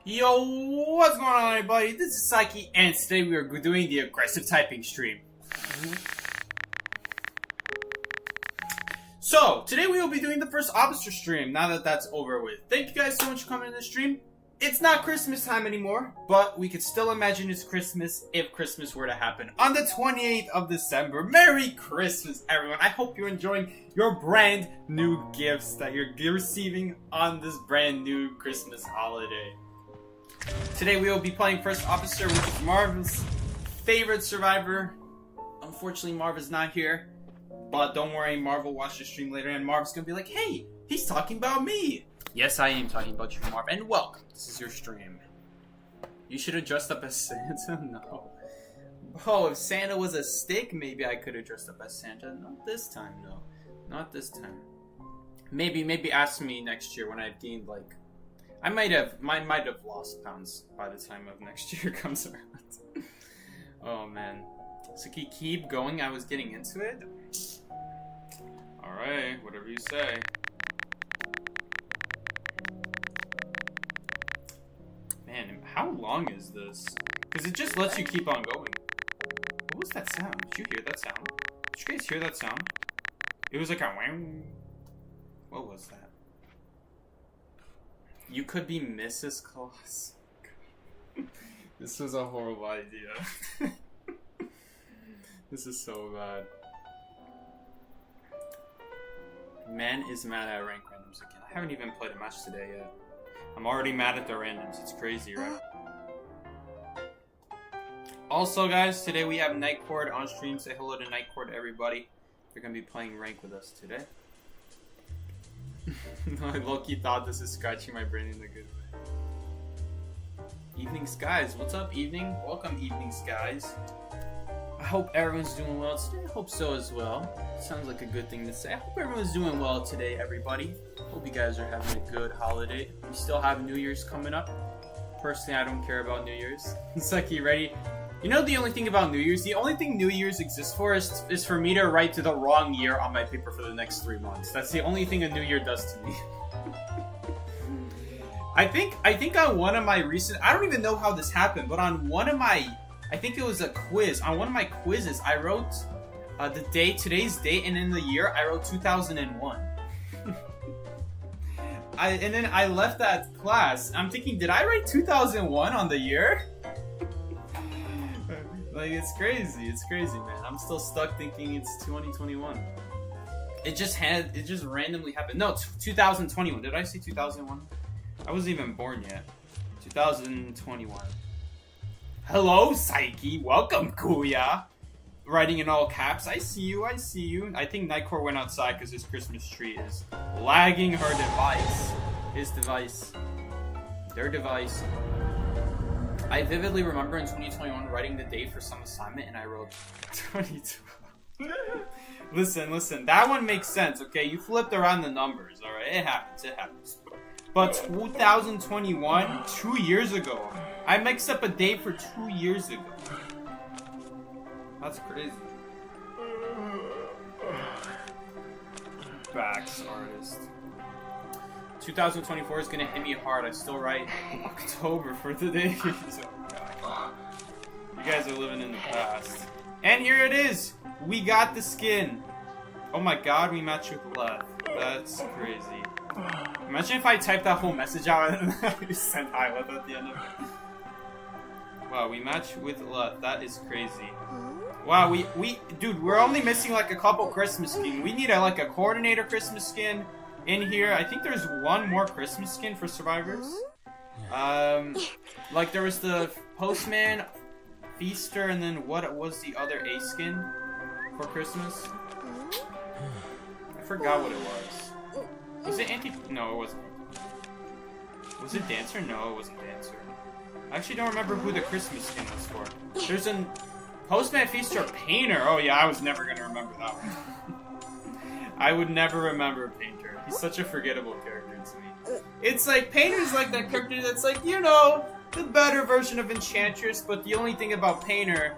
Yo, what's going on, everybody? This is Psyche, and today we are doing the aggressive typing stream. So, today we will be doing the first officer stream, now that that's over with. Thank you guys so much for coming to the stream. It's not Christmas time anymore, but we could still imagine it's Christmas if Christmas were to happen on the 28th of December. Merry Christmas, everyone. I hope you're enjoying your brand new gifts that you're receiving on this brand new Christmas holiday. Today we will be playing First Officer, which is Marv's favorite survivor. Unfortunately, Marv is not here. But don't worry, Marv will watch the stream later and Marv's gonna be like, hey, he's talking about me. Yes, I am talking about you, Marv. And welcome. This is your stream. You should have dressed up as Santa? No. Oh, if Santa was a stick, maybe I could have dressed up as Santa. Not this time, though. Not this time. Maybe ask me next year when I've gained, like... I might have lost pounds by the time of next year comes around. Oh man. So keep going, I was getting into it. Alright, whatever you say. Man, how long is this? Because it just lets you keep on going. What was that sound? Did you hear that sound? Did you guys hear that sound? It was like a whang. What was that? You could be Mrs. Claus. This was a horrible idea. This is so bad. Man is mad at rank randoms again. I haven't even played a match today yet. I'm already mad at the randoms. It's crazy, right? Also, guys, today we have Nightcord on stream. Say hello to Nightcord, everybody. They're gonna be playing rank with us today. I low-key thought this is scratching my brain in a good way. Evening Skies, what's up, Evening? Welcome, Evening Skies. I hope everyone's doing well today. I hope so as well. Sounds like a good thing to say. I hope everyone's doing well today, everybody. Hope you guys are having a good holiday. We still have New Year's coming up. Personally, I don't care about New Year's. It's like, you ready? You know the only thing about New Year's? The only thing New Year's exists for is for me to write to the wrong year on my paper for the next 3 months. That's the only thing a New Year does to me. I think on one of my recent... I don't even know how this happened, but on one of my... I think it was a quiz. On one of my quizzes, I wrote today's date, and in the year, I wrote 2001. And then I left that class. I'm thinking, did I write 2001 on the year? Like, it's crazy. It's crazy, man. I'm still stuck thinking it's 2021. It just randomly happened. No, 2021. Did I say 2001? I wasn't even born yet. 2021. Hello, Psyche. Welcome, Kuya. Writing in all caps. I see you. I see you. I think Nightcore went outside because his Christmas tree is lagging her device. His device. Their device. I vividly remember in 2021 writing the date for some assignment and I wrote 2012. Listen, that one makes sense, okay? You flipped around the numbers, alright? It happens. But 2021, 2 years ago. I mixed up a date for 2 years ago. That's crazy. Backs artist. 2024 is gonna hit me hard. I still write October for the days. Oh, you guys are living in the past. And here it is. We got the skin. Oh my god, we match with Leth. That's crazy. Imagine if I typed that whole message out and then sent hi Leth at the end of it. Wow, we match with Leth. That is crazy. Wow, dude, we're only missing like a couple Christmas skins. We need like a coordinator Christmas skin in here. I think there's one more Christmas skin for survivors. Like there was the Postman, Feaster, and then what was the other A skin for Christmas? I forgot what it was. Was it No, it wasn't. Was it Dancer? No, it wasn't Dancer. I actually don't remember who the Christmas skin was for. There's a Postman, Feaster, Painter. Oh yeah, I was never gonna remember that one. I would never remember Painter. He's such a forgettable character to me. It's like, Painter's like that character that's like, you know, the better version of Enchantress, but the only thing about Painter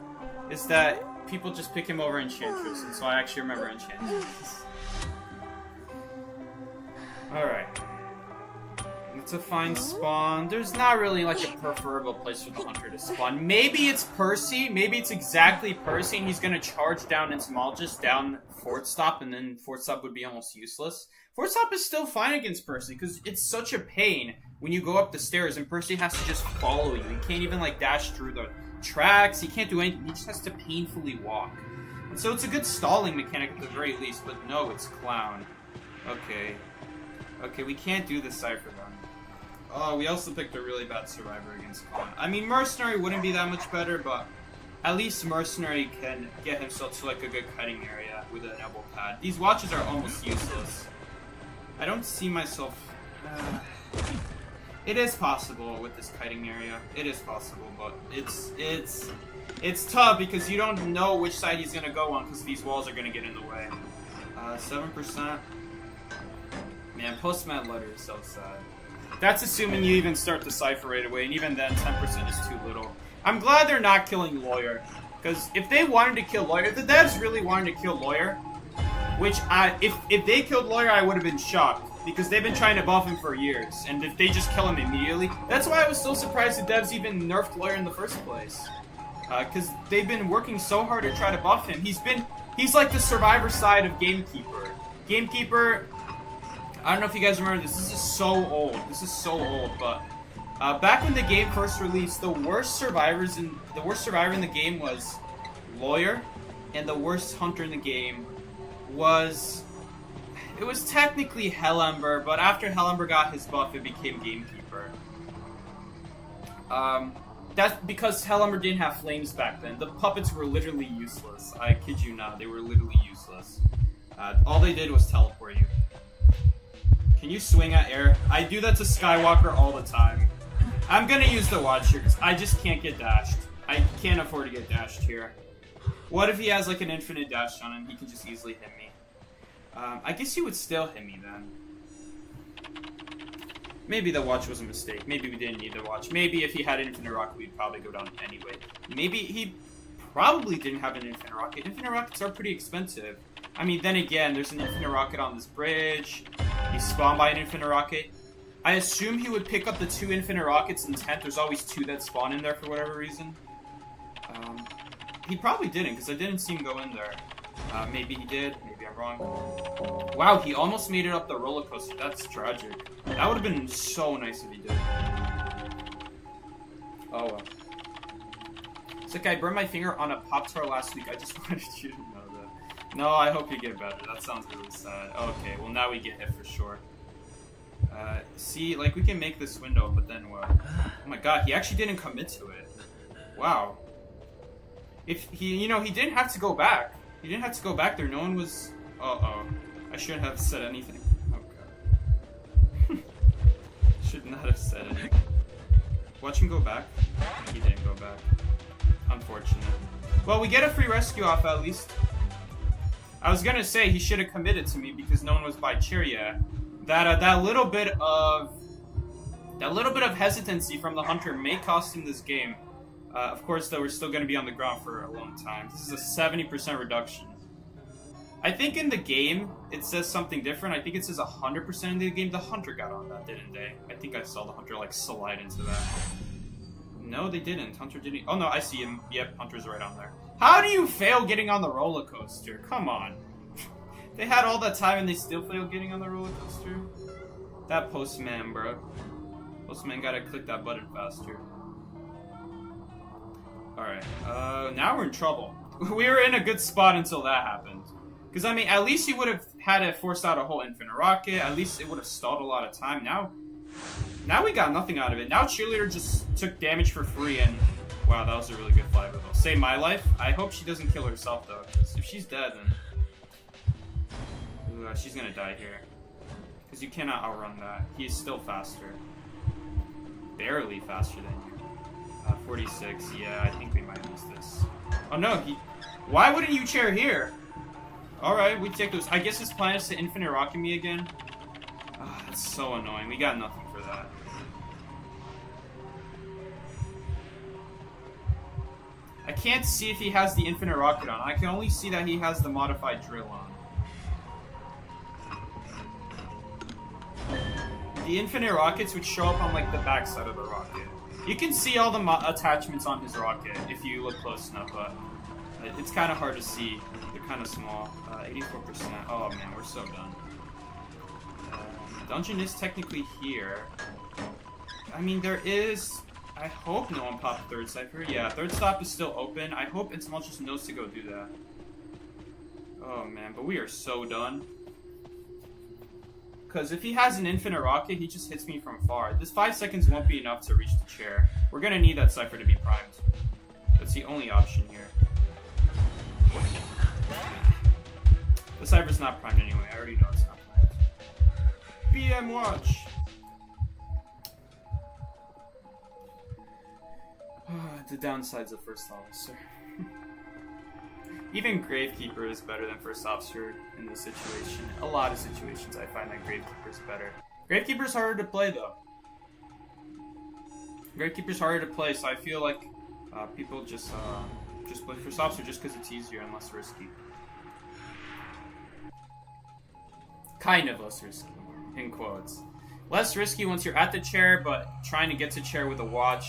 is that people just pick him over Enchantress, and so I actually remember Enchantress. Alright. to find spawn. There's not really like a preferable place for the hunter to spawn. Maybe it's Percy. Maybe it's exactly Percy, and he's gonna charge down Entomologist down Fort Stop, and then Fort Stop would be almost useless. Fort Stop is still fine against Percy because it's such a pain when you go up the stairs and Percy has to just follow you. He can't even like dash through the tracks. He can't do anything. He just has to painfully walk. And so it's a good stalling mechanic at the very least. But no, it's Clown. Okay. Okay, we can't do the Cypher then. Oh, we also picked a really bad Survivor against Clown. I mean, Mercenary wouldn't be that much better, but at least Mercenary can get himself to like a good cutting area with an elbow pad. These watches are almost useless. I don't see myself... it is possible with this kiting area. It is possible, but it's tough because you don't know which side he's gonna go on because these walls are gonna get in the way. 7%. Man, Postman Letter is so sad. That's assuming you even start the Cypher right away, and even then, 10% is too little. I'm glad they're not killing Lawyer, because if they wanted to kill Lawyer, if the devs really wanted to kill Lawyer, which if they killed Lawyer, I would have been shocked, because they've been trying to buff him for years, and if they just kill him immediately, that's why I was so surprised the devs even nerfed Lawyer in the first place. Because they've been working so hard to try to buff him. He's like the Survivor side of Gamekeeper. Gamekeeper, I don't know if you guys remember this. This is so old. This is so old, but back when the game first released, the worst survivor in the game was Lawyer, and the worst hunter in the game was technically Hellember, but after Hellember got his buff, it became Gamekeeper. That's because Hellember didn't have flames back then. The puppets were literally useless. I kid you not, they were literally useless. All they did was teleport you. Can you swing at air? I do that to Skywalker all the time. I'm gonna use the watch here because I just can't get dashed. I can't afford to get dashed here. What if he has like an infinite dash on him? He can just easily hit me. I guess he would still hit me then. Maybe the watch was a mistake. Maybe we didn't need the watch. Maybe if he had an infinite rocket, we'd probably go down anyway. Maybe he probably didn't have an infinite rocket. Infinite rockets are pretty expensive. I mean, then again, there's an infinite rocket on this bridge. He's spawned by an infinite rocket. I assume he would pick up the 2 infinite rockets in 10th. There's always 2 that spawn in there for whatever reason. He probably didn't, because I didn't see him go in there. Maybe he did. Maybe I'm wrong. Wow, he almost made it up the roller coaster. That's tragic. That would have been so nice if he did. Oh well. It's like I burned my finger on a Pop-Tart last week. I just wanted you to know that. No, I hope you get better. That sounds really sad. Okay, well now we get hit for sure. See, like we can make this window, but then what? Oh my god, he actually didn't commit to it. Wow. If he, he didn't have to go back. He didn't have to go back there. No one was... Uh-oh. I shouldn't have said anything. Oh god. Should not have said anything. Watch him go back. He didn't go back. Unfortunate. Well, we get a free rescue off at least. I was gonna say he should have committed to me because no one was by cheer yet. That little bit of hesitancy from the hunter may cost him this game. Of course, though, we're still going to be on the ground for a long time. This is a 70% reduction. I think in the game, it says something different. I think it says 100% in the game. The hunter got on that, didn't they? I think I saw the hunter, like, slide into that. No, they didn't. Hunter didn't. Oh, no, I see him. Yep, hunter's right on there. How do you fail getting on the roller coaster? Come on. They had all that time and they still failed getting on the roller coaster? That postman, bro. Postman gotta click that button faster. Alright, now we're in trouble. We were in a good spot until that happened. Because, I mean, at least he would have had it forced out a whole infinite rocket. At least it would have stalled a lot of time. Now we got nothing out of it. Now Cheerleader just took damage for free and... Wow, that was a really good fly though. Save my life. I hope she doesn't kill herself, though. Because if she's dead, then... Ooh, she's gonna die here. Because you cannot outrun that. He is still faster. Barely faster than you. 46, yeah, I think we might lose this. Oh no, why wouldn't you chair here? Alright, we take those. I guess his plan is to infinite rocket me again. Ah, that's so annoying. We got nothing for that. I can't see if he has the infinite rocket on. I can only see that he has the modified drill on. the infinite rockets would show up on like the back side of the rocket. You can see all the attachments on his rocket if you look close enough, but it's kind of hard to see. They're kind of small. 84%. Oh man, we're so done. Dungeon is technically here. I mean, there is... I hope no one popped third cipher. Yeah, third stop is still open. I hope Intimal just knows to go do that. Oh man, but we are so done. Because if he has an infinite rocket, he just hits me from far. This 5 seconds won't be enough to reach the chair. We're gonna need that cipher to be primed. That's the only option here. The cipher's not primed anyway. I already know it's not primed. BM watch! The downsides of first officer. Even Gravekeeper is better than first officer in this situation. A lot of situations I find that Gravekeeper is better. Gravekeeper's harder to play though. Gravekeeper's harder to play, so I feel like people just play first officer just because it's easier and less risky. Kind of less risky, in quotes. Less risky once you're at the chair, but trying to get to chair with a watch,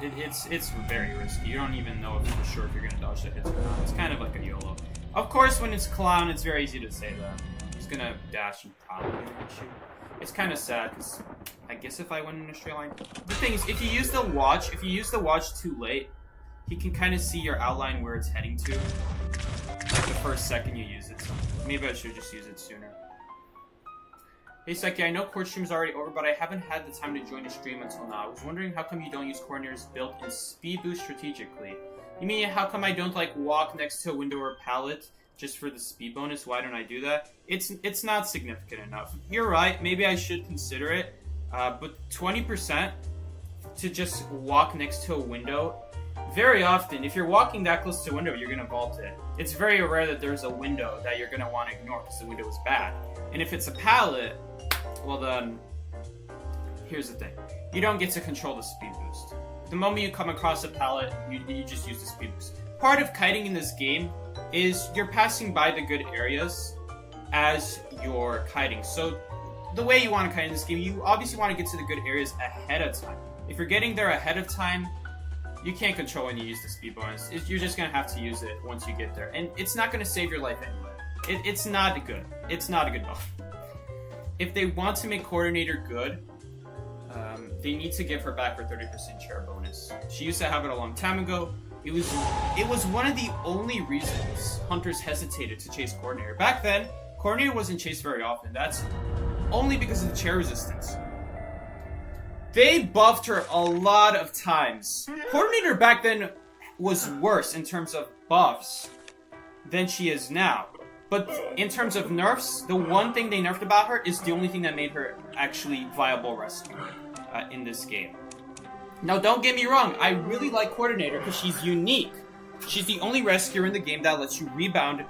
it's very risky. You don't even know for sure if you're gonna dodge the hits or not. It's kind of like a YOLO. Of course, when it's Clown, it's very easy to say that. He's gonna dash and probably gonna hit you. It's kind of sad because I guess if I went in a straight line, the thing is, if you use the watch too late, he can kind of see your outline where it's heading to. Like the first second you use it. So maybe I should just use it sooner. Hey Seki, I know Court Stream's already over, but I haven't had the time to join the stream until now. I was wondering how come you don't use coordinators built in speed boost strategically? You mean how come I don't like walk next to a window or pallet just for the speed bonus? Why don't I do that? It's not significant enough. You're right, maybe I should consider it, but 20% to just walk next to a window, very often, if you're walking that close to a window, you're going to vault it. It's very rare that there's a window that you're going to want to ignore because the window is bad. And if it's a pallet, well then, here's the thing. You don't get to control the speed boost. The moment you come across a pallet, you just use the speed boost. Part of kiting in this game is you're passing by the good areas as you're kiting. So the way you want to kite in this game, you obviously want to get to the good areas ahead of time. If you're getting there ahead of time, you can't control when you use the speed bonus. You're just going to have to use it once you get there. And it's not going to save your life anyway. It's not good. It's not a good buff. If they want to make Coordinator good, they need to give her back her 30% chair bonus. She used to have it a long time ago. It was one of the only reasons hunters hesitated to chase Coordinator. Back then, Coordinator wasn't chased very often. That's only because of the chair resistance. They buffed her a lot of times. Coordinator back then was worse in terms of buffs than she is now. But in terms of nerfs, the one thing they nerfed about her is the only thing that made her actually viable rescue in this game. Now, don't get me wrong. I really like Coordinator because she's unique. She's the only rescuer in the game that lets you rebound.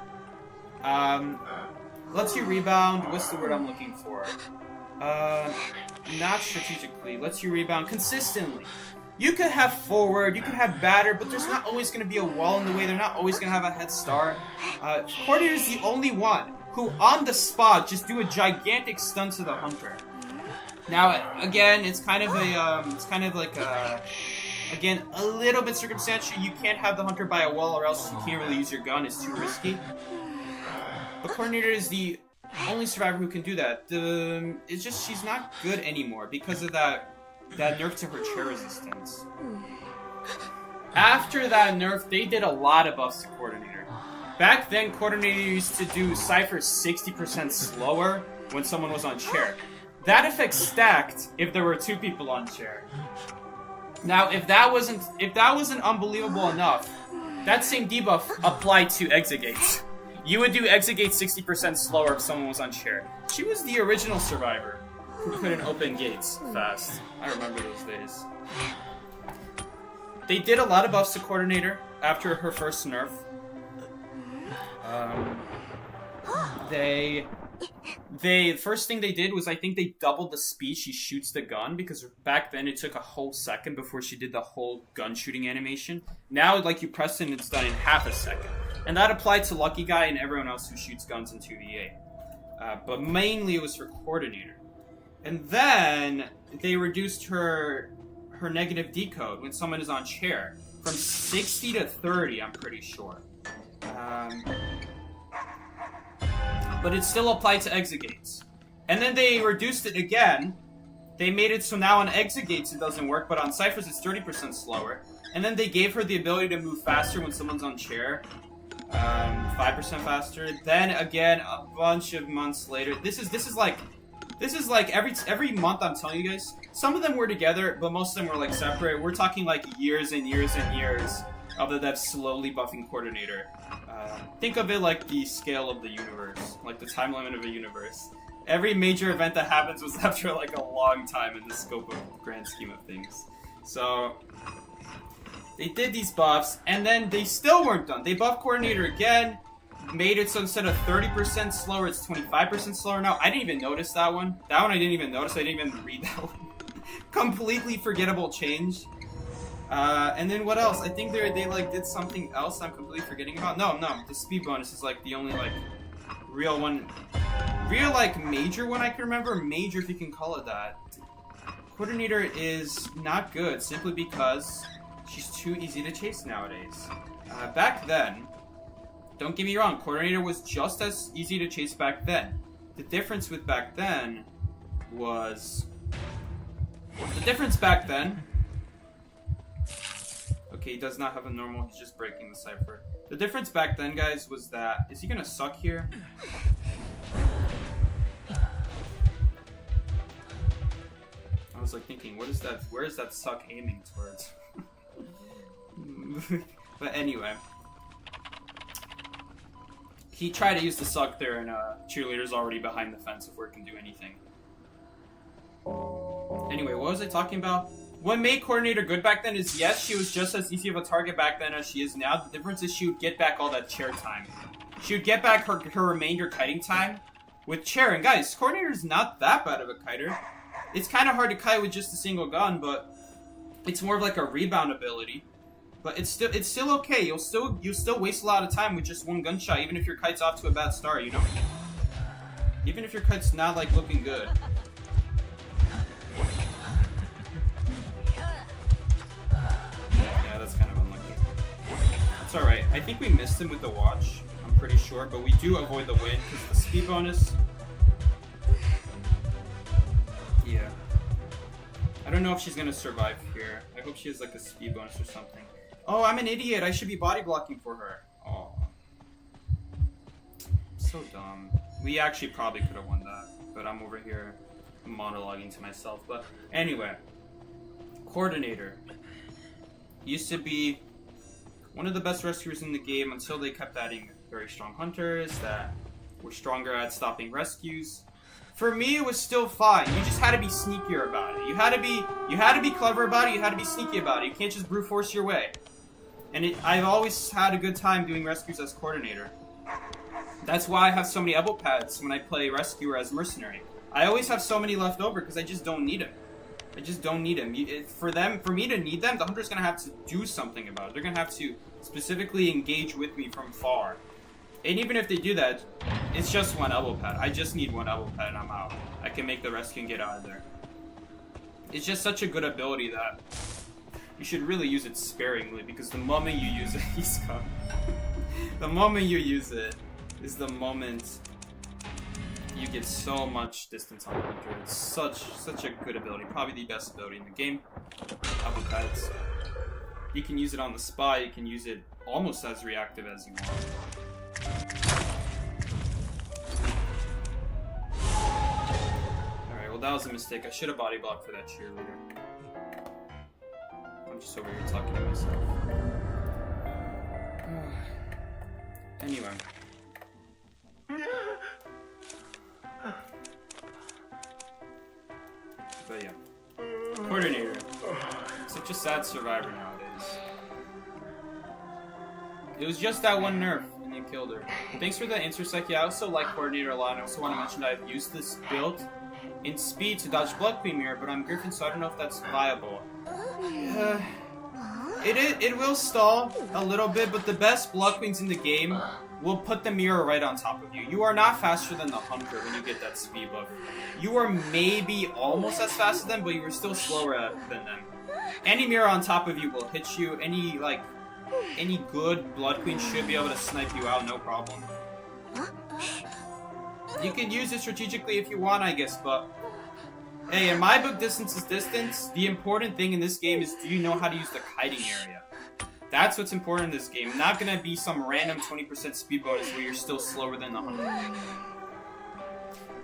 What's the word I'm looking for? Not strategically. Lets you rebound consistently. You could have forward, you could have batter, but there's not always going to be a wall in the way. They're not always going to have a head start. Coordinator is the only one who, on the spot, just do a gigantic stun to the hunter. Now, again, it's kind of again, a little bit circumstantial. You can't have the hunter by a wall, or else you can't really use your gun. It's too risky. But Coordinator is the only survivor who can do that. It's just she's not good anymore because of that nerf to her chair resistance. After that nerf, they did a lot of buffs to Coordinator. Back then, Coordinator used to do Cypher 60% slower when someone was on chair. That effect stacked if there were 2 people on chair. Now, if that wasn't unbelievable enough, that same debuff applied to exit gates. You would do exit gates 60% slower if someone was on chair. She was the original survivor who couldn't open gates fast. I remember those days. They did a lot of buffs to Coordinator after her first nerf. The first thing they did was, I think they doubled the speed she shoots the gun, because back then it took a whole second before she did the whole gun shooting animation. Now, like, you press it and it's done in half a second. And that applied to Lucky Guy and everyone else who shoots guns in 2v8. But mainly it was for Coordinator. And then they reduced her negative decode when someone is on chair from 60 to 30, I'm pretty sure. But it still applied to exegates. And then they reduced it again. They made it so now on exegates it doesn't work, but on ciphers it's 30% slower. And then they gave her the ability to move faster when someone's on chair. 5% faster. Then again, a bunch of months later. This is like every month I'm telling you guys. Some of them were together, but most of them were like separate. We're talking like years and years and years of the devs slowly buffing Coordinator. Think of it like the scale of the universe, like the time limit of a universe. Every major event that happens was after like a long time in the scope of the grand scheme of things. So they did these buffs, and then they still weren't done. They buffed Coordinator again, made it so instead of 30% slower, it's 25% slower now. I didn't even notice that one. That one I didn't even notice. I didn't even read that one. Completely forgettable change. And then what else? I think they like did something else I'm completely forgetting about. No, the speed bonus is like the only like real like major one I can remember. Major, if you can call it that. Coordinator is not good simply because she's too easy to chase nowadays. Back then, don't get me wrong, Coordinator was just as easy to chase back then. The difference with back then was... Okay, he does not have a normal, he's just breaking the cipher. The difference back then, guys, was that... Is he gonna suck here? I was like thinking, where is that suck aiming towards? But anyway. He tried to use the suck there, and Cheerleader's already behind the fence before it can do anything. Anyway, what was I talking about? What made Coordinator good back then is, yes, she was just as easy of a target back then as she is now. The difference is she would get back all that chair time. She would get back her remainder kiting time with chair. And guys, Coordinator's not that bad of a kiter. It's kind of hard to kite with just a single gun, but it's more of like a rebound ability. But it's still okay. You'll still waste a lot of time with just one gunshot, even if your kite's off to a bad start, you know? Even if your kite's not like looking good. Yeah, that's kind of unlucky. That's alright. I think we missed him with the watch, I'm pretty sure, but we do avoid the win because the speed bonus. Yeah. I don't know if she's gonna survive here. I hope she has like a speed bonus or something. Oh, I'm an idiot. I should be body blocking for her. Oh. So dumb. We actually probably could have won that, but I'm over here monologuing to myself. But anyway, Coordinator used to be one of the best rescuers in the game until they kept adding very strong hunters that were stronger at stopping rescues. For me, it was still fine. You just had to be sneakier about it. You had to be clever about it. You had to be sneaky about it. You can't just brute force your way. And I've always had a good time doing rescues as Coordinator. That's why I have so many elbow pads when I play rescuer as mercenary. I always have so many left over because I just don't need them. I just don't need them. For me to need them, the hunter's gonna have to do something about it. They're gonna have to specifically engage with me from far. And even if they do that, it's just one elbow pad. I just need one elbow pad and I'm out. I can make the rescue and get out of there. It's just such a good ability that you should really use it sparingly, because the moment you use it, he's coming. The moment you use it is the moment you get so much distance on the hunter. It's such a good ability. Probably the best ability in the game. Elbow pads. You can use it on the spot. You can use it almost as reactive as you want. Alright, well that was a mistake. I should have body blocked for that cheerleader. I'm just over here talking to myself. Anyway. But yeah. Coordinator. Such a sad survivor nowadays. It was just that one nerf, and you killed her. Thanks for the answer, Psyche. I also like Coordinator a lot, and I also want to mention that I've used this build in speed to dodge Blood Queen Mirror, but I'm Griffin, so I don't know if that's viable. It will stall a little bit, but the best Blood Queens in the game we'll put the mirror right on top of you. You are not faster than the hunter when you get that speed buff. You are maybe almost as fast as them, but you are still slower than them. Any mirror on top of you will hit you. Any good Blood Queen should be able to snipe you out, no problem. You can use it strategically if you want, I guess, but hey, in my book, distance is distance. The important thing in this game is, do you know how to use the kiting area? That's what's important in this game. Not gonna be some random 20% speed bonus where you're still slower than the hunter.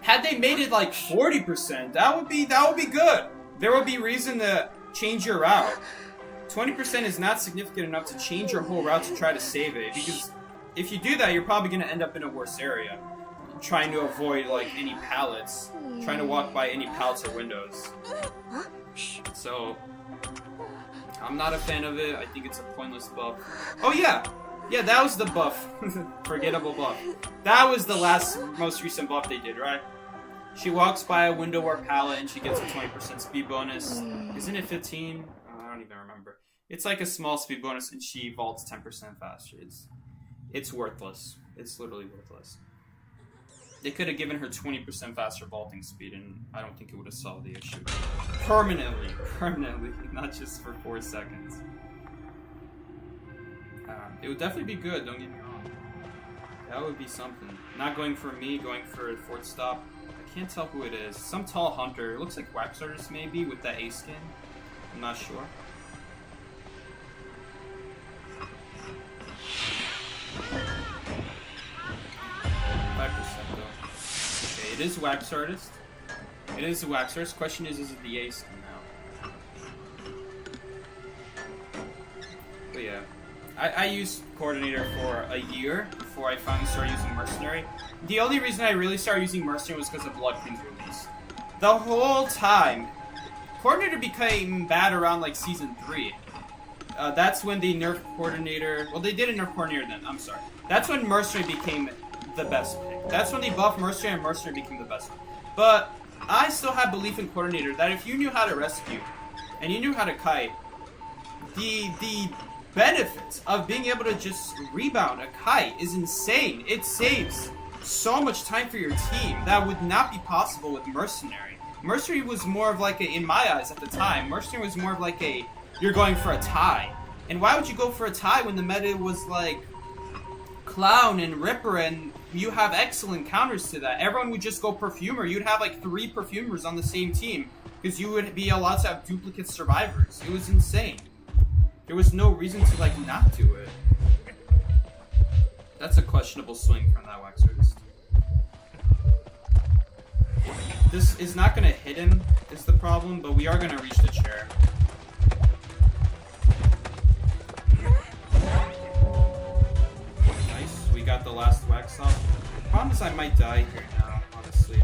Had they made it like 40%, that would be good. There would be reason to change your route. 20% is not significant enough to change your whole route to try to save it, because if you do that, you're probably gonna end up in a worse area, trying to avoid like any pallets, trying to walk by any pallets or windows. So I'm not a fan of it. I think it's a pointless buff. Oh yeah, that was the buff. Forgettable buff. That was the most recent buff they did, right? She walks by a window or pallet and she gets a 20% speed bonus. Isn't it 15? Oh, I don't even remember. It's like a small speed bonus and she vaults 10% faster. It's worthless. It's literally worthless. They could have given her 20% faster vaulting speed, and I don't think it would have solved the issue. Permanently, not just for 4 seconds. It would definitely be good, don't get me wrong. That would be something. Not going for me, going for fourth stop. I can't tell who it is. Some tall hunter. It looks like Wax Artist maybe, with that A skin. I'm not sure. It is Wax Artist. It is a Wax Artist. Question is it the A skin now? But yeah. I used Coordinator for a year before I finally started using Mercenary. The only reason I really started using Mercenary was because of Blood Queen's release. The whole time, Coordinator became bad around like Season 3. That's when they nerfed Coordinator. Well, they didn't nerf Coordinator then. I'm sorry. That's when Mercenary became the best pick. That's when they buffed Mercenary and Mercenary became the best one. But I still have belief in Coordinator that if you knew how to rescue and you knew how to kite, the benefits of being able to just rebound a kite is insane. It saves so much time for your team that would not be possible with Mercenary. Mercenary was more of like a, in my eyes at the time, Mercenary was more of like a, you're going for a tie. And why would you go for a tie when the meta was like Clown and Ripper and you have excellent counters to that? Everyone would just go Perfumer. You'd have like 3 Perfumers on the same team because you would be allowed to have duplicate survivors. It was insane. There was no reason to like not do it. That's a questionable swing from that Wax Artist. This is not going to hit him is the problem, but we are going to reach the chair. Nice. We got the last wax off. The problem is I might die here now, honestly.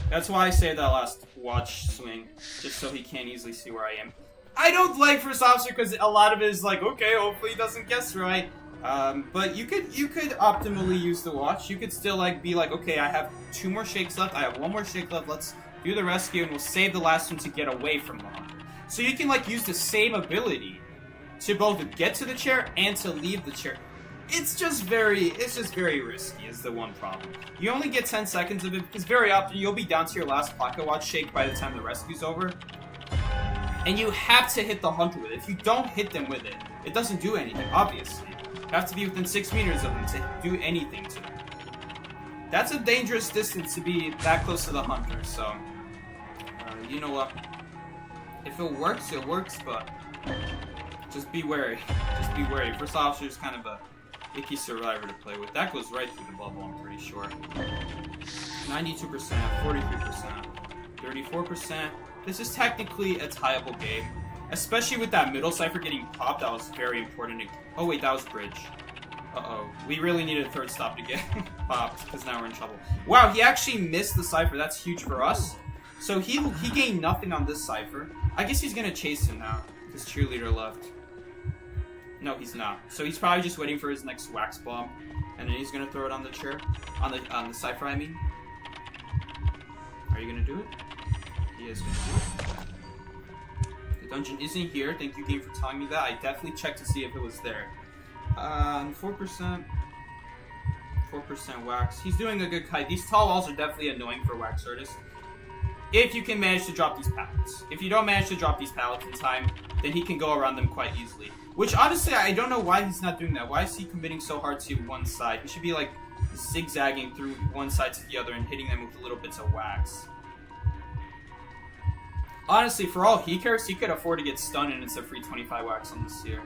That's why I say that last watch swing, just so he can't easily see where I am. I don't like First Officer because a lot of it is like, okay, hopefully he doesn't guess right. But you could optimally use the watch. You could still like be like, okay, I have 2 more shakes left. I have 1 more shake left. Let's do the rescue and we'll save the last one to get away from the hunter. So you can like use the same ability to both get to the chair and to leave the chair. It's just very risky is the one problem. You only get 10 seconds of it because very often you'll be down to your last pocket watch shake by the time the rescue's over. And you have to hit the hunter with it. If you don't hit them with it, it doesn't do anything, obviously. You have to be within 6 meters of them to do anything to them. That's a dangerous distance to be that close to the hunter, so... you know what? If it works, but... just be wary. Just be wary. First Officer is kind of a icky survivor to play with. That goes right through the bubble, I'm pretty sure. 92%, 43%, 34%. This is technically a tieable game. Especially with that middle cipher getting popped, that was very important. Oh wait, that was bridge. Uh-oh. We really needed a 3rd stop to get popped, because now we're in trouble. Wow, he actually missed the cipher. That's huge for us. So he gained nothing on this cipher. I guess he's gonna chase him now, because Cheerleader left. No, he's not. So he's probably just waiting for his next wax bomb, and then he's gonna throw it on the chair. On the cipher, I mean. Are you gonna do it? He is gonna do it. The dungeon isn't here. Thank you, game, for telling me that. I definitely checked to see if it was there. 4%. 4% wax. He's doing a good kite. These tall walls are definitely annoying for wax artists. If you can manage to drop these pallets. If you don't manage to drop these pallets in time, then he can go around them quite easily. Which, honestly, I don't know why he's not doing that. Why is he committing so hard to one side? He should be, like, zigzagging through one side to the other and hitting them with little bits of wax. Honestly, for all he cares, he could afford to get stunned and it's a free 25 wax on the Seer.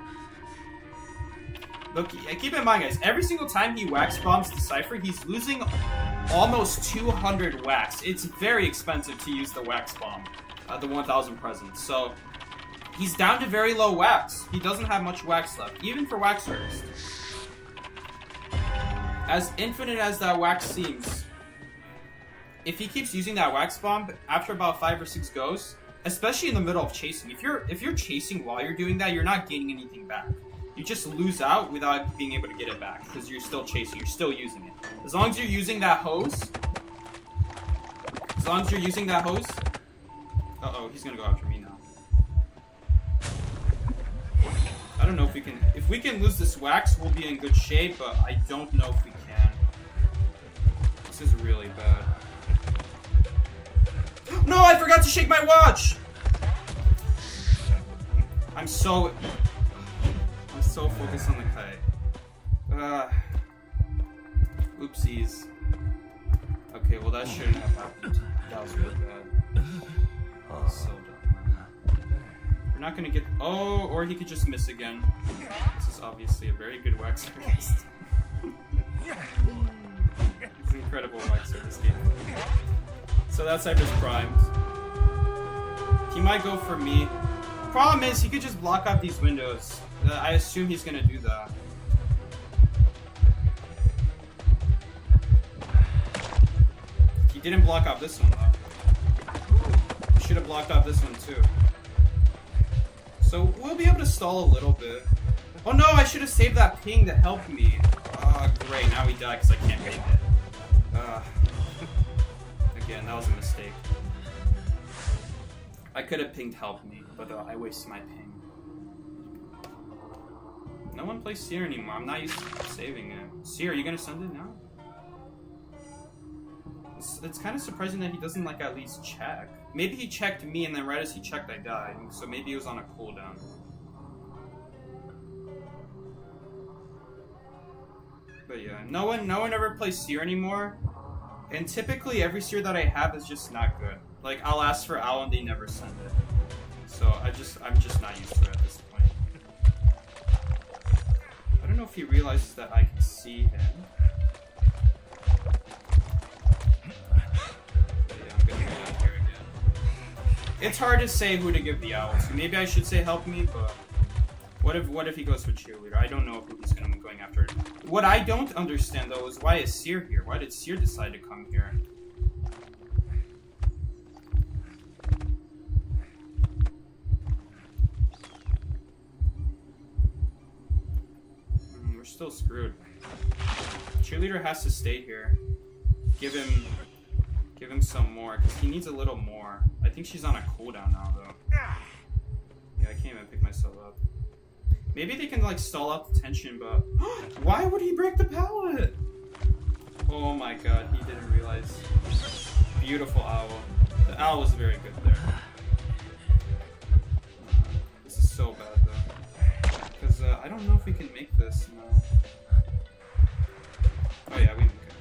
Look, keep in mind, guys, every single time he wax bombs the Cypher, he's losing almost 200 wax. It's very expensive to use the wax bomb, the 1000 presents. So, he's down to very low wax. He doesn't have much wax left, even for wax artists. As infinite as that wax seems, if he keeps using that wax bomb, after about 5 or 6 goes, especially in the middle of chasing, if you're chasing while you're doing that, you're not gaining anything back. You just lose out without being able to get it back because you're still chasing, you're still using it. As long as you're using that hose, uh-oh, he's gonna go after me now. I don't know if we can lose this wax, we'll be in good shape, but I don't know if we can. This is really bad. No, I forgot to shake my watch! I'm so focused on the kite. Oopsies. Okay, well that shouldn't have happened. That was really bad. So dumb. We're not gonna get... Oh, or he could just miss again. This is obviously a very good wax artist. It's an incredible wax artist game. So that Cypher's primed. He might go for me. Problem is, he could just block out these windows. I assume he's gonna do that. He didn't block out this one though. He should have blocked out this one too. So we'll be able to stall a little bit. Oh no, I should have saved that ping to help me. Oh great, now we die because I can't make it. Again, that was a mistake. I could have pinged help me, but I wasted my ping. No one plays Seer anymore. I'm not used to saving it. Seer, are you gonna send it now? It's kind of surprising that he doesn't, like, at least check. Maybe he checked me, and then right as he checked, I died. So maybe he was on a cooldown. But yeah, no one ever plays Seer anymore. And typically, every Seer that I have is just not good. Like, I'll ask for Owl, and they never send it. So I'm just not used to it at this point. I don't know if he realizes that I can see him. But yeah, I'm gonna go down here again. It's hard to say who to give the owl to. Maybe I should say help me, but what if he goes for cheerleader? I don't know who he's gonna be going after. What I don't understand though is why is Seer here? Why did Seer decide to come here? Still screwed. Cheerleader has to stay here. Give him some more, because he needs a little more. I think she's on a cooldown now, though. Yeah, I can't even pick myself up. Maybe they can, like, stall out the tension, but... Why would he break the pallet? Oh my god, he didn't realize. Beautiful owl. The owl was very good there. This is so bad, though. Because, I don't know if we can make this, no. Oh yeah, we make it.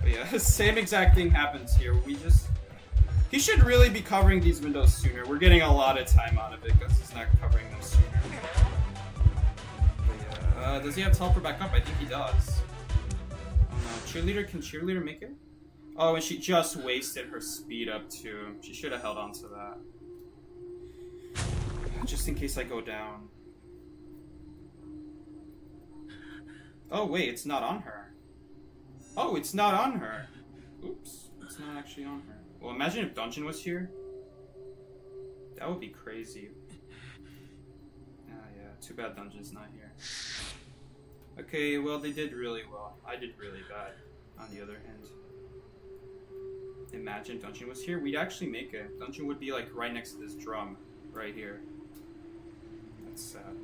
But yeah, same exact thing happens here. He should really be covering these windows sooner. We're getting a lot of time out of it because he's not covering them sooner. But yeah, does he have teleport back up? I think he does. Oh no, can cheerleader make it? Oh, and she just wasted her speed up too. She should have held on to that. Just in case I go down. Oh wait, it's not on her. Oh, it's not on her. Oops, it's not actually on her. Well, imagine if Dungeon was here. That would be crazy. Ah, yeah, too bad Dungeon's not here. Okay, well, they did really well. I did really bad, on the other hand. Imagine Dungeon was here. We'd actually make it. Dungeon would be, like, right next to this drum. Right here. That's sad.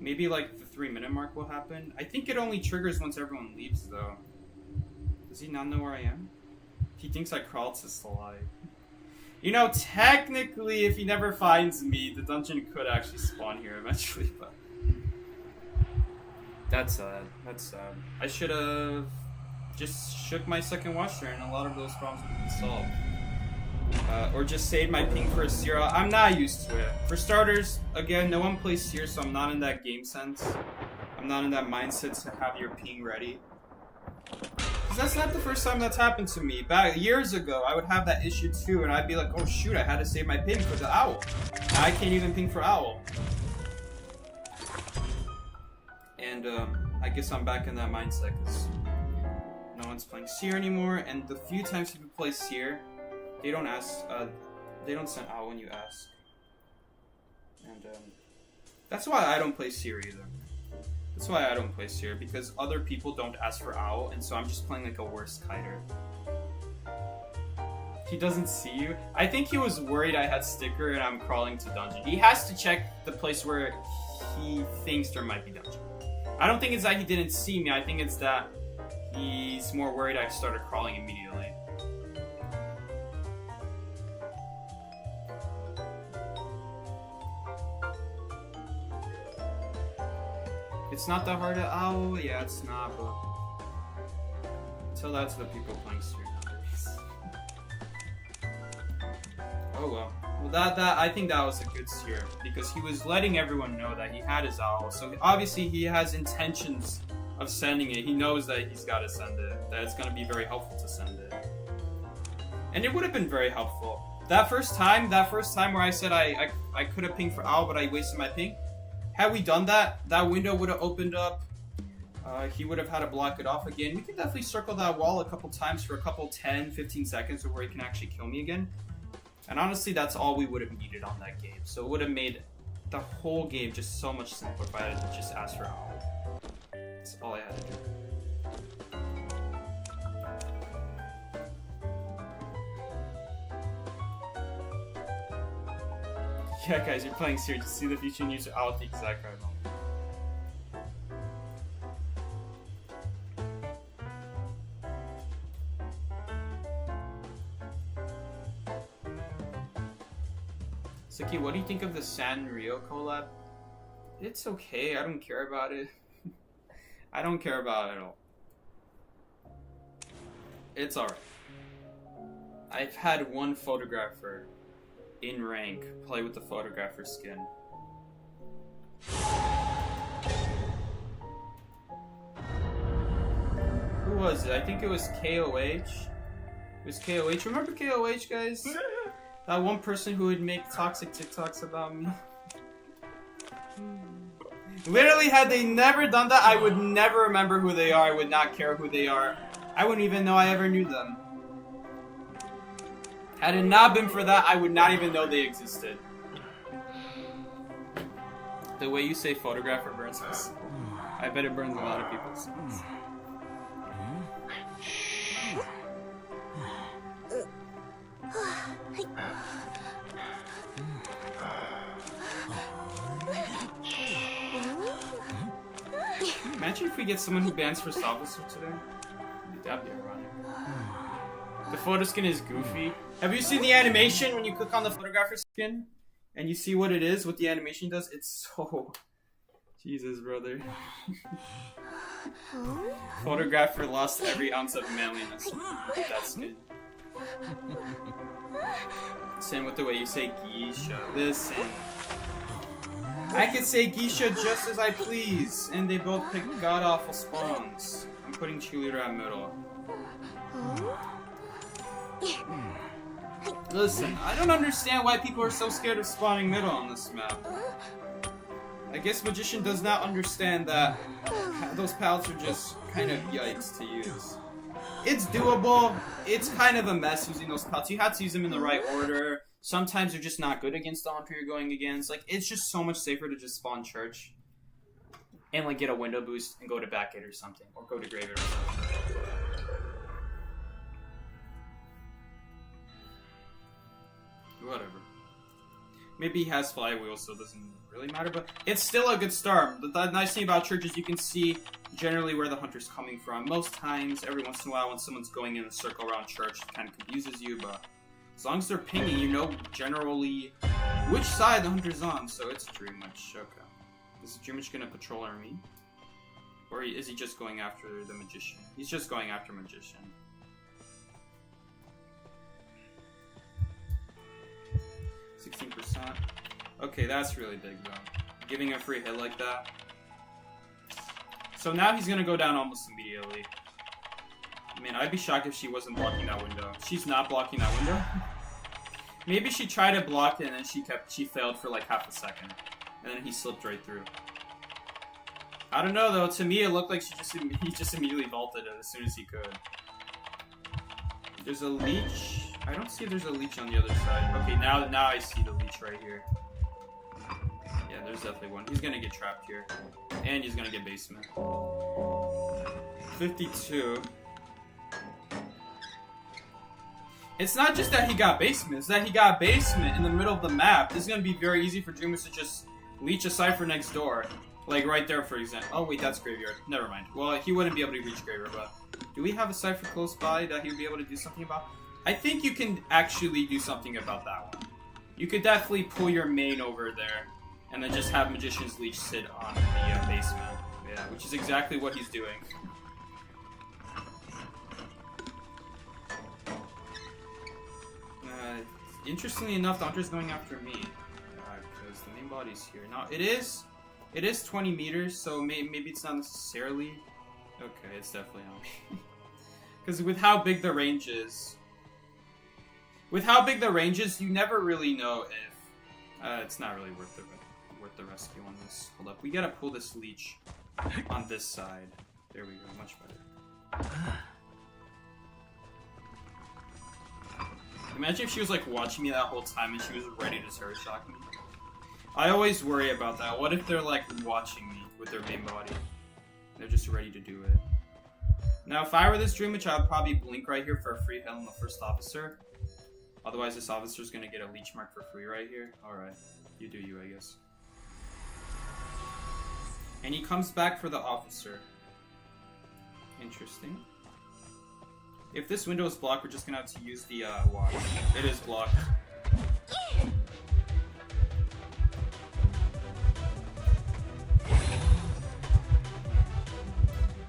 Maybe like the 3-minute mark will happen. I think it only triggers once everyone leaves though. Does he not know where I am? He thinks I crawled to Salai. You know, technically, if he never finds me, the dungeon could actually spawn here eventually, but... That's sad. That's sad. I should have just shook my second washer and a lot of those problems would be solved. Or just saved my ping for a Seer. I'm not used to it. For starters, again, no one plays Seer, so I'm not in that game sense. I'm not in that mindset to have your ping ready. Because that's not the first time that's happened to me. Back years ago, I would have that issue too, and I'd be like, oh shoot, I had to save my ping for the owl. I can't even ping for owl. And I guess I'm back in that mindset because no one's playing Seer anymore, and the few times people play Seer, they don't ask, they don't send owl when you ask. And that's why I don't play Seer either. That's why I don't play Seer, because other people don't ask for owl, and so I'm just playing like a worse kiter. He doesn't see you. I think he was worried I had sticker and I'm crawling to dungeon. He has to check the place where he thinks there might be dungeon. I don't think it's that he didn't see me, I think it's that he's more worried I started crawling immediately. It's not that hard to owl, yeah, it's not, but tell that to the people playing Seer nowadays. Oh well. Well, that I think that was a good Seer because he was letting everyone know that he had his owl. So obviously he has intentions of sending it. He knows that he's got to send it. That it's going to be very helpful to send it. And it would have been very helpful. That first time where I said I could have pinged for owl, but I wasted my ping. Had we done that, that window would have opened up. He would have had to block it off again. We could definitely circle that wall a couple times for a couple 10, 15 seconds where he can actually kill me again. And honestly, that's all we would have needed on that game. So it would have made the whole game just so much simpler if I had just asked for owl. That's all I had to do. Yeah, guys, you're playing Seer to see the future news of owl at the exact right moment. Siki, what do you think of the Sanrio collab? It's okay, I don't care about it. I don't care about it at all. It's alright. I've had one photographer in rank play with the photographer skin. Who was it? I think it was KOH. It was KOH. Remember KOH, guys? That one person who would make toxic TikToks about me. Literally, had they never done that, I would never remember who they are. I would not care who they are. I wouldn't even know I ever knew them. Had it not been for that, I would not even know they existed. The way you say photographer burns us. I bet it burns a lot of people's. Imagine if we get someone who bans for Officer today. That'd be ironic. The photo skin is goofy. Have you seen the animation when you click on the photographer skin and you see what it is, what the animation does? It's so... Jesus, brother. Photographer lost every ounce of manliness with that skin. Same with the way you say geisha. Listen. I could say geisha just as I please, and they both pick god-awful spawns. I'm putting cheerleader at middle. Listen, I don't understand why people are so scared of spawning middle on this map. I guess Magician does not understand that those palettes are just kind of yikes to use. It's doable. It's kind of a mess using those palettes. You have to use them in the right order. Sometimes they're just not good against the hunter you're going against. Like, it's just so much safer to just spawn church and like get a window boost and go to back gate or something, or go to graveyard or something. Whatever. Maybe he has flywheels, so it doesn't really matter, but it's still a good start. The nice thing about church is you can see generally where the hunter's coming from. Most times, every once in a while, when someone's going in a circle around church, it kind of confuses you, but as long as they're pinging, you know generally which side the hunter's on, so it's Dream Witch. Okay. Is Dream Witch gonna patrol me? Or is he just going after the Magician? He's just going after Magician. 16%. Okay, that's really big though. Giving a free hit like that. So now he's gonna go down almost immediately. I mean, I'd be shocked if she wasn't blocking that window. She's not blocking that window. Maybe she tried to block it and then she failed for like half a second. And then he slipped right through. I don't know though, to me it looked like he just immediately vaulted it as soon as he could. There's a leech. I don't see if there's a leech on the other side. Okay, now I see the leech right here. Yeah, there's definitely one. He's gonna get trapped here. And he's gonna get basement. 52. It's not just that he got basement, it's that he got basement in the middle of the map. This is gonna be very easy for Dream Witch to just leech a cipher next door. Like right there, for example. Oh wait, that's graveyard. Never mind. Well, he wouldn't be able to reach graveyard, but do we have a cipher close by that he would be able to do something about? I think you can actually do something about that one. You could definitely pull your main over there, and then just have Magician's Leech sit on the basement. Yeah, which is exactly what he's doing. Interestingly enough, the hunter's going after me, because the main body's here. Now, it is 20 meters, so maybe it's not necessarily... Okay, it's definitely on me. Because with how big the range is... you never really know if... it's not really worth the rescue on this. Hold up, we gotta pull this leech on this side. There we go, much better. Imagine if she was like watching me that whole time and she was ready to terror shock me. I always worry about that. What if they're like watching me with their main body? They're just ready to do it. Now, if I were this Dream Witch, I would probably blink right here for a free hit on the first officer. Otherwise, this officer's gonna get a leech mark for free right here. Alright, you do you, I guess. And he comes back for the officer. Interesting. If this window is blocked, we're just gonna have to use the watch. It is blocked.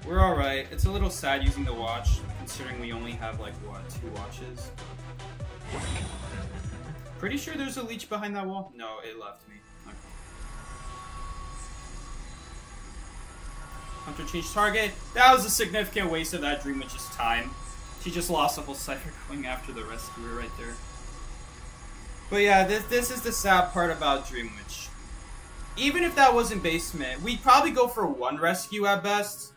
We're alright. It's a little sad using the watch, considering we only have like, what, 2 watches? Pretty sure there's a leech behind that wall? No, it left me. Okay. Hunter changed target. That was a significant waste of that Dream Witch's time. She just lost a whole cipher going after the rescuer right there. But yeah, this is the sad part about Dream Witch. Even if that wasn't basement, we'd probably go for 1 rescue at best.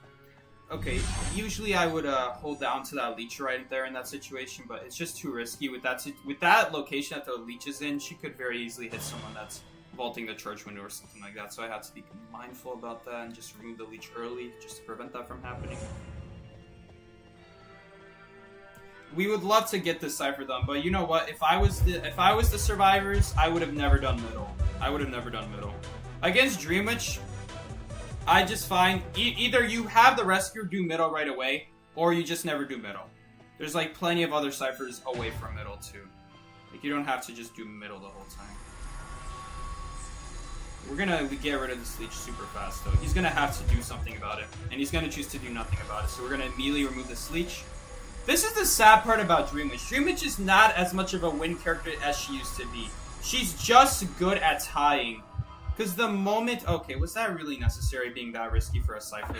Okay, usually I would hold down to that leech right there in that situation, but it's just too risky. With that location that the leech is in, she could very easily hit someone that's vaulting the church window or something like that, so I have to be mindful about that and just remove the leech early, just to prevent that from happening. We would love to get this cipher done, but you know what? If I was the survivors, I would have never done middle. I would have never done middle. Against Dream Witch, I just find either you have the rescuer do middle right away, or you just never do middle. There's like plenty of other ciphers away from middle too. Like you don't have to just do middle the whole time. We're gonna get rid of this leech super fast though. He's gonna have to do something about it, and he's gonna choose to do nothing about it. So we're gonna immediately remove this leech. This is the sad part about Dream Witch. Dream Witch is not as much of a win character as she used to be. She's just good at tying. Because the moment... Okay, was that really necessary being that risky for a cipher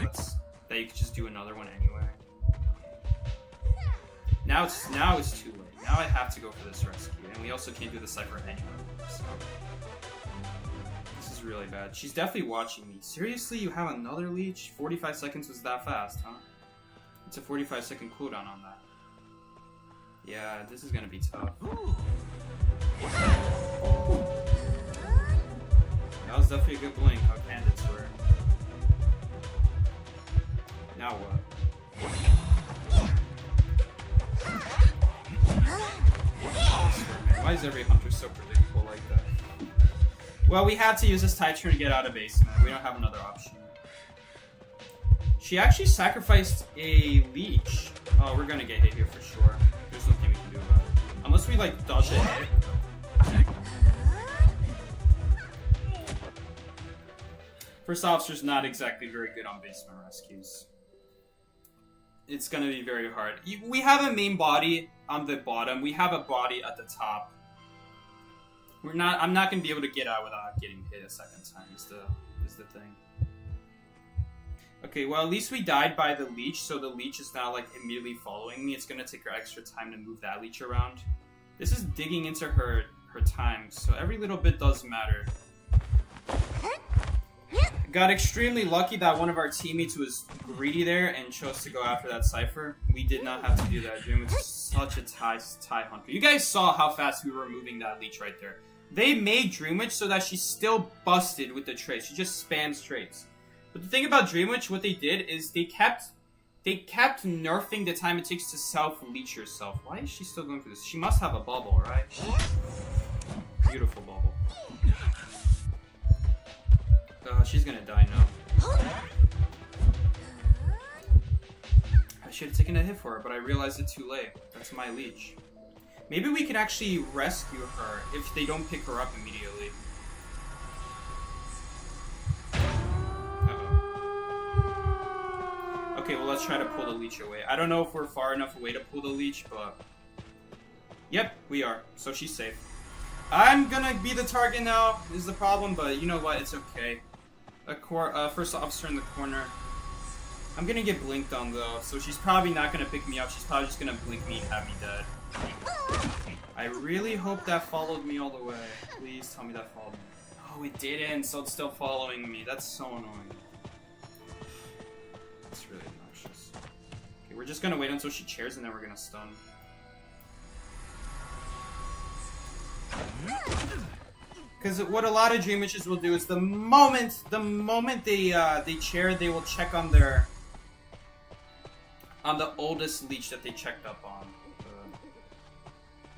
that you could just do another one anyway? Now it's too late. Now I have to go for this rescue. And we also can't do the cipher anyway. So. This is really bad. She's definitely watching me. Seriously, you have another leech? 45 seconds was that fast, huh? It's a 45-second cooldown on that. Yeah, this is gonna be tough. That was definitely a good blink, how bandits were. Now what? Why is every hunter so predictable like that? Well, we had to use this tide turn to get out of basement. We don't have another option. She actually sacrificed a leech. Oh, we're gonna get hit here for sure. There's nothing we can do about it. Unless we, like, dodge a hit. First officer's not exactly very good on basement rescues. It's gonna be very hard. We have a main body on the bottom. We have a body at the top. I'm not gonna be able to get out without getting hit a second time. Is the thing. Okay, well at least we died by the leech, so the leech is now like immediately following me. It's gonna take her extra time to move that leech around. This is digging into her time, so every little bit does matter. Got extremely lucky that one of our teammates was greedy there and chose to go after that Cypher. We did not have to do that. Dream was such a tie hunter. You guys saw how fast we were removing that leech right there. They made Dreamwitch so that she's still busted with the traits. She just spams traits. But the thing about Dreamwitch, what they did is they kept nerfing the time it takes to self-leech herself. Why is she still going through this? She must have a bubble, right? Beautiful bubble. She's gonna die now. I should have taken a hit for her, but I realized it too late. That's my leech. Maybe we could actually rescue her if they don't pick her up immediately. Uh-oh. Okay, well let's try to pull the leech away. I don't know if we're far enough away to pull the leech, but... Yep, we are. So she's safe. I'm gonna be the target now, is the problem, but you know what, it's okay. First officer in the corner. I'm gonna get blinked on though, so she's probably not gonna pick me up. She's probably just gonna blink me and have me dead. I really hope that followed me all the way. Please tell me that followed me. Oh, it didn't, so it's still following me. That's so annoying. That's really obnoxious. Okay, we're just gonna wait until she chairs and then we're gonna stun. Because what a lot of Dream Witches will do is the moment they chair, they will check on the oldest leech that they checked up on.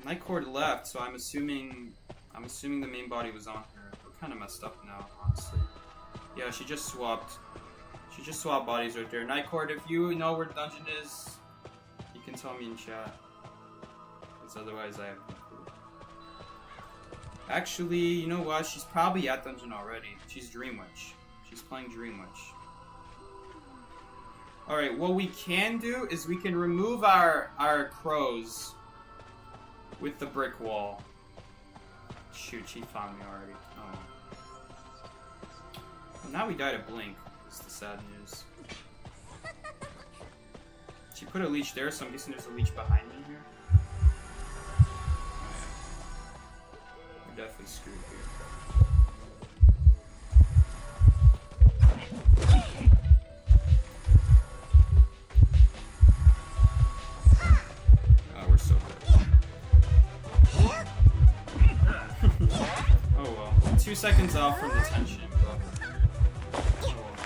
Night Court left, so I'm assuming the main body was on her. We're kind of messed up now, honestly. Yeah, she just swapped bodies right there. Night Court, if you know where the dungeon is, you can tell me in chat. Because otherwise I have no clue. Actually, you know what? She's probably at dungeon already. She's Dreamwitch. She's playing Dreamwitch. Alright, what we can do is we can remove our crows with the brick wall. Shoot, she found me already. Oh. Well, now we died of Blink. That's the sad news. She put a leech there, so I'm guessing there's a leech behind me here. We're definitely screwed here. Oh, we're so good. Oh well. 2 seconds off from the tension, but... Oh well.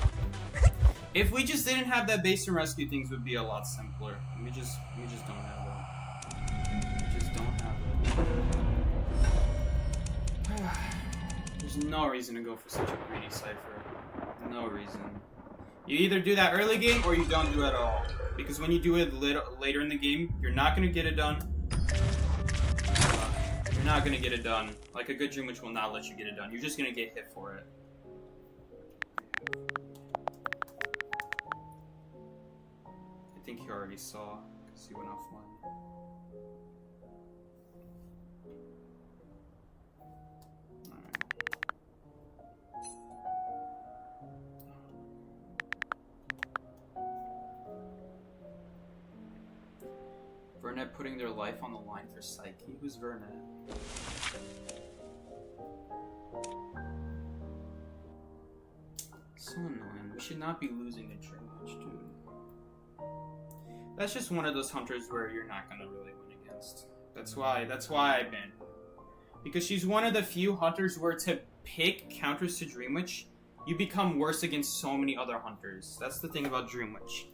If we just didn't have that base and rescue, things would be a lot simpler. We just don't have that. We just don't have that. There's no reason to go for such a greedy Cypher. No reason. You either do that early game or you don't do it at all. Because when you do it later in the game, you're not gonna get it done. You're not gonna get it done. Like a good Dream Witch will not let you get it done. You're just gonna get hit for it. I think he already saw, because he went offline. Alright. Vernet putting their life on the line for Psyche. Who's Vernet? So annoying. We should not be losing the Dream Witch, dude. That's just one of those hunters where you're not gonna really win against. That's why I banned her. Because she's one of the few hunters where to pick counters to Dream Witch, you become worse against so many other hunters. That's the thing about Dream Witch.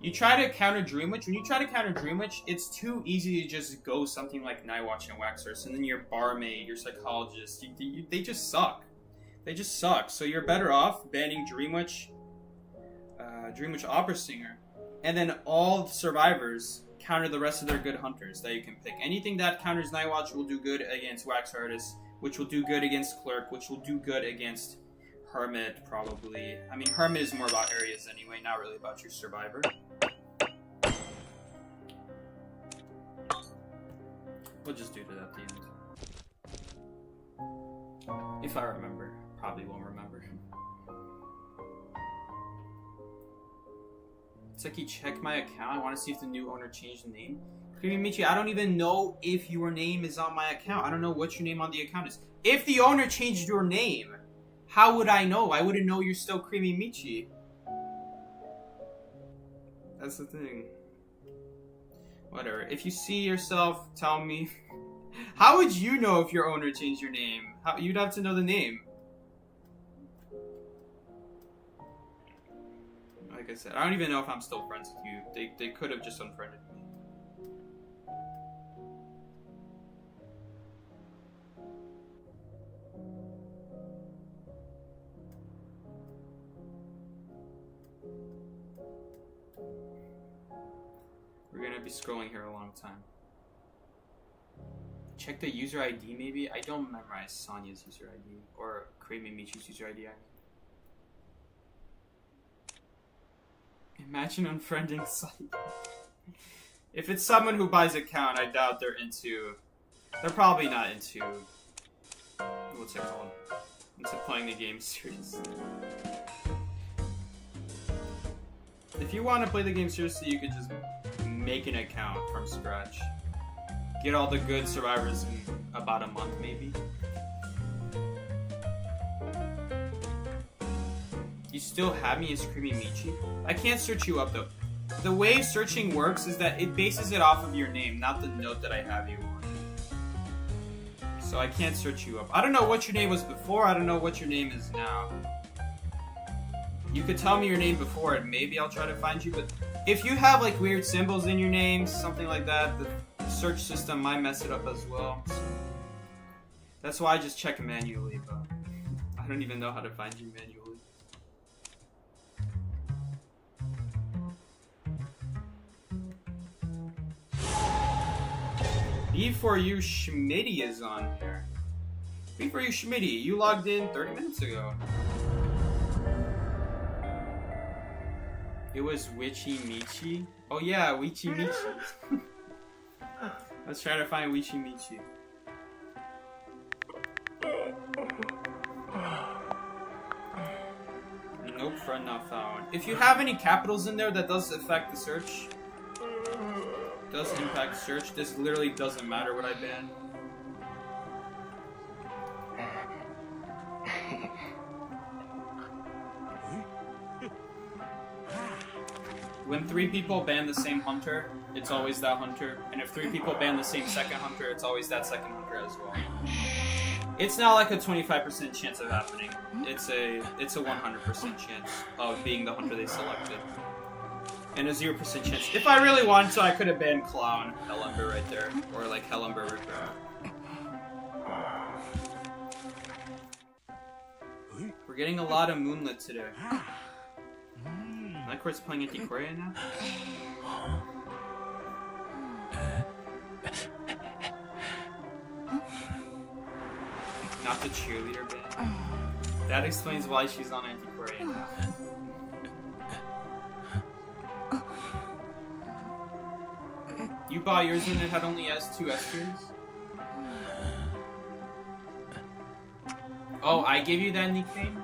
You try to counter Dream Witch. When you try to counter Dream Witch, it's too easy to just go something like Nightwatch and Waxers, and then your Barmaid, your Psychologist, they just suck. They just suck. So you're better off banning Dream Witch, Opera Singer, and then all survivors counter the rest of their good hunters that you can pick. Anything that counters Nightwatch will do good against Wax Artist, which will do good against Clerk, which will do good against Hermit, probably. I mean, Hermit is more about areas anyway, not really about your survivor. We'll just do it at the end. If I remember. Probably won't remember. It's like he checked my account. I want to see if the new owner changed the name. Creamy Michi, I don't even know if your name is on my account. I don't know what your name on the account is. If the owner changed your name, how would I know? I wouldn't know you're still Creamy Michi. That's the thing. Whatever. If you see yourself, tell me. How would you know if your owner changed your name? You'd have to know the name. Like I said, I don't even know if I'm still friends with you. They could have just unfriended me. We're gonna be scrolling here a long time. Check the user ID maybe? I don't memorize Sonya's user ID or Creamy Michi's user ID. Imagine unfriending Sonya. If it's someone who buys an account, I doubt they're probably not into, what's it called? Into playing the game seriously. If you want to play the game seriously, you could just make an account from scratch. Get all the good survivors in about a month, maybe. You still have me as Creamy Michi? I can't search you up though. The way searching works is that it bases it off of your name, not the note that I have you on. So I can't search you up. I don't know what your name was before, I don't know what your name is now. You could tell me your name before and maybe I'll try to find you, but if you have like weird symbols in your name, something like that, the search system might mess it up as well. So that's why I just check manually, but I don't even know how to find you manually. B4U Schmitty is on here. B4U Schmitty, you logged in 30 minutes ago. It was Witchy Michi. Oh yeah, Witchy Michi. Let's try to find Witchy Michi. Nope, friend not found. If you have any capitals in there, that does affect the search. Does impact search. This literally doesn't matter what I ban. When 3 people ban the same hunter, it's always that hunter. And if 3 people ban the same second hunter, it's always that second hunter as well. It's not like a 25% chance of happening. It's a 100% chance of being the hunter they selected. And a 0% chance. If I really wanted to, I could have banned Clown, Hellumber right there. Or like Hellumber Ripper. We're getting a lot of Moonlit today. Nightcore's playing Antiquarian now? Not the cheerleader ban. That explains why she's on Antiquarian now. You bought yours and it had only S2 S tiers? Oh, I gave you that nickname?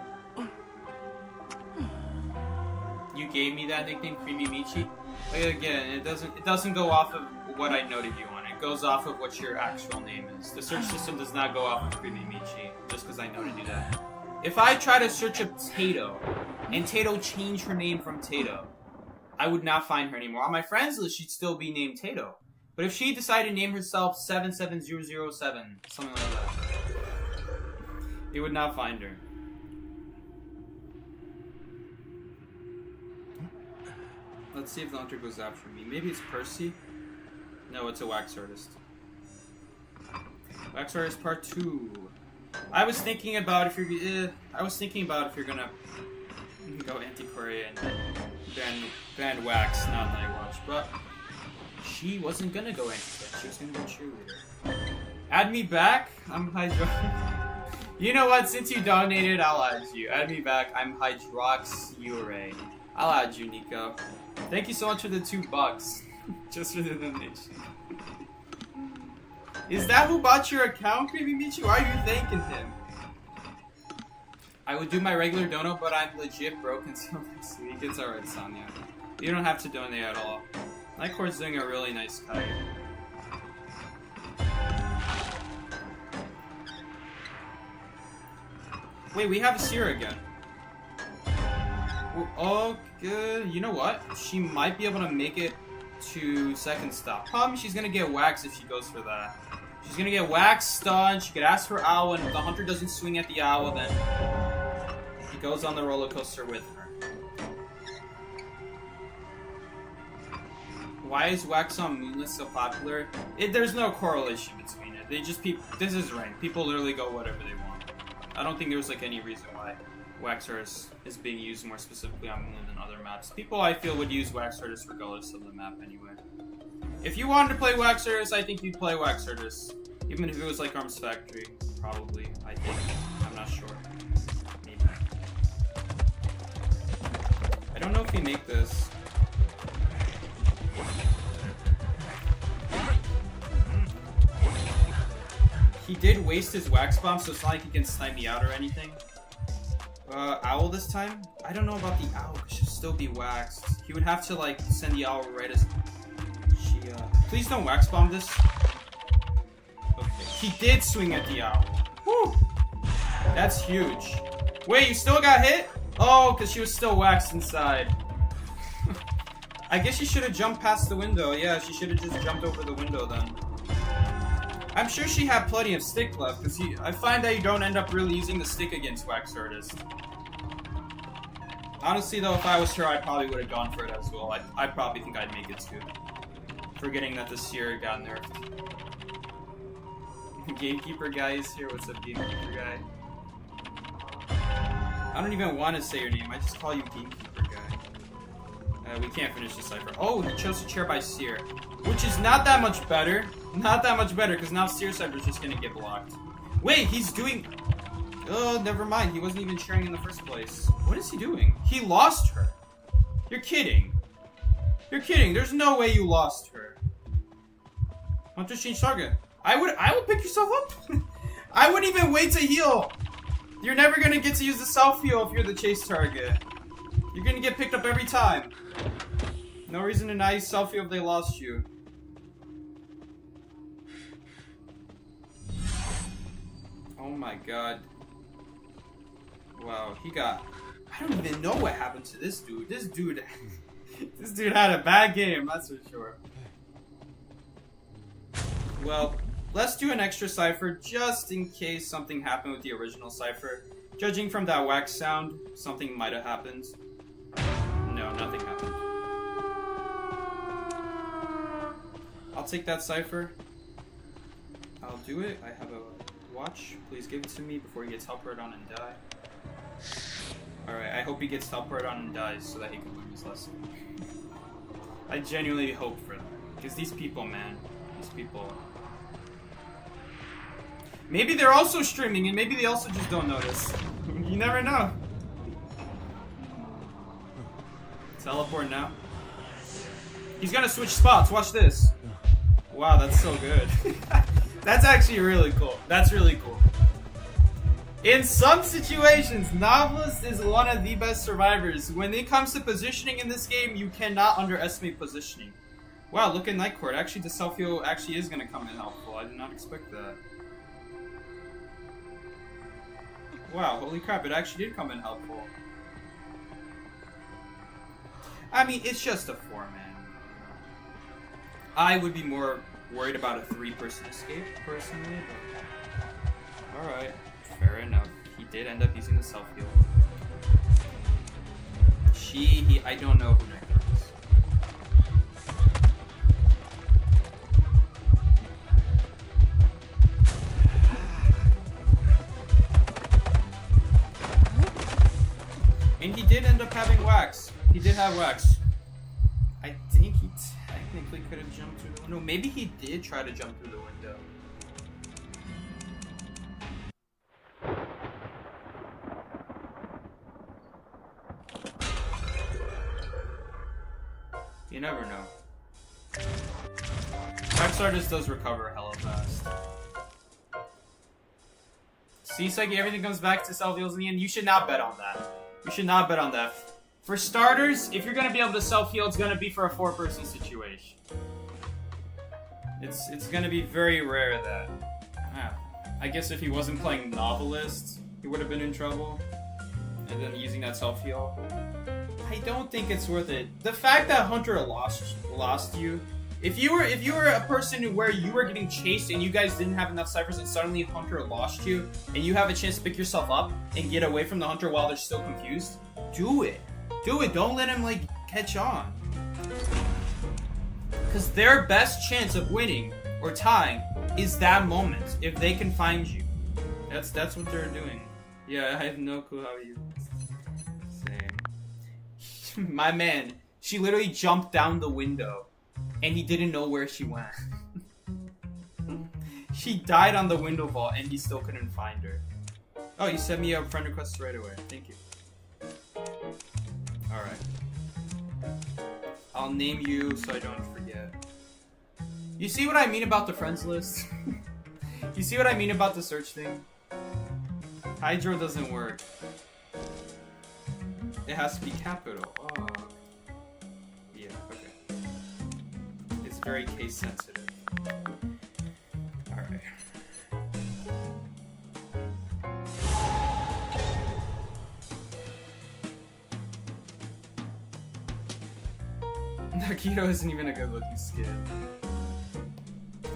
You gave me that nickname, Creamy Michi? Again, it doesn't go off of what I noted you on. It goes off of what your actual name is. The search system does not go off of Creamy Michi, just because I noted you that. If I try to search up Tato, and Tato changed her name from Tato, I would not find her anymore. On my friends list, she'd still be named Tato. But if she decided to name herself 77007, something like that, you would not find her. Let's see if the hunter goes after me. Maybe it's Percy. No, it's a wax artist. Wax artist part 2. I was thinking about if you're gonna go anti-Korea and ban wax, not Nightwatch, but she wasn't gonna go anti-Korea. She was gonna go cheerleader. Add me back. I'm Hydro. You know what? Since you donated, I'll add you. Add me back. I'm Hydroxyurate. I'll add you, Nico. Thank you so much for the $2. Just for the donation. Is that who bought your account, Creepy Michi? Why are you thanking him? I would do my regular dono, but I'm legit broke until next week. It's alright, Sonya. You don't have to donate at all. Nightcore's doing a really nice kite. Wait, we have a Seer again. Oh, good. You know what? She might be able to make it to second stop. Problem, she's gonna get waxed if she goes for that. She's gonna get waxed, stunned. She could ask for owl, and if the hunter doesn't swing at the owl, then he goes on the roller coaster with her. Why is wax on Moonless so popular? There's no correlation between it. This is ranked. People literally go whatever they want. I don't think there's like any reason why wax artist is being used more specifically on Moon than other maps. People, I feel, would use wax artist regardless of the map anyway. If you wanted to play wax artist, I think you'd play wax artist. Even if it was like Arms Factory, probably, I think. I'm not sure. Maybe. I don't know if he make this. He did waste his wax bomb, so it's not like he can snipe me out or anything. Owl this time? I don't know about the owl, because she'll still be waxed. He would have to, like, send the owl right as she, Please don't wax bomb this. Okay. He did swing at the owl. Whew! That's huge. Wait, you still got hit? Oh, because she was still waxed inside. I guess she should have jumped past the window. Yeah, she should have just jumped over the window then. I'm sure she had plenty of stick left, because I find that you don't end up really using the stick against wax artist. Honestly though, if I was her, I probably would have gone for it as well. I probably think I'd make it too. Forgetting that the Seer got nerfed. Gamekeeper guy is here. What's up, Gamekeeper guy? I don't even want to say your name. I just call you Gamekeeper guy. We can't finish the cipher. Oh, he chose to chair by Seer, which is not that much better. Not that much better, because now Seer cipher is just gonna get blocked. Wait, he's doing. Oh, never mind. He wasn't even sharing in the first place. What is he doing? He lost her. You're kidding. You're kidding. There's no way you lost her. Hunter change target. I would pick yourself up. I wouldn't even wait to heal. You're never gonna get to use the self heal if you're the chase target. You're gonna get picked up every time. No reason to not use self heal if they lost you. Oh my god. Wow, he got... I don't even know what happened to this dude. This dude had a bad game, that's for sure. Well, let's do an extra cipher just in case something happened with the original cipher. Judging from that wax sound, something might have happened. No, nothing happened. I'll take that cipher. I'll do it. I have a watch. Please give it to me before he gets teleported on and die. Alright, I hope he gets teleported on and dies so that he can learn his lesson. I genuinely hope for that. Because these people, man. These people... Maybe they're also streaming and maybe they also just don't notice. You never know. Teleport now. He's gonna switch spots. Watch this. Wow, that's so good. That's actually really cool. That's really cool. In some situations, Novelist is one of the best survivors. When it comes to positioning in this game, you cannot underestimate positioning. Wow, look at Nightcore. Actually, the self-heal actually is going to come in helpful. I did not expect that. Wow, holy crap, it actually did come in helpful. I mean, it's just a 4-man. I would be more worried about a 3-person escape, personally, but... Alright. Fair enough. He did end up using the self-heal. I don't know who Nectar is. And he did end up having wax. He did have wax. I think he technically could have jumped through the window. Maybe he did try to jump through the window. You never know. Wax Artist does recover hella fast. See, Psyche, everything comes back to self-heals in the end. You should not bet on that. You should not bet on that. For starters, if you're going to be able to self-heal, it's going to be for a 4-person situation. It's going to be very rare that... I guess if he wasn't playing Novelist, he would have been in trouble. And then using that self-heal. I don't think it's worth it. The fact that Hunter lost you... If you were a person where you were getting chased and you guys didn't have enough ciphers and suddenly Hunter lost you, and you have a chance to pick yourself up and get away from the Hunter while they're still confused, do it. Do it. Don't let him, like, catch on. Because their best chance of winning or tying is that moment, if they can find you. That's what they're doing. Yeah, I have no clue how you... Same. My man, she literally jumped down the window, and he didn't know where she went. She died on the window vault, and he still couldn't find her. Oh, you sent me a friend request right away. Thank you. Alright. I'll name you so I don't forget. You see what I mean about the friends list? You see what I mean about the search thing? Hydro doesn't work. It has to be capital. Oh. Yeah, okay. It's very case sensitive. Alright. Nakito isn't even a good looking skin.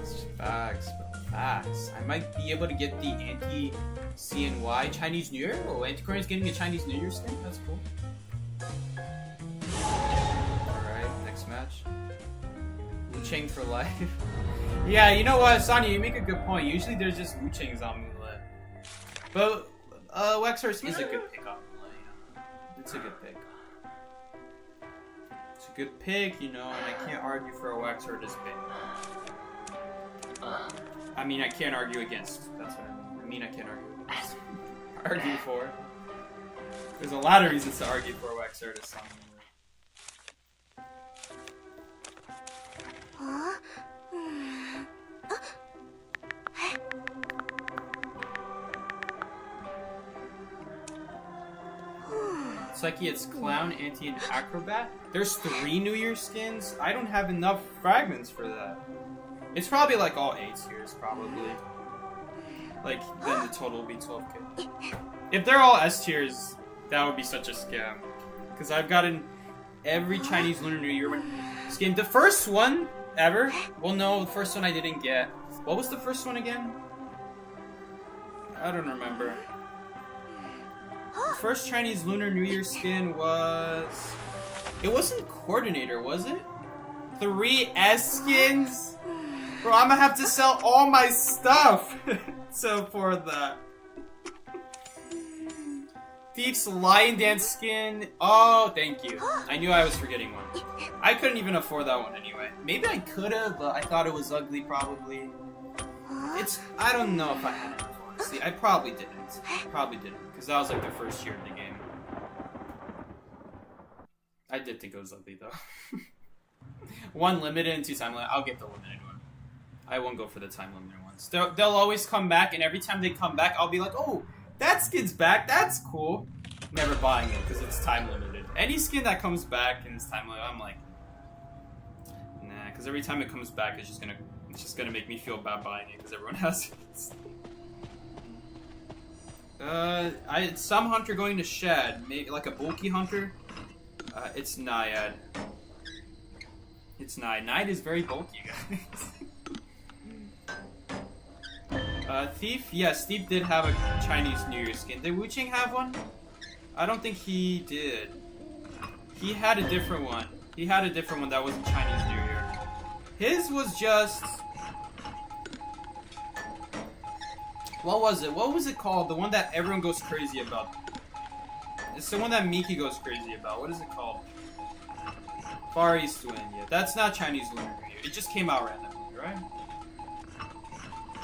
It's facts, bro. Facts. I might be able to get the anti-CNY Chinese New Year. Oh, Antiquarian's getting a Chinese New Year skin? That's cool. Alright, next match. Wu Chang for life. Yeah, you know what, Sonya, you make a good point. Usually there's just Wu Changs on Moonlit. But, Wexhurst is a good pick on Moonlit. It's a good pick. It's a good pick, you know, and I can't argue for a Wexhurst pick. I mean, I can't argue against. That's what I mean. I can't argue against. Argue for. There's a lot of reasons to argue for a Wexhurst on Moonlit. Psyche, it's Clown, Anti, and Acrobat. There's 3 New Year skins? I don't have enough fragments for that. It's probably like all A tiers, probably. Like, then the total will be 12k. If they're all S tiers, that would be such a scam. Because I've gotten every Chinese Lunar New Year skin. The first one ever? Well, no, the first one I didn't get. What was the first one again? I don't remember. The first Chinese Lunar New Year skin was... It wasn't Coordinator, was it? 3 S skins? Bro, I'm gonna have to sell all my stuff so for that. Thief's Lion Dance skin. Oh, thank you. I knew I was forgetting one. I couldn't even afford that one anyway. Maybe I could have, but I thought it was ugly probably. I don't know if I had enough, honestly. I probably didn't. Probably didn't, because that was like the first year of the game. I did think it was ugly though. 1 limited and 2 time limited. I'll get the limited one. I won't go for the time limited ones. They'll always come back, and every time they come back, I'll be like, oh, that skin's back. That's cool. Never buying it because it's time limited. Any skin that comes back and it's time limited, I'm like, nah. Because every time it comes back, it's just gonna make me feel bad buying it because everyone has it. Some hunter going to Shad, maybe like a bulky hunter. It's Naiad. It's Naiad. Naiad is very bulky, guys. Thief? Yes, Thief did have a Chinese New Year skin. Did Wu Chang have one? I don't think he did. He had a different one. He had a different one that wasn't Chinese New Year. His was just... What was it? What was it called? The one that everyone goes crazy about. It's the one that Miki goes crazy about. What is it called? Far East Wind. Yeah, that's not Chinese Lunar New Year. It just came out randomly, right?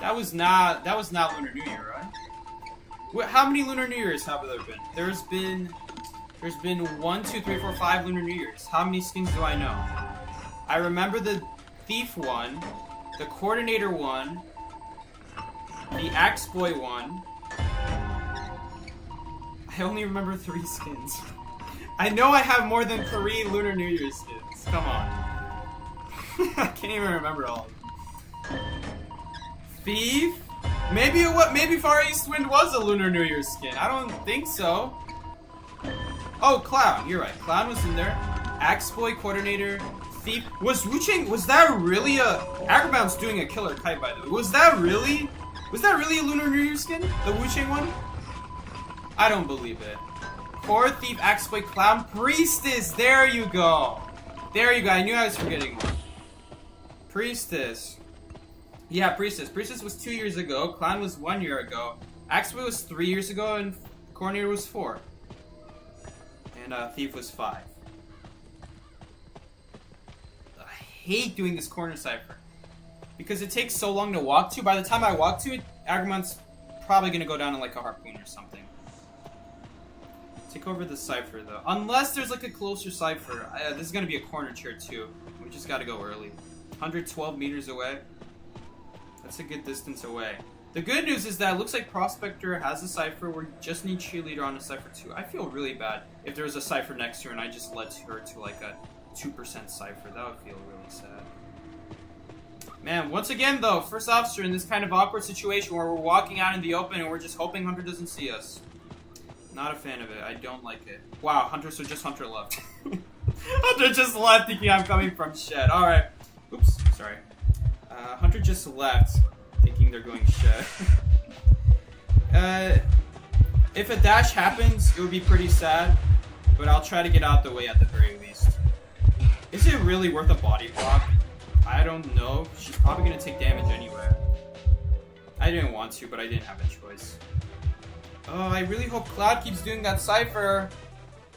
That was not Lunar New Year, right? How many Lunar New Years have there been? There's been 1, 2, 3, 4, 5 Lunar New Years. How many skins do I know? I remember the Thief one, the Coordinator one, the Axe Boy one. I only remember 3 skins. I know I have more than 3 Lunar New Year skins. Come on. I can't even remember all of them. Thief? Maybe Far East Wind was a Lunar New Year skin. I don't think so. Oh, Clown. You're right. Clown was in there. Axe Boy, Coordinator, Thief. Was that really a... Agrabah's doing a killer kite, by the way. Was that really a Lunar New Year skin? The Wu-Ching one? I don't believe it. Core, Thief, Axe Boy, Clown, Priestess! There you go! There you go. I knew I was forgetting one. Priestess. Yeah, Priestess. Priestess was 2 years ago. Clown was 1 year ago. Axe Boy was 3 years ago, and Coordinator was 4. And Thief was 5. I hate doing this corner cipher because it takes so long to walk to. By the time I walk to it, Agumons's probably gonna go down in like a harpoon or something. Take over the cipher though, unless there's like a closer cipher. This is gonna be a corner chair too. We just gotta go early. 112 meters away. That's a good distance away. The good news is that it looks like Prospector has a cipher. We just need Cheerleader on a cipher too. I feel really bad if there was a cipher next to her and I just led her to like a 2% cipher. That would feel really sad. Man, once again though, first officer in this kind of awkward situation where we're walking out in the open and we're just hoping Hunter doesn't see us. Not a fan of it. I don't like it. Wow, Hunter, so just Hunter left. Hunter just left thinking I'm coming from shed. Alright. Oops, sorry. Hunter just left thinking they're going shed. If a dash happens, it would be pretty sad, but I'll try to get out the way at the very least. Is it really worth a body block? I don't know. She's probably going to take damage anyway. I didn't want to, but I didn't have a choice. Oh, I really hope Cloud keeps doing that cipher.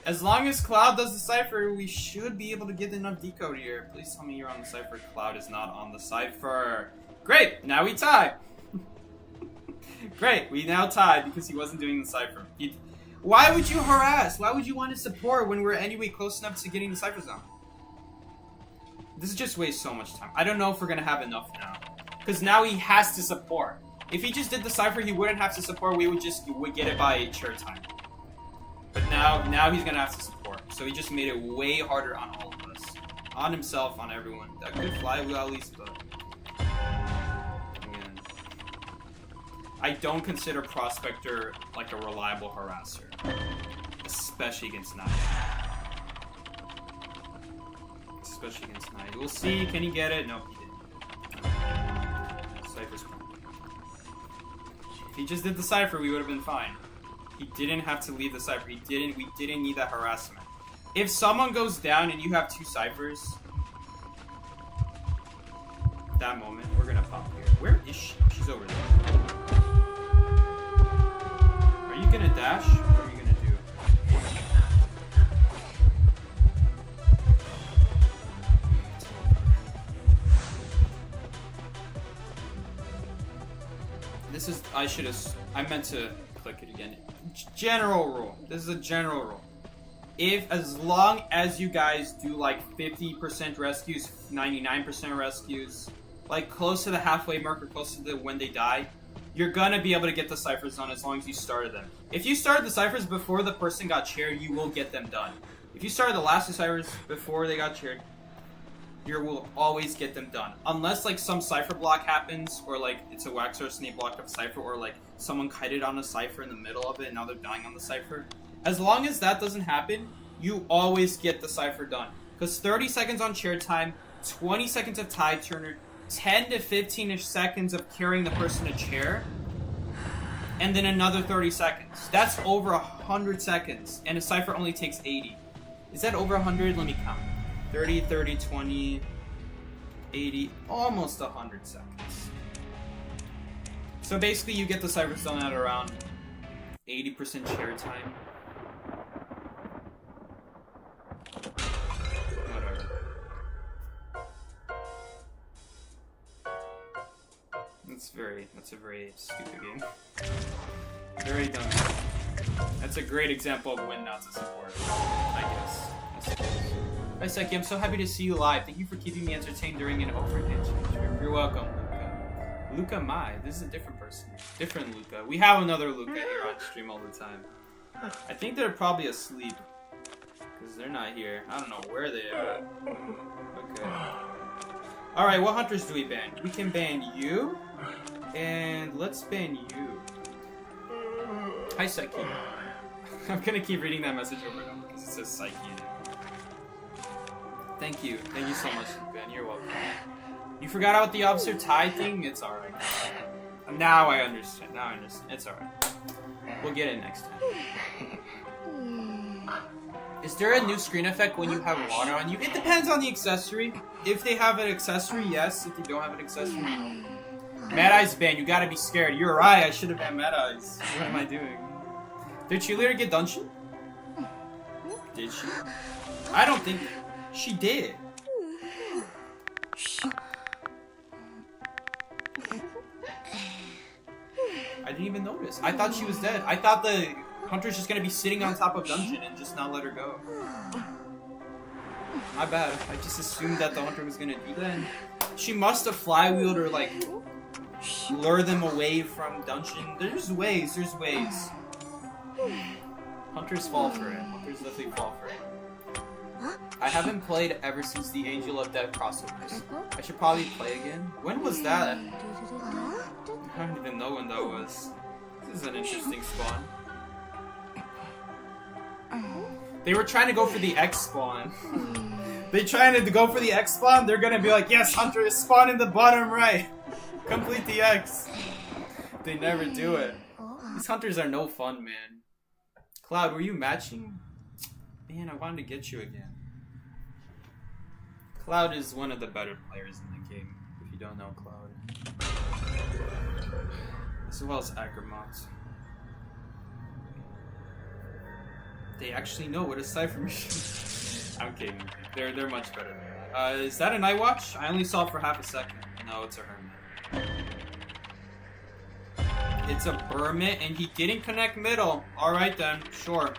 As long as Cloud does the cipher, we should be able to get enough decode here. Please tell me you're on the cipher. Cloud is not on the cipher. Great, now we tie. Great, we now tie because he wasn't doing the cipher. Why would you harass? Why would you want to support when we're anyway close enough to getting the cipher zone? This just wastes so much time. I don't know if we're going to have enough now. Because now he has to support. If he just did the cipher, he wouldn't have to support. We would get it by chair time. But now he's going to have to support. So he just made it way harder on all of us. On himself, on everyone. That could fly well at least, but... Again, I don't consider Prospector like a reliable harasser. Especially against Knight. Especially against Knight. We'll see. Can he get it? Nope, he didn't. Cypher's fine. If he just did the cipher, we would have been fine. He didn't have to leave the cipher. We didn't need that harassment. If someone goes down and you have 2 ciphers, that moment, we're gonna pop here. Where is she? She's over there. Are you gonna dash? What are you gonna do? This is, I meant to click it again. General rule. This is a general rule. As long as you guys do like 50% rescues, 99% rescues, like close to the halfway mark or close to when they die, you're gonna be able to get the ciphers done as long as you started them. If you started the ciphers before the person got chaired, you will get them done. If you started the last 2 ciphers before they got chaired, you will always get them done. Unless like some cipher block happens, or like it's a wax or a snake block of a cipher, or like someone kited on a cipher in the middle of it and now they're dying on the cipher. As long as that doesn't happen, you always get the cipher done. Because 30 seconds on chair time, 20 seconds of tide turner, 10 to 15-ish seconds of carrying the person to chair, and then another 30 seconds. That's over 100 seconds, and a cipher only takes 80. Is that over 100? Let me count. 30, 30, 20, 80, almost 100 seconds. So basically you get the ciphers done at around 80% chair time. That's a very stupid game. Very dumb. That's a great example of when not to support, I guess. Hi Seki, I'm so happy to see you live. Thank you for keeping me entertained during an overhead stream. You're welcome, Luca. Luca Mai. This is a different person. Different Luca. We have another Luca here on stream all the time. I think they're probably asleep. Because they're not here. I don't know where they are. Okay. Alright, what hunters do we ban? We can ban you. And let's ban you. Hi Seki. I'm gonna keep reading that message over and over because it says Psyche in it. Thank you. Thank you so much, Ben. You're welcome. You forgot about the Officer Ty thing? It's alright. Now I understand. Now I understand. It's alright. We'll get it next time. Is there a new screen effect when you have water on you? It depends on the accessory. If they have an accessory, yes. If they don't have an accessory, no. Mad Eyes ban. You gotta be scared. You're right. I should have banned Mad Eyes. What am I doing? Did Cheerleader get dungeon? Did she? I don't think she did. I didn't even notice. I thought she was dead. I thought the hunter's just gonna be sitting on top of dungeon and just not let her go. My bad. I just assumed that the hunter was gonna do that. She must have flywheeled or like lure them away from dungeon. There's ways. There's ways. Hunters fall for it. Hunters definitely fall for it. I haven't played ever since the Angel of Death crossovers. I should probably play again. When was that? I don't even know when that was. This is an interesting spawn. They were trying to go for the X spawn. They trying to go for the X spawn, they're gonna be like, yes, Hunter is spawned in the bottom right. Complete the X. They never do it. These hunters are no fun, man. Cloud, were you matching? Man, I wanted to get you again. Cloud is one of the better players in the game, if you don't know Cloud. As well as Agramont. They actually know what a Cypher machine is. I'm kidding. They're much better than that. Is that a Night Watch? I only saw it for half a second. No, it's a Hermit. It's a Hermit, and he didn't connect middle. Alright then, sure.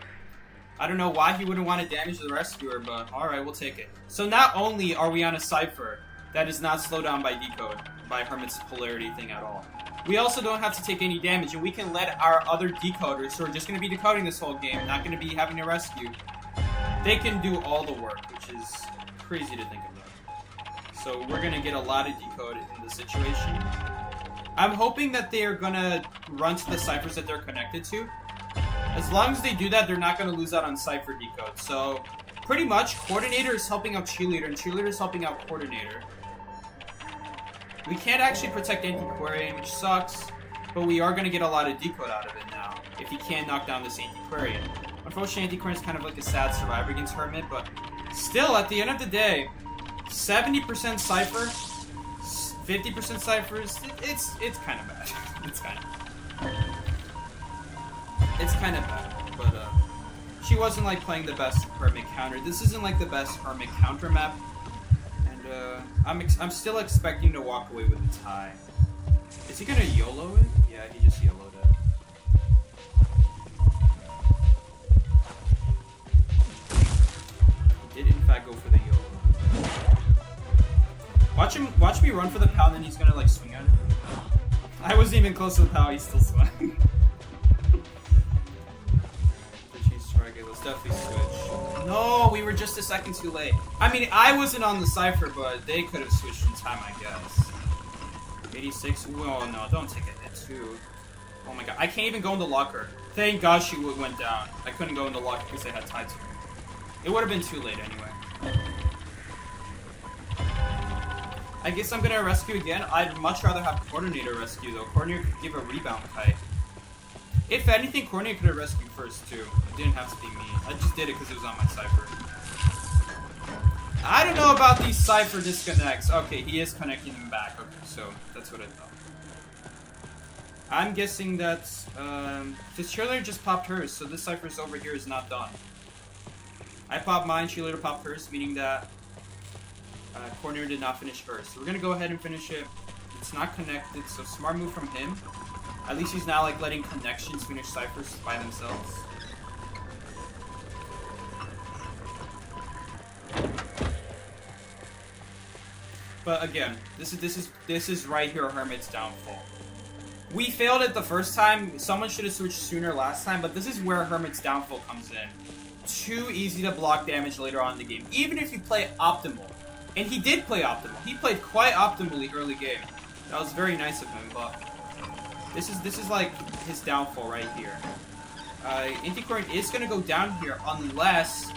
I don't know why he wouldn't want to damage the Rescuer, but alright, we'll take it. So not only are we on a Cypher that is not slowed down by Decode, by Hermit's polarity thing at all, we also don't have to take any damage, and we can let our other decoders, who are just going to be decoding this whole game, not going to be having to rescue, they can do all the work, which is crazy to think about. So we're going to get a lot of decode in this situation. I'm hoping that they are going to run to the ciphers that they're connected to. As long as they do that, they're not going to lose out on cipher decode. So pretty much, Coordinator is helping out Cheerleader, and Cheerleader is helping out Coordinator. We can't actually protect Antiquarian, which sucks, but we are going to get a lot of decode out of it now, if he can knock down this Antiquarian. Unfortunately, Antiquarian is kind of like a sad survivor against Hermit, but still, at the end of the day, 70% Cypher, 50% Cyphers, it's kind of bad. It's kind of bad, but she wasn't like playing the best Hermit counter. This isn't like the best Hermit counter map. I'm still expecting to walk away with a tie. Is he gonna YOLO it? Yeah, he just YOLO'd it. He did in fact go for the YOLO. Watch me run for the POW, and then he's gonna like swing at it. I wasn't even close to the POW, he's still swung. Let's definitely switch. No, we were just a second too late. I mean, I wasn't on the Cypher, but they could have switched in time, I guess. 86? Oh no, don't take a hit too. Oh my god, I can't even go in the locker. Thank God she went down. I couldn't go in the locker because they had tied to me. It would have been too late anyway. I guess I'm gonna rescue again. I'd much rather have Coordinator rescue though. Coordinator could give a rebound kite. If anything, Coordinator could have rescued first too. It didn't have to be me. I just did it because it was on my Cypher. I don't know about these Cypher disconnects. Okay, he is connecting them back. Okay, so that's what I thought. I'm guessing that because Cheerleader just popped hers, so this Cypher's over here is not done. I popped mine, Cheerleader popped hers, meaning that Coordinator did not finish hers. So we're gonna go ahead and finish it. It's not connected, so smart move from him. At least he's not like letting connections finish ciphers by themselves. But again, this is right here Hermit's downfall. We failed it the first time. Someone should have switched sooner last time, but this is where Hermit's downfall comes in. Too easy to block damage later on in the game, even if you play optimal. And he did play optimal. He played quite optimally early game. That was very nice of him, but this is like his downfall right here. Antiquarian is gonna go down here unless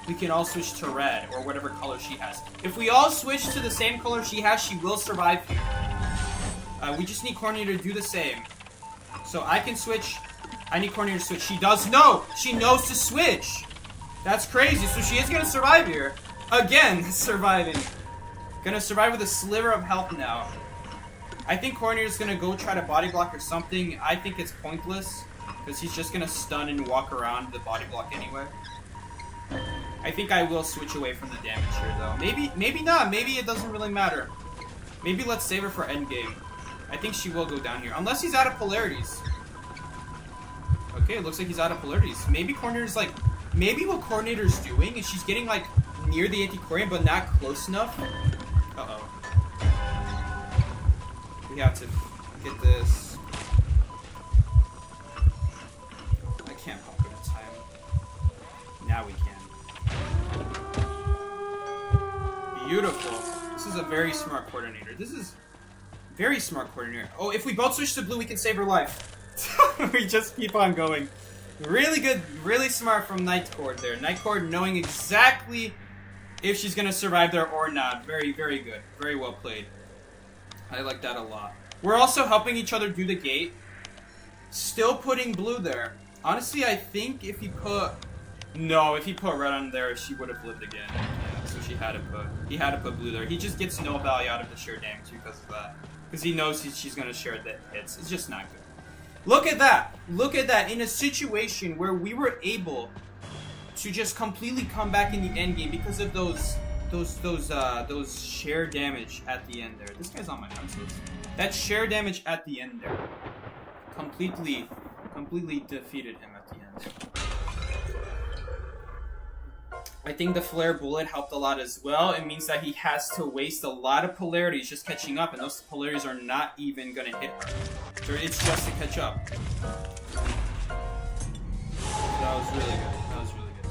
we can all switch to red or whatever color she has. If we all switch to the same color she has, she will survive here. We just need Coordinator to do the same. So I can switch. I need Coordinator to switch. She does know. She knows to switch. That's crazy. So she is gonna survive here. Again, surviving. Gonna survive with a sliver of health now. I think Coordinator's gonna go try to body block or something. I think it's pointless because he's just gonna stun and walk around the body block anyway. I think I will switch away from the damage here though. Maybe not. Maybe it doesn't really matter. Maybe let's save her for endgame. I think she will go down here. Unless he's out of polarities. Okay, it looks like he's out of polarities. Maybe Coordinator's like... Maybe what Coordinator's doing is she's getting like near the Antiquarian but not close enough. Uh-oh. We have to get this. I can't pump it in time. Now we can. Beautiful. This is a very smart Coordinator. This is very smart Coordinator. Oh, if we both switch to blue, we can save her life. We just keep on going. Really good, really smart from Nightcord there. Nightcord knowing exactly if she's gonna survive there or not. Very, very good. Very well played. I like that a lot. We're also helping each other do the gate. Still putting blue there. Honestly, I think if he put... No, if he put red on there, she would have lived again. Yeah, so he had to put blue there. He just gets no value out of the sheer damage because of that. Because he knows she's gonna share the hits. It's just not good. Look at that! Look at that! In a situation where we were able to just completely come back in the end game because of those share damage at the end there. This guy's on my pencils. That share damage at the end there completely defeated him at the end. I think the flare bullet helped a lot as well. It means that he has to waste a lot of polarities just catching up, and those polarities are not even gonna hit her. So it's just to catch up. That was really good. That was really good.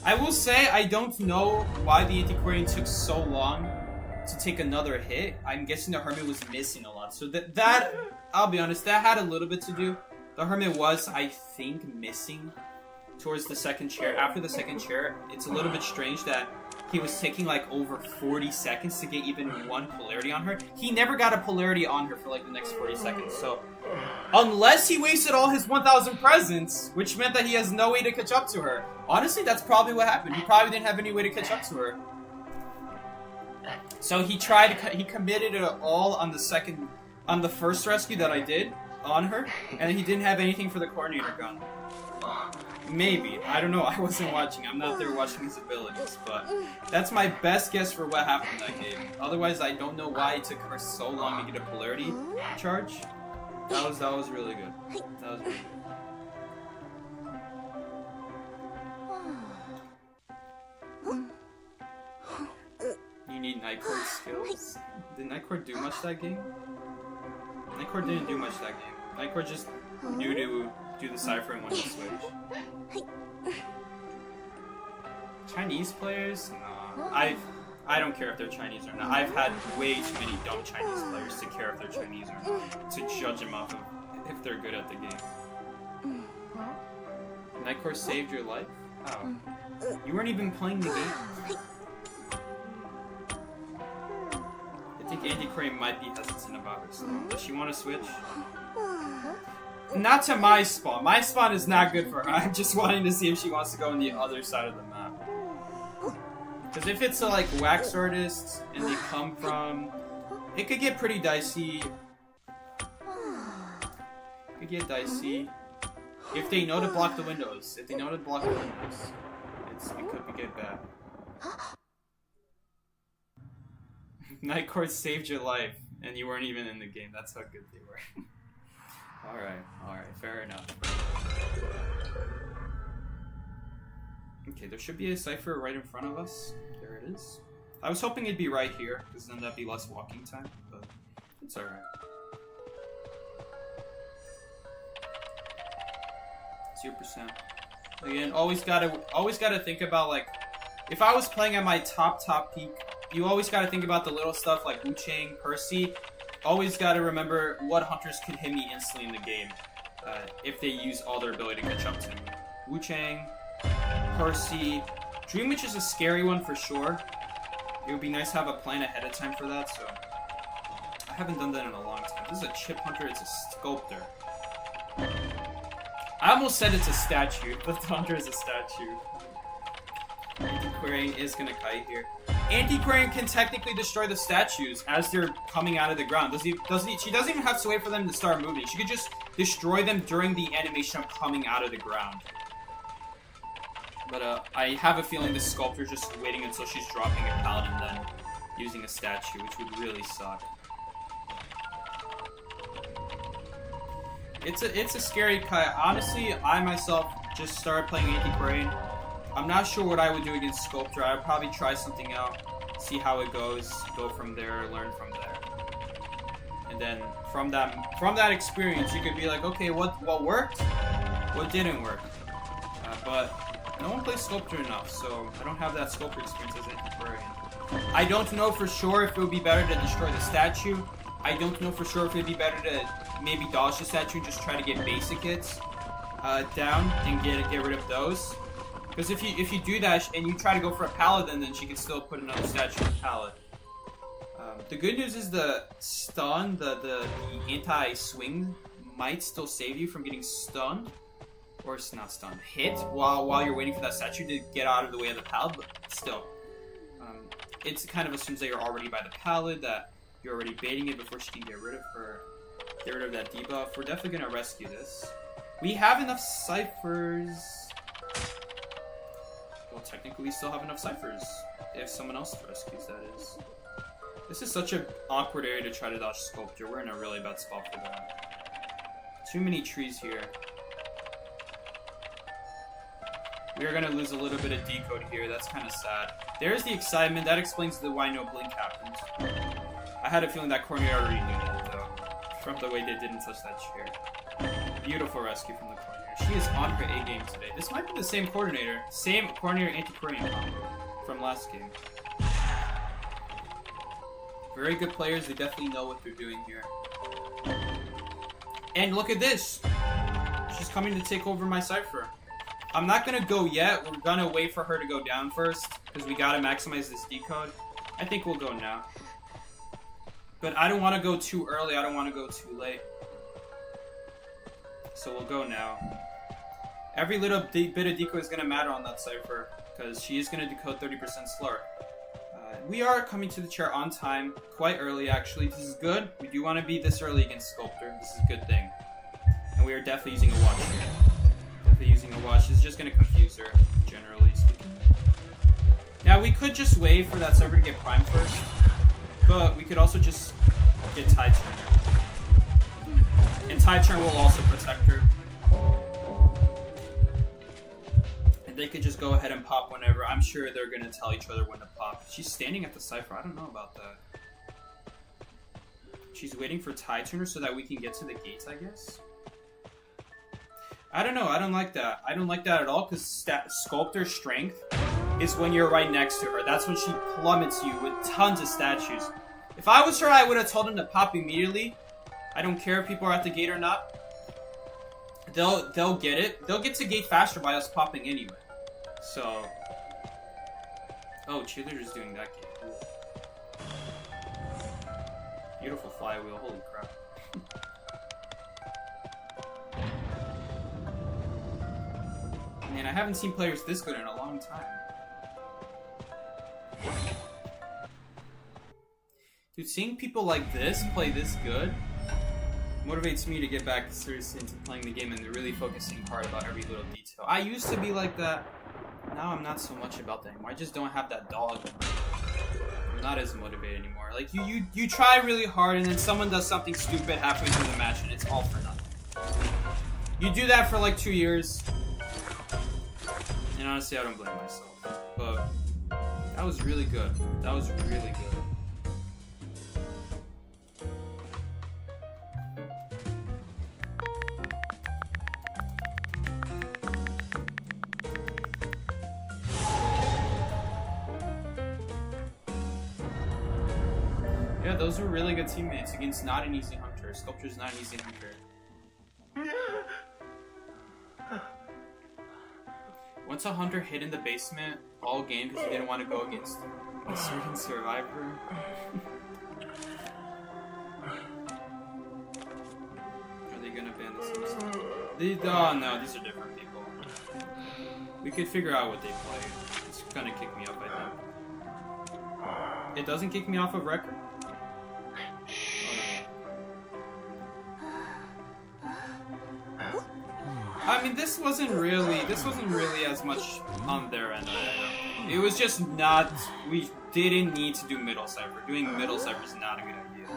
I will say I don't know why the Antiquarian took so long to take another hit. I'm guessing the Hermit was missing a lot. So that I'll be honest, that had a little bit to do. The Hermit was, I think, missing towards the second chair. After the second chair, it's a little bit strange that he was taking like over 40 seconds to get even one polarity on her. He never got a polarity on her for like the next 40 seconds. So unless he wasted all his 1,000 presents, which meant that he has no way to catch up to her. Honestly, that's probably what happened. He probably didn't have any way to catch up to her. So he committed it all on the first rescue that I did on her, and he didn't have anything for the Coordinator gun. Maybe. I don't know. I wasn't watching. I'm not there watching his abilities, but that's my best guess for what happened in that game. Otherwise, I don't know why it took her so long to get a polarity charge. That was really good. That was really good. You need Nightcord skills. Did Nightcord do much that game? Nightcord didn't do much that game. Nightcord just knew to do the cipher when you switch. Chinese players? No. I don't care if they're Chinese or not. I've had way too many dumb Chinese players to care if they're Chinese or not. To judge them off of if they're good at the game. Nightcore saved your life? Oh. You weren't even playing the game. I think Antiquarian might be hesitant about her still. Does she want to switch? Not to my spawn. My spawn is not good for her. I'm just wanting to see if she wants to go on the other side of the map. Because if it's like wax artists and they come from... It could get pretty dicey. It could get dicey. If they know to block the windows. If they know to block the windows. It could get bad. Nightcord saved your life. And you weren't even in the game. That's how good they were. Alright, fair enough. Okay, there should be a cipher right in front of us. There it is. I was hoping it'd be right here, because then that'd be less walking time, but it's alright. 0%. Again, always gotta think about, like, if I was playing at my top peak, you always gotta think about the little stuff like Wu Chang, Percy. Always gotta remember what hunters could hit me instantly in the game, if they use all their ability to catch up to me. Wu Chang, Percy, Dream Witch is a scary one for sure. It would be nice to have a plan ahead of time for that, so I haven't done that in a long time. This is a chip hunter, it's a sculptor. I almost said it's a statue, but the hunter is a statue. Antiquarian is gonna kite here. Antiquarian can technically destroy the statues as they're coming out of the ground. She doesn't even have to wait for them to start moving. She could just destroy them during the animation of coming out of the ground. But I have a feeling this sculptor is just waiting until she's dropping a paladin and then using a statue, which would really suck. It's a scary kite. Honestly, I myself just started playing Antiquarian. I'm not sure what I would do against Sculptor. I'd probably try something out, see how it goes, go from there, learn from there. And then from that experience, you could be like, okay, what worked? What didn't work? But no one plays Sculptor enough, so I don't have that Sculptor experience as Antiquarian. I don't know for sure if it would be better to destroy the statue. I don't know for sure if it would be better to maybe dodge the statue and just try to get basic hits down and get rid of those. Because if you do that and you try to go for a paladin, then she can still put another statue on the pallet. The good news is the stun, the anti-swing might still save you from getting stunned. Or it's not stunned, hit while you're waiting for that statue to get out of the way of the pallet, but still. It kind of assumes that you're already by the pallet, that you're already baiting it before she can get rid of that debuff. We're definitely gonna rescue this. We have enough ciphers. Well, technically we still have enough ciphers. If someone else rescues, that is. This is such an awkward area to try to dodge Sculptor. We're in a really bad spot for that. Too many trees here. We are going to lose a little bit of decode here. That's kind of sad. There's the excitement. That explains why no blink happened. I had a feeling that Cornier already knew that, though, from the way they didn't touch that chair. Beautiful rescue from the Cornier. She is on her A game today. This might be the same coordinator. Same Cornier Antiquarian from last game. Very good players. They definitely know what they're doing here. And look at this. She's coming to take over my cipher. I'm not going to go yet. We're going to wait for her to go down first, because we got to maximize this decode. I think we'll go now. But I don't want to go too early. I don't want to go too late. So we'll go now. Every little bit of decode is going to matter on that cipher, because she is going to decode 30% slower. We are coming to the chair on time, quite early actually. This is good. We do want to be this early against Sculptor. This is a good thing. And we are definitely using a watch here. Using a watch is just going to confuse her, generally speaking. Now, we could just wait for that server to get primed first, but we could also just get Tide Turner. And Tide Turner will also protect her. And they could just go ahead and pop whenever. I'm sure they're going to tell each other when to pop. She's standing at the cipher. I don't know about that. She's waiting for Tide Turner so that we can get to the gates, I guess. I don't know. I don't like that. I don't like that at all, because Sculptor strength is when you're right next to her. That's when she plummets you with tons of statues. If I was her, I would have told him to pop immediately. I don't care if people are at the gate or not. They'll get it. They'll get to gate faster by us popping anyway. So... Oh, Cheerleader's doing that game. Beautiful flywheel. Holy crap. Man, I haven't seen players this good in a long time. Dude, seeing people like this play this good motivates me to get back seriously into playing the game and really focusing hard about every little detail. I used to be like that. Now I'm not so much about that anymore. I just don't have that dog. I'm not as motivated anymore. Like you try really hard and then someone does something stupid halfway through the match and it's all for nothing. You do that for like 2 years. And honestly, I don't blame myself. But that was really good. That was really good. Yeah, those were really good teammates against not an easy hunter. Sculptor's not an easy hunter. Once a hunter hid in the basement all game because he didn't want to go against a certain survivor. Are they gonna ban this? Oh no, these are different people. We could figure out what they play. It's gonna kick me off, I think. It doesn't kick me off of record. I mean, this wasn't really as much on their end. It was just not. We didn't need to do middle cipher. Doing middle cipher is not a good idea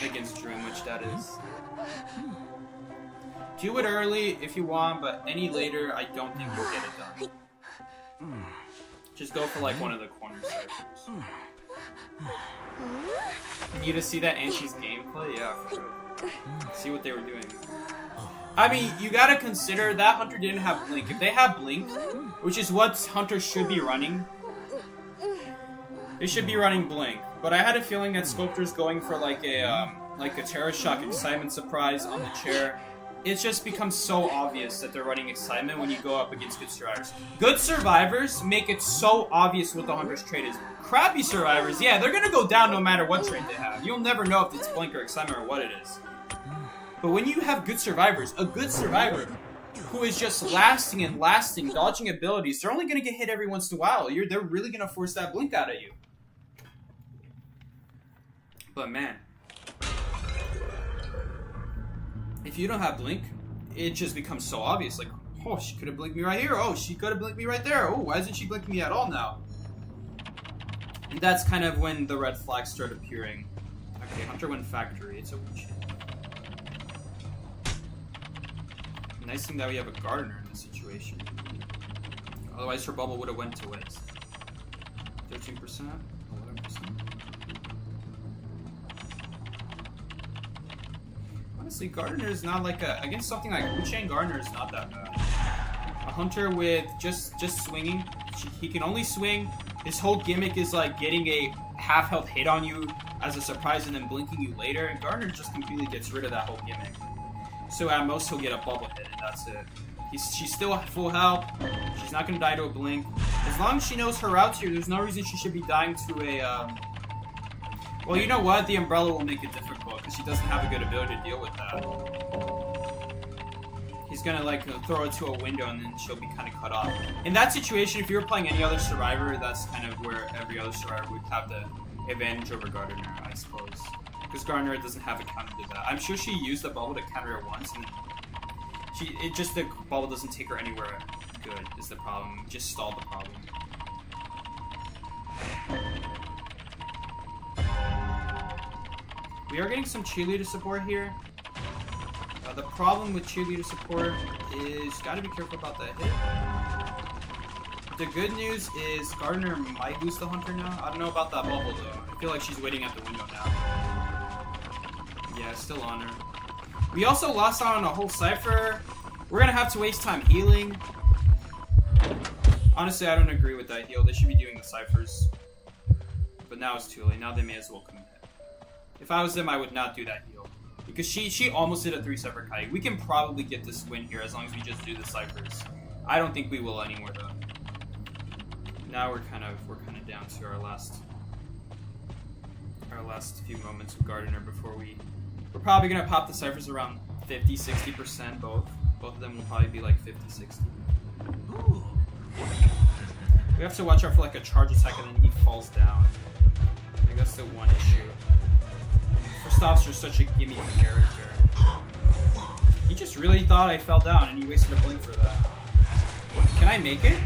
against Dream, which that is. Do it early if you want, but any later, I don't think you'll get it done. Just go for like one of the corner ciphers. Need to see that Anshi's gameplay? Yeah. See what they were doing. I mean, you gotta consider that hunter didn't have blink. If they have blink, which is what hunters should be running, they should be running blink. But I had a feeling that Sculptor's going for like a terror shock excitement surprise on the chair. It just becomes so obvious that they're running excitement when you go up against good survivors. Good survivors make it so obvious what the hunter's trait is. Crappy survivors, yeah, they're gonna go down no matter what trait they have. You'll never know if it's blink or excitement or what it is. But when you have good survivors, a good survivor who is just lasting and lasting, dodging abilities, they're only gonna get hit every once in a while. They're really gonna force that blink out of you. But man, if you don't have blink, it just becomes so obvious. Like, oh, she could have blinked me right here. Oh, she could have blinked me right there. Oh, why isn't she blinking me at all now? And that's kind of when the red flags start appearing. Okay, Hunter went factory. It's a win shit. Nice thing that we have a gardener in this situation. Otherwise, her bubble would have went to waste. 13%, 11%. Honestly, Gardener is not like a... Against something like Wu-Chang, Gardener is not that bad. A hunter with just swinging. He can only swing. His whole gimmick is like getting a half-health hit on you as a surprise and then blinking you later. And Gardener just completely gets rid of that whole gimmick. So at most, he'll get a bubble hit, and that's it. She's still full health. She's not going to die to a blink. As long as she knows her routes here, there's no reason she should be dying to a... Well, you know what? The umbrella will make it difficult because she doesn't have a good ability to deal with that. He's gonna like throw it to a window and then she'll be kind of cut off. In that situation, if you were playing any other survivor, that's kind of where every other survivor would have the advantage over Gardener, I suppose. Because Gardener doesn't have a counter to that. I'm sure she used the bubble to counter it once, and the bubble doesn't take her anywhere good. Is the problem? Just stalled the problem. We are getting some cheerleader support here. The problem with cheerleader support is gotta be careful about that hit. The good news is Gardener might lose the hunter now. I don't know about that bubble though. I feel like she's waiting at the window now. Yeah, still on her. We also lost out on a whole cipher. We're gonna have to waste time healing. Honestly, I don't agree with that heal. They should be doing the ciphers. But now it's too late. Now they may as well commit. If I was them, I would not do that heal. Because she almost did a 3-cipher kite. We can probably get this win here as long as we just do the ciphers. I don't think we will anymore though. Now we're kind of down to our last few moments with Gardener before we're probably gonna pop the ciphers around 50-60%. Both of them will probably be like 50-60. We have to watch out for like a charge attack and then he falls down. I think that's the one issue. First Officer's such a gimme character. He just really thought I fell down and he wasted a blink for that. Can I make it?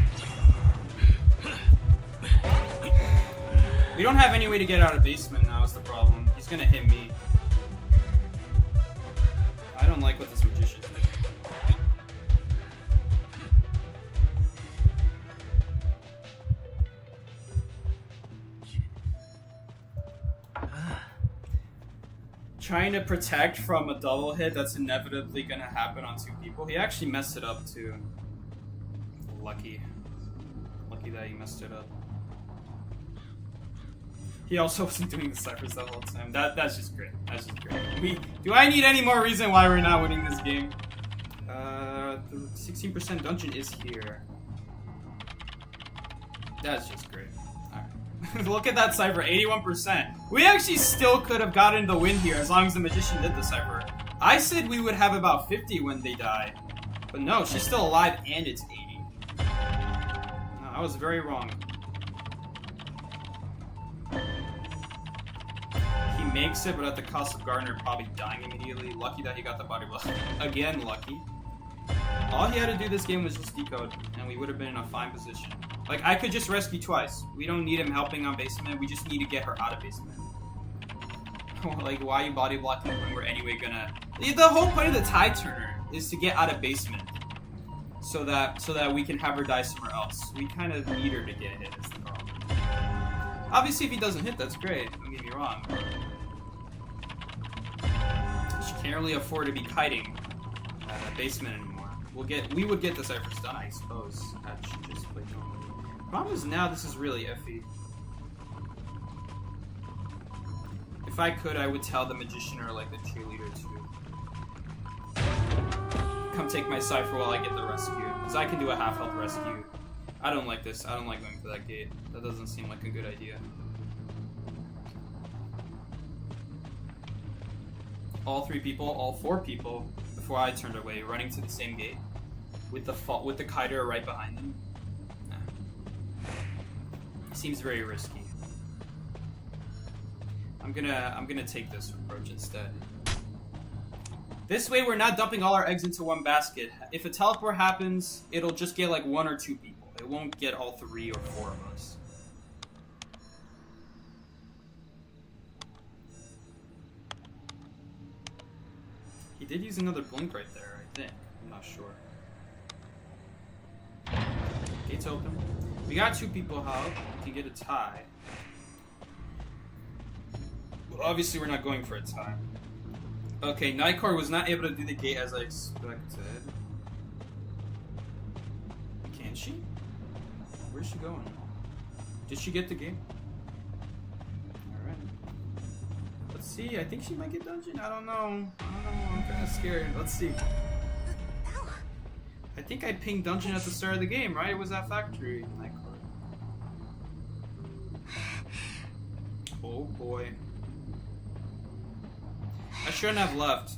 We don't have any way to get out of basement now is the problem. He's gonna hit me. I don't like what this magician did. Trying to protect from a double hit that's inevitably gonna happen on 2 people. He actually messed it up too. Lucky. Lucky that he messed it up. He also wasn't doing the ciphers the whole time. That's just great. That's just great. Do I need any more reason why we're not winning this game? The 16% dungeon is here. That's just great. Alright. Look at that cipher, 81%. We actually still could have gotten the win here as long as the magician did the cipher. I said we would have about 50 when they die. But no, she's still alive and it's 80. No, I was very wrong. He makes it, but at the cost of Gardner probably dying immediately. Lucky that he got the body block. Again, lucky. All he had to do this game was just decode, and we would have been in a fine position. Like, I could just rescue twice. We don't need him helping on basement. We just need to get her out of basement. Like, why are you body blocking when we're anyway gonna... The whole point of the Tide Turner is to get out of basement. So that we can have her die somewhere else. We kind of need her to get hit, is the problem. Obviously, if he doesn't hit, that's great. Don't get me wrong. She can't really afford to be kiting basement anymore. We would get the ciphers done, I suppose. Had she just played normally. Problem is now this is really iffy. If I could, I would tell the magician or like the cheerleader to come take my cipher while I get the rescue, because I can do a half health rescue. I don't like this. I don't like going for that gate. That doesn't seem like a good idea. All 3 people, all 4 people, before I turned away, running to the same gate, with the kiter right behind them. Nah. Seems very risky. I'm gonna take this approach instead. This way, we're not dumping all our eggs into one basket. If a teleport happens, it'll just get like 1 or 2 people. It won't get all 3 or 4 of us. He did use another blink right there, I think. I'm not sure. Gates open. We got 2 people out. We can get a tie. Well, obviously, we're not going for a tie. Okay, Nightcore was not able to do the gate as I expected. Can she? Where's she going? Did she get the game? Alright. Let's see. I think she might get dungeon. I don't know. I'm kind of scared. Let's see. I think I pinged dungeon at the start of the game, right? It was that factory. Nightcore. Oh boy. I shouldn't have left.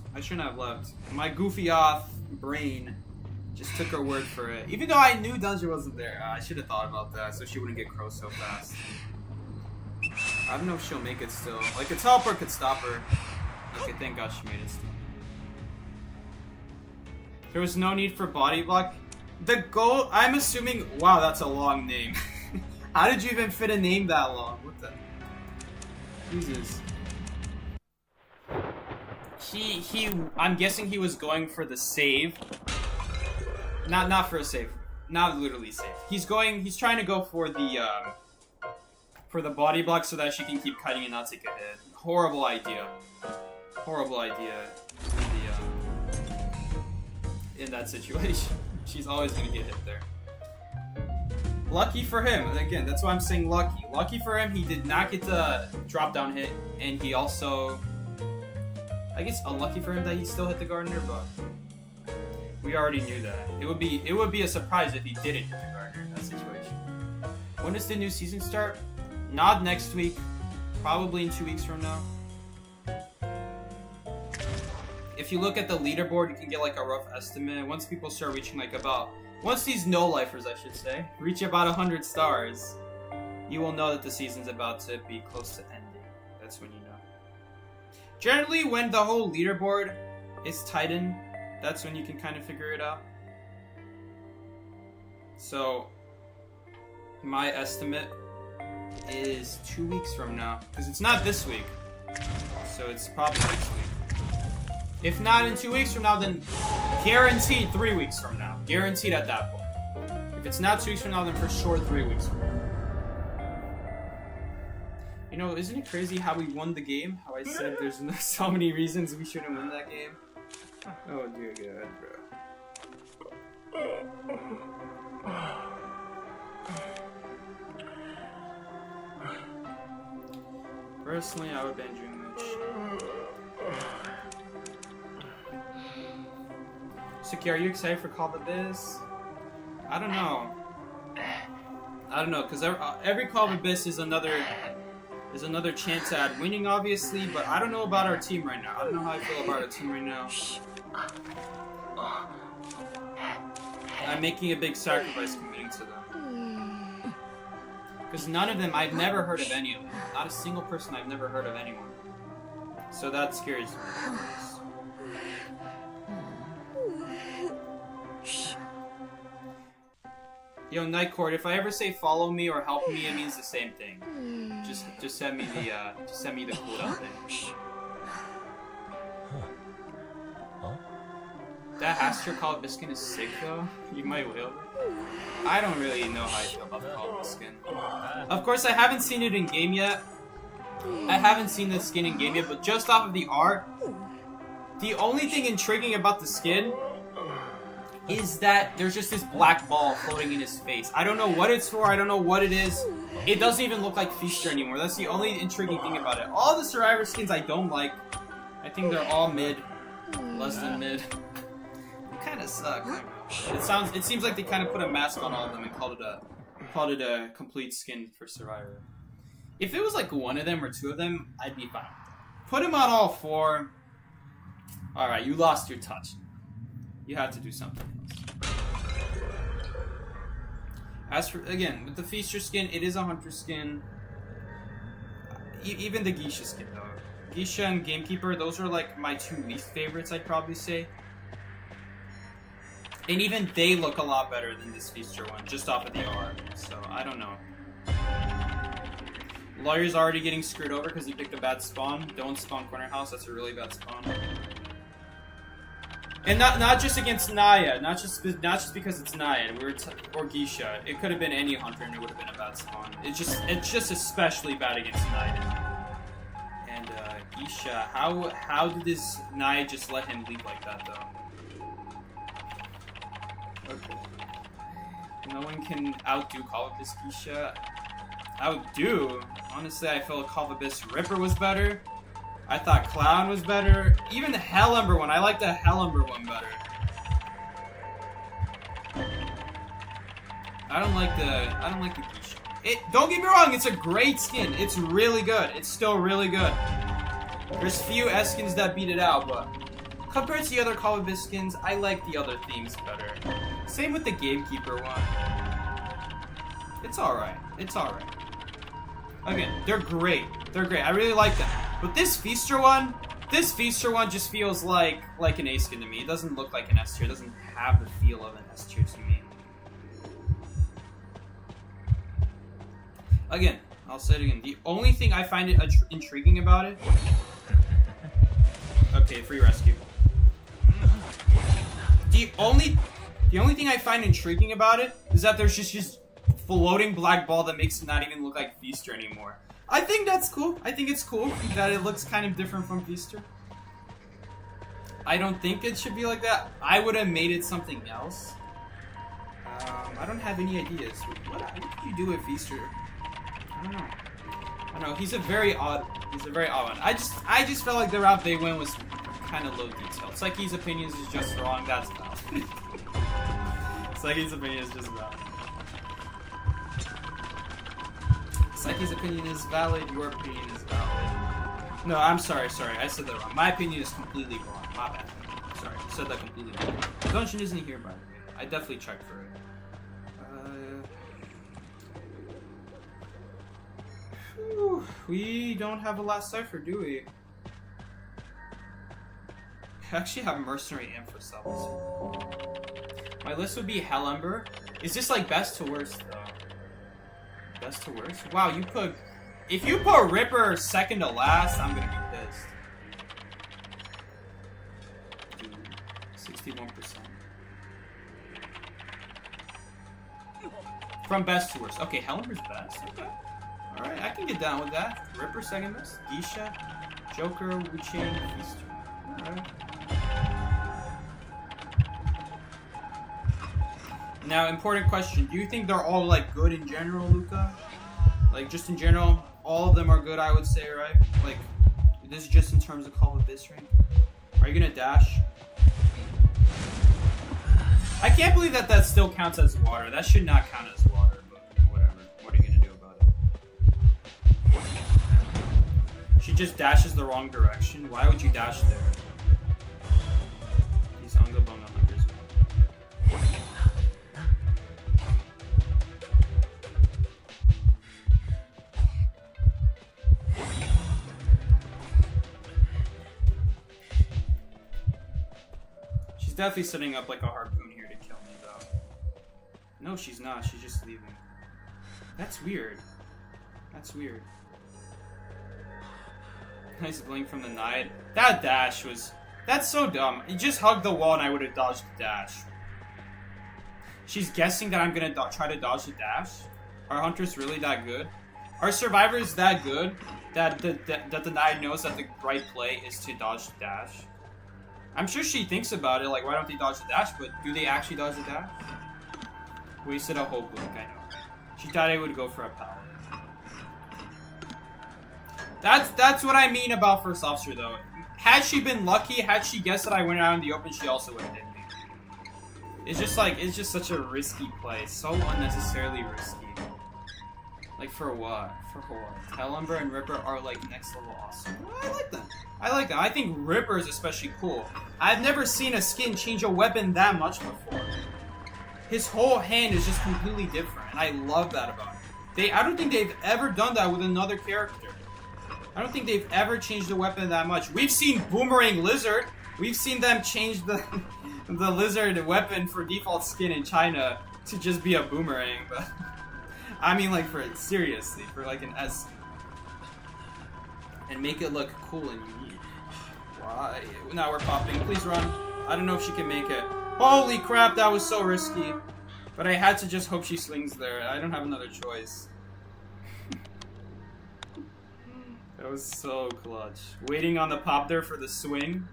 My goofy off brain just took her word for it. Even though I knew dungeon wasn't there. I should have thought about that so she wouldn't get crow so fast. I don't know if she'll make it still. Like, a teleport could stop her. Okay, thank God she made it still. There was no need for body block. The goal, I'm assuming, wow, that's a long name. How did you even fit a name that long? What the? Jesus. I'm guessing he was going for the save. Not for a save. Not literally save. He's trying to go for the body block so that she can keep cutting and not take a hit. Horrible idea. Horrible idea in that situation. She's always gonna get hit there. Lucky for him. Again, that's why I'm saying lucky. Lucky for him, he did not get the drop down hit, and he also, I guess, unlucky for him that he still hit the Gardener, but we already knew that. It would be a surprise if he didn't hit the Gardener in that situation. When does the new season start? Not next week. Probably in 2 weeks from now. If you look at the leaderboard, you can get like a rough estimate. Once people start reaching once these no-lifers, I should say, reach about 100 stars, you will know that the season's about to be close to ending. That's when you know. Generally, when the whole leaderboard is tightened, that's when you can kind of figure it out. So, my estimate is 2 weeks from now. Because it's not this week. So it's probably next week. If not in 2 weeks from now, then guaranteed 3 weeks from now. Guaranteed at that point. If it's not 2 weeks from now, then for sure 3 weeks from now. You know, isn't it crazy how we won the game? How I said there's so many reasons we shouldn't win that game? Oh dear God, bro. Personally, I would ban Junichi. Suki, are you excited for Call of Abyss? I don't know. I don't know, because every Call of Abyss is another chance at winning, obviously, but I don't know about our team right now. I don't know how I feel about our team right now. I'm making a big sacrifice committing to them. Because none of them, I've never heard of any of them. Not a single person I've never heard of anyone. So that scares me. Yo, Nightcourt, if I ever say follow me or help me, it means the same thing. Just send me the cooldown thing. That Hastro Call of Abyss skin is sick though. You might will. I don't really know how I feel about the Call of Abyss skin. Of course, I haven't seen it in game yet. I haven't seen the skin in game yet, but just off of the art, the only thing intriguing about the skin is that there's just this black ball floating in his face. I don't know what it's for, I don't know what it is. It doesn't even look like Feaster anymore. That's the only intriguing thing about it. All the Survivor skins I don't like. I think they're all mid. Less than mid. They kinda suck. It seems like they kinda put a mask on all of them and called it a complete skin for Survivor. If it was like one of them or two of them, I'd be fine. Put him on all four. Alright, you lost your touch. You have to do something else. As for, again, with the Feaster skin, it is a Hunter skin. Even the Geisha skin, though. Geisha and Gamekeeper, those are like my two least favorites, I'd probably say. And even they look a lot better than this Feaster one, just off of the art. So, I don't know. Lawyer's already getting screwed over because he picked a bad spawn. Don't spawn Corner House, that's a really bad spawn. And not just against Naya, not just because it's Naya or Geisha. It could have been any hunter and it would have been a bad spawn. It's just especially bad against Naya. And Geisha, how did this Naya just let him leave like that though? Okay. No one can outdo Call of Abyss Geisha. Outdo? Honestly, I feel like Call of Abyss Ripper was better. I thought Clown was better. Even the Hellumber one. I like the Hellumber one better. I don't like the Geisha. Don't get me wrong, it's a great skin. It's really good. It's still really good. There's few S skins that beat it out, but compared to the other Call of Abyss skins, I like the other themes better. Same with the Gamekeeper one. It's alright. It's alright. Again, they're great. They're great. I really like them. But this Feaster one just feels like an A skin to me. It doesn't look like an S tier. It doesn't have the feel of an S tier to me. Again, I'll say it again. The only thing I find it intriguing about it... Okay, free rescue. The only thing I find intriguing about it is that there's just floating black ball that makes it not even look like Feaster anymore. I think that's cool. I think it's cool that it looks kind of different from Feaster. I don't think it should be like that. I would have made it something else. I don't have any ideas. What could you do with Feaster? I don't know. He's a very odd one. I just felt like the route they went was kind of low detail. Psyche's opinions is just wrong. That's valid. Psyche's opinion is just valid. Psyche's opinion is valid, your opinion is valid. No, I'm sorry, I said that wrong. My opinion is completely wrong. My bad. Sorry, I said that completely wrong. The dungeon isn't here, by the way. I definitely checked for it. We don't have a last cipher, do we? I actually have Mercenary and for subs. My list would be Hellumber. Is this like best to worst, though? best to worst? Wow, you put... If you put Ripper second to last, I'm gonna be pissed. 61%. From best to worst. Okay, Helmer's best. Okay. Alright, I can get down with that. Ripper second best. Geisha, Joker, Wu-Ching, Feaster. Alright. Now, important question. Do you think they're all, like, good in general, Luca? Like, just in general, all of them are good, I would say, right? Like, this is just in terms of Call of Abyss rank. Are you gonna dash? I can't believe that that still counts as water. That should not count as water, but whatever. What are you gonna do about it? She just dashes the wrong direction. Why would you dash there? These Unga Bunga hunters. She's definitely setting up like a harpoon here to kill me, though. No, she's not. She's just leaving. That's weird. That's weird. Nice blink from the Nide. That dash was... That's so dumb. You just hugged the wall and I would have dodged the dash. She's guessing that I'm gonna try to dodge the dash? Are hunters really that good? Are survivors that good that the Nide knows that the right play is to dodge the dash? I'm sure she thinks about it, like, why don't they dodge the dash, but do they actually dodge the dash? Wasted a whole blink, I know. She thought I would go for a power. That's what I mean about first officer, though. Had she been lucky, had she guessed that I went out in the open, she also would have hit me. It's just like, it's just such a risky play. So unnecessarily risky. Like, for what? For what? Hellember and Ripper are, like, next level awesome. I like them. I like them. I think Ripper is especially cool. I've never seen a skin change a weapon that much before. His whole hand is just completely different, and I love that about him. I don't think they've ever done that with another character. I don't think they've ever changed the weapon that much. We've seen Boomerang Lizard. We've seen them change the lizard weapon for default skin in China to just be a boomerang, but I mean, like, seriously, for like an S. And make it look cool and unique. Why? Now we're popping. Please run. I don't know if she can make it. Holy crap, that was so risky. But I had to just hope she swings there. I don't have another choice. That was so clutch. Waiting on the pop there for the swing.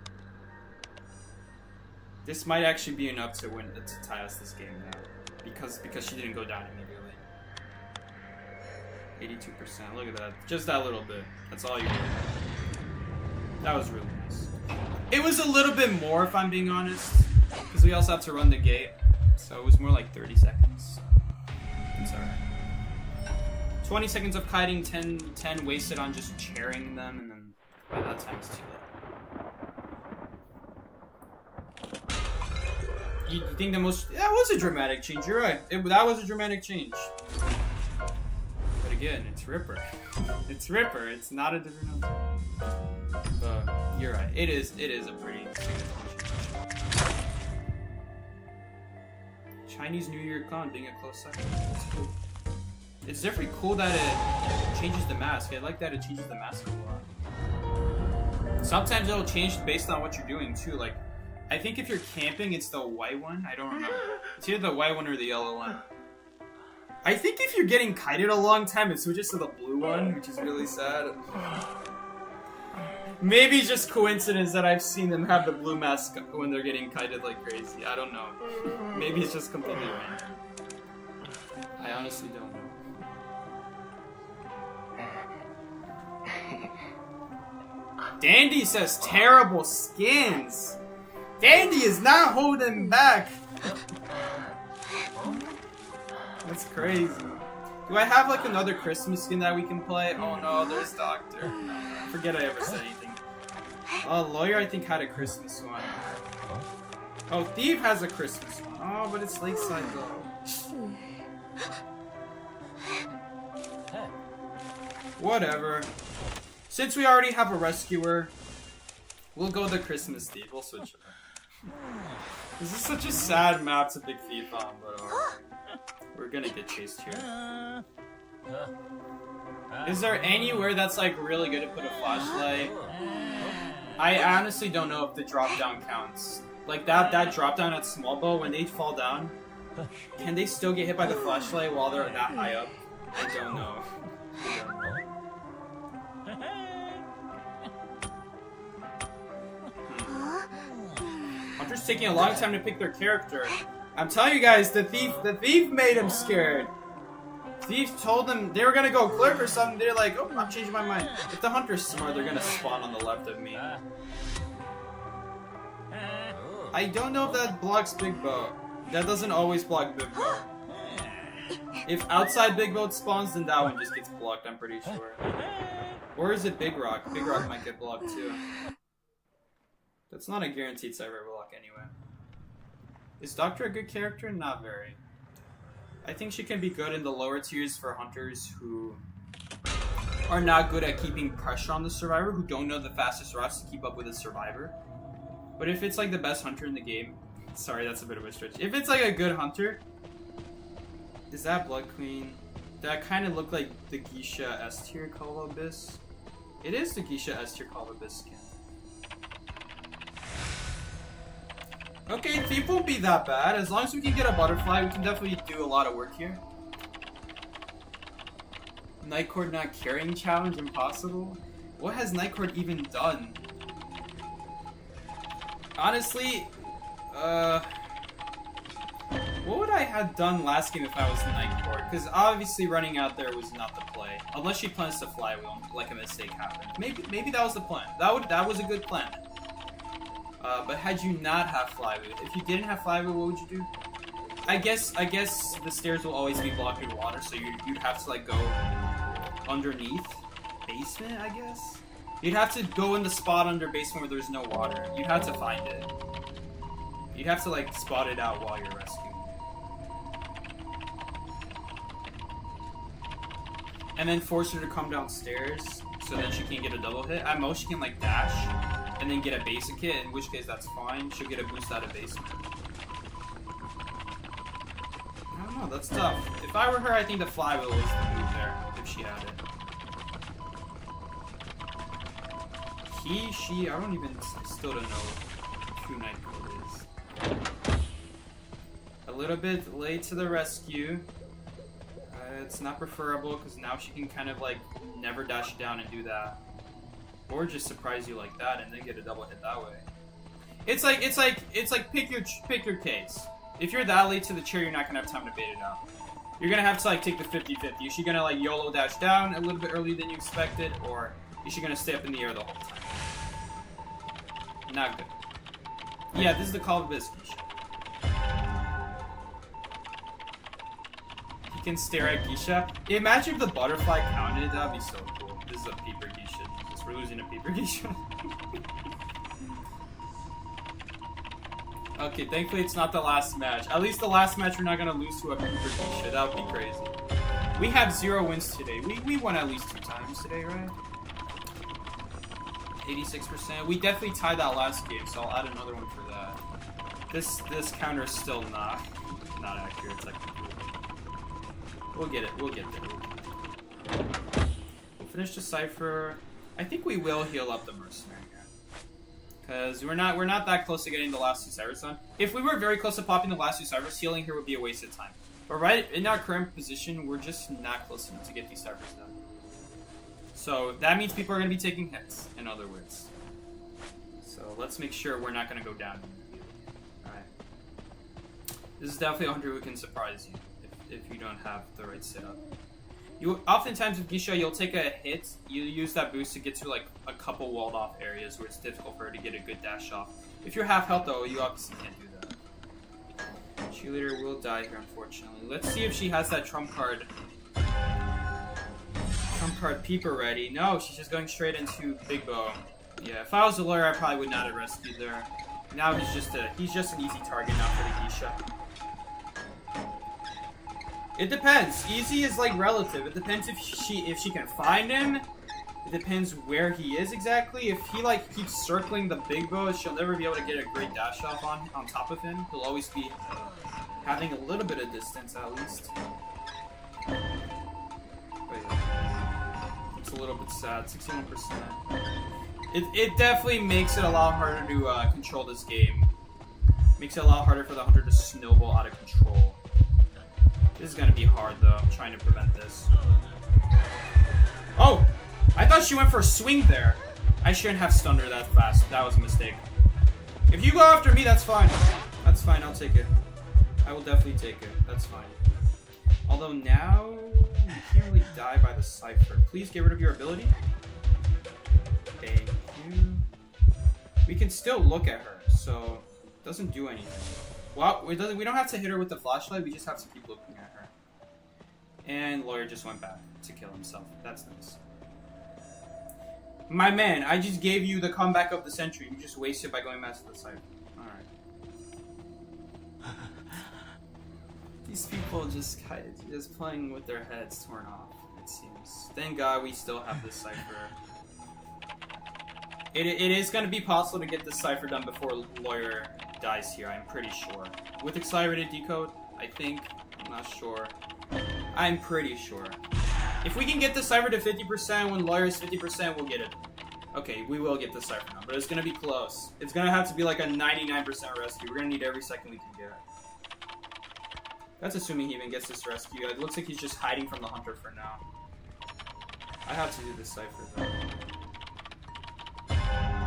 This might actually be enough to win, to tie us this game now. Because she didn't go down immediately. 82%. Look at that. Just that little bit. That's all you need. That was really nice. It was a little bit more, if I'm being honest. Because we also have to run the gate. So it was more like 30 seconds. It's alright. 20 seconds of kiting, 10 wasted on just chairing them, and then by that time it's too late. You think the most... That was a dramatic change, you're right. That was a dramatic change. But again, it's Ripper. It's Ripper, it's not a different number. But you're right, it is a pretty significant change. Chinese New Year Con being a close second. That's cool. It's definitely cool that it changes the mask. I like that it changes the mask a lot. Sometimes it'll change based on what you're doing too. Like, I think if you're camping, it's the white one. I don't remember. It's either the white one or the yellow one. I think if you're getting kited a long time, it switches to the blue one, which is really sad. Maybe it's just coincidence that I've seen them have the blue mask when they're getting kited like crazy. I don't know. Maybe it's just completely random. I honestly don't know. Dandy says terrible skins. Dandy is not holding back. That's crazy. Do I have like another Christmas skin that we can play? Oh no, there's Doctor. Forget I ever said anything. Lawyer I think had a Christmas one. Oh, Thief has a Christmas one. Oh, but it's Lakeside though. Whatever. Since we already have a rescuer, we'll go the Christmas Thief. We'll switch it. This is such a sad map to pick Thief on, but we're gonna get chased here. Is there anywhere that's like really good to put a flashlight? I honestly don't know if the drop down counts. Like that drop down at small bow, when they fall down, can they still get hit by the flashlight while they're that high up? I don't know. Hunter's taking a long time to pick their character. I'm telling you guys, the thief made him scared. Thief told them they were gonna go clerk or something. They're like, oh, I'm changing my mind. If the hunter's smart, they're gonna spawn on the left of me. I don't know if that blocks Big Boat. That doesn't always block Big Boat. If outside Big Boat spawns, then that one just gets blocked, I'm pretty sure. Or is it Big Rock? Big Rock might get blocked too. That's not a guaranteed cyber block anyway. Is Doctor a good character? Not very. I think she can be good in the lower tiers for hunters who are not good at keeping pressure on the survivor, who don't know the fastest routes to keep up with the survivor. But if it's like the best hunter in the game, sorry, that's a bit of a stretch. If it's like a good hunter, is that Blood Queen? That kind of looked like the Geisha S tier Call of Abyss. It is the Geisha S tier Call of Abyss skin. Okay, Thief won't be that bad. As long as we can get a butterfly, we can definitely do a lot of work here. Nightcord not carrying challenge, impossible. What has Nightcord even done? Honestly, what would I have done last game if I was Nightcord? Because obviously running out there was not the play. Unless she plans to flywheel, like a mistake happened. Maybe that was the plan. That was a good plan. But had you not have flywheel, if you didn't have flywheel, what would you do? I guess the stairs will always be blocked with water, so you'd have to like go underneath basement, I guess. You'd have to go in the spot under basement where there's no water. You'd have to find it. You'd have to like spot it out while you're rescuing. And then force her to come downstairs so that she can get a double hit. At most she can like dash and then get a basic hit, in which case that's fine. She'll get a boost out of basement. I don't know, that's tough. If I were her, I think the flywheel is the move there, if she had it. She, I still don't know who Nightcore is. A little bit late to the rescue. It's not preferable, because now she can kind of like never dash down and do that. Or just surprise you like that and then get a double hit that way. It's like pick your case. If you're that late to the chair, you're not gonna have time to bait it out. You're gonna have to like take the 50-50. Is she gonna like YOLO dash down a little bit earlier than you expected, or is she gonna stay up in the air the whole time? Not good. Yeah, this is the Call of Abyss. You can stare at Geisha. Imagine if the butterfly counted, that'd be so cool. This is a peeper Geisha. We're losing a peeper Geisha. Okay, thankfully it's not the last match. At least the last match we're not gonna lose to a peeper Geisha. That would be crazy. We have 0 wins today. We won at least 2 times today, right? 86%. We definitely tied that last game, so I'll add another one for that. This counter is still not accurate technically. We'll get it. We'll get there. We'll finish the cipher. I think we will heal up the mercenary here, because we're not that close to getting the last 2 ciphers done. If we were very close to popping the last 2 ciphers, healing here would be a waste of time. But right in our current position, we're just not close enough to get these ciphers done. So that means people are going to be taking hits, in other words. So let's make sure we're not going to go down here. Alright. This is definitely a hunter who can surprise you if you don't have the right setup. Oftentimes with Geisha, you'll take a hit, you use that boost to get to like a couple walled off areas where it's difficult for her to get a good dash off. If you're half health though, you obviously can't do that. Cheerleader will die here, unfortunately. Let's see if she has that trump card peeper ready. No, she's just going straight into Big Bow. Yeah, if I was a lawyer, I probably would not have rescued there. Now he's just an easy target now for the Geisha. It depends. Easy is like relative. It depends if she can find him. It depends where he is exactly. If he like keeps circling the Big Bow, she'll never be able to get a great dash off on top of him. He'll always be having a little bit of distance at least. a little bit sad. 61%. It definitely makes it a lot harder to control this game. Makes it a lot harder for the hunter to snowball out of control. This is gonna be hard though. I'm trying to prevent this. Oh! I thought she went for a swing there. I shouldn't have stunned her that fast. That was a mistake. If you go after me, that's fine. That's fine. I'll take it. I will definitely take it. That's fine. Although now, you can't really die by the Cypher. Please get rid of your ability. Thank you. We can still look at her, so it doesn't do anything. Well, we don't have to hit her with the flashlight. We just have to keep looking at her. And Lawyer just went back to kill himself. That's nice. My man, I just gave you the comeback of the century. You just wasted by going back to the Cypher. Alright. These people just playing with their heads torn off, it seems. Thank God we still have this Cypher. It is going to be possible to get this Cypher done before Lawyer dies here, I'm pretty sure. With accelerated decode, I think. I'm not sure. I'm pretty sure. If we can get the Cypher to 50% when Lawyer is 50%, we'll get it. Okay, we will get the Cypher now, but it's going to be close. It's going to have to be like a 99% rescue. We're going to need every second we can get. That's assuming he even gets this rescue. It looks like he's just hiding from the hunter for now. I have to do this Cypher though.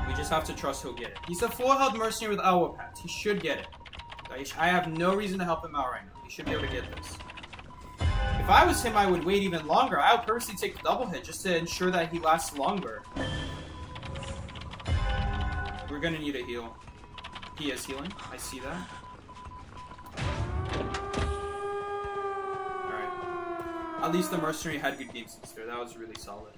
We just have to trust he'll get it. He's a full health mercenary with Owl Pads. He should get it. I have no reason to help him out right now. He should be able to get this. If I was him, I would wait even longer. I would personally take the double hit just to ensure that he lasts longer. We're gonna need a heal. He is healing. I see that. Alright. At least the mercenary had good game sense there. That was really solid.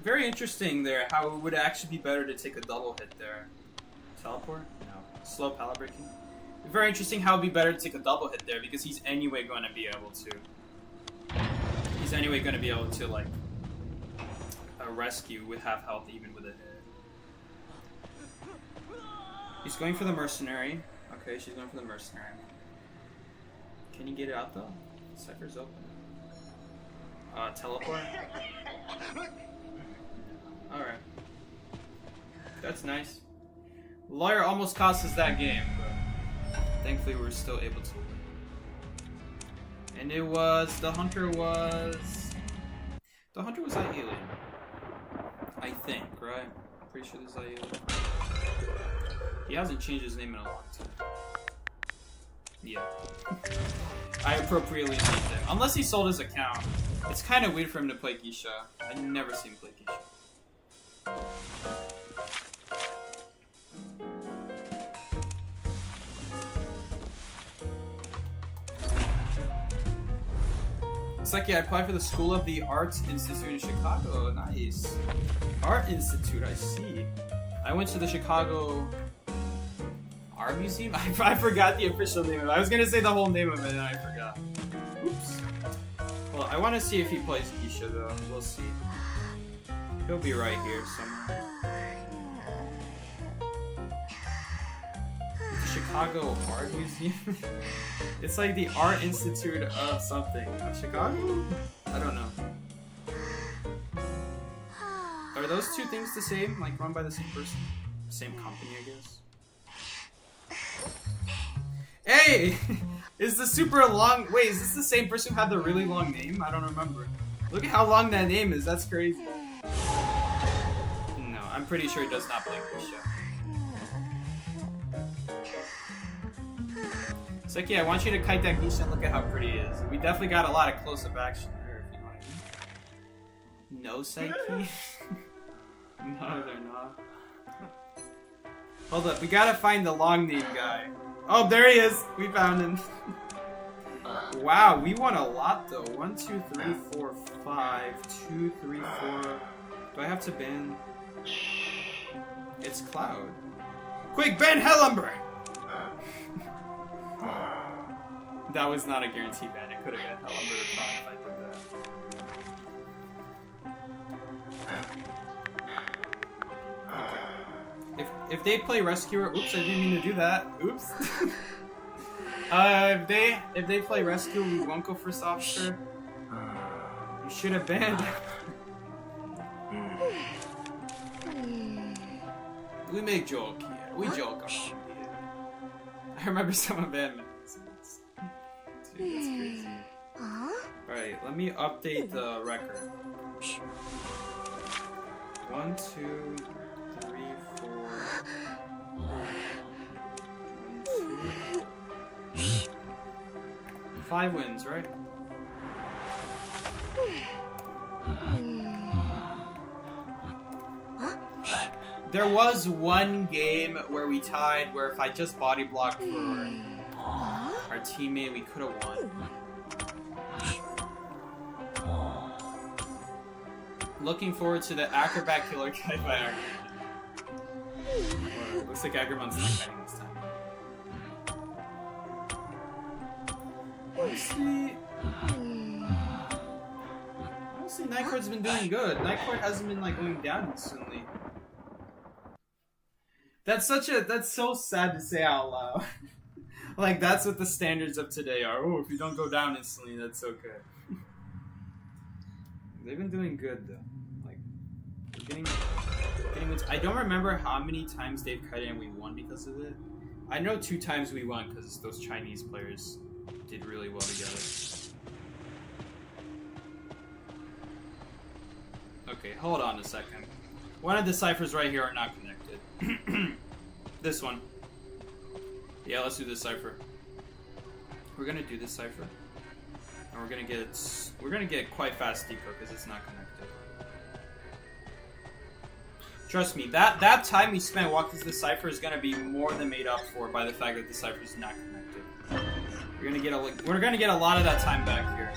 Very interesting there, how it would actually be better to take a double hit there. Teleport? No. Slow pallet breaking? Very interesting how it would be better to take a double hit there, because he's anyway going to be able to. He's anyway going to be able to, like, rescue with half health even with a hit. He's going for the mercenary. Okay, she's going for the mercenary. Can you get it out though? Cypher's open. Teleport? Alright. That's nice. Lawyer almost cost us that game, but thankfully we were still able to win. And it was... The hunter was Aileen. I think, right? Pretty sure this is Aileen. He hasn't changed his name in a long time. Yeah. I appropriately named him. Unless he sold his account. It's kind of weird for him to play Geisha. I've never seen him play Geisha. It's like, yeah, I applied for the School of the Arts Institute in Chicago. Nice. Art Institute, I see. I went to the Chicago Art Museum? I forgot the official name of it. I was gonna say the whole name of it and I forgot. Oops. Well, I want to see if he plays Geisha though. We'll see. He'll be right here somewhere. The Chicago Art Museum? It's like the Art Institute of something. Of Chicago? I don't know. Are those two things the same? Like run by the same person? Same company, I guess. Hey! Is the super long... Wait, is this the same person who had the really long name? I don't remember. Look at how long that name is. That's crazy. No, I'm pretty sure he does not play Geisha. It's like, yeah, I want you to kite that Geisha and look at how pretty it is. We definitely got a lot of close-up action there, if you know what I mean. No, Psyche? No, they're not. Hold up, we gotta find the long name guy. Oh, there he is! We found him. Wow, we won a lot though. 1, 2, 3, 4, 5, 2, 3, 4. Do I have to ban? It's Cloud. Quick, ban Hellumber! That was not a guaranteed ban. It could have been Hellumber or Cloud if I did that. Okay. If they play Rescuer... Oops, I didn't mean to do that. Oops. If they play rescue, we won't go first officer. You should have banned. We make joke here. We joke around here. I remember someone banned me. Dude, that's crazy. Alright, let me update the record. 1, 2, 3, 4. 1, 2. 5 wins, right? There was one game where we tied, where if I just body blocked for our teammate, we could have won. Looking forward to the Acrobat Killer guy by Acrobat. Looks like Acrobat's not fighting this time. Honestly, Nightcourt's been doing good. Nightcourt hasn't been like going down instantly. That's so sad to say out loud. Like that's what the standards of today are. Oh, if you don't go down instantly, that's okay. They've been doing good though. Like getting wins. I don't remember how many times they've cut in and we won because of it. I know 2 times we won because those Chinese players did really well together. Okay, hold on a second. One of the ciphers right here are not connected. This one. Yeah, let's do this cipher. We're gonna do this cipher. And we're gonna get quite fast deco because it's not connected. Trust me, that time we spent walking through the cipher is gonna be more than made up for by the fact that the cipher is not connected. We're gonna get a lot of that time back here.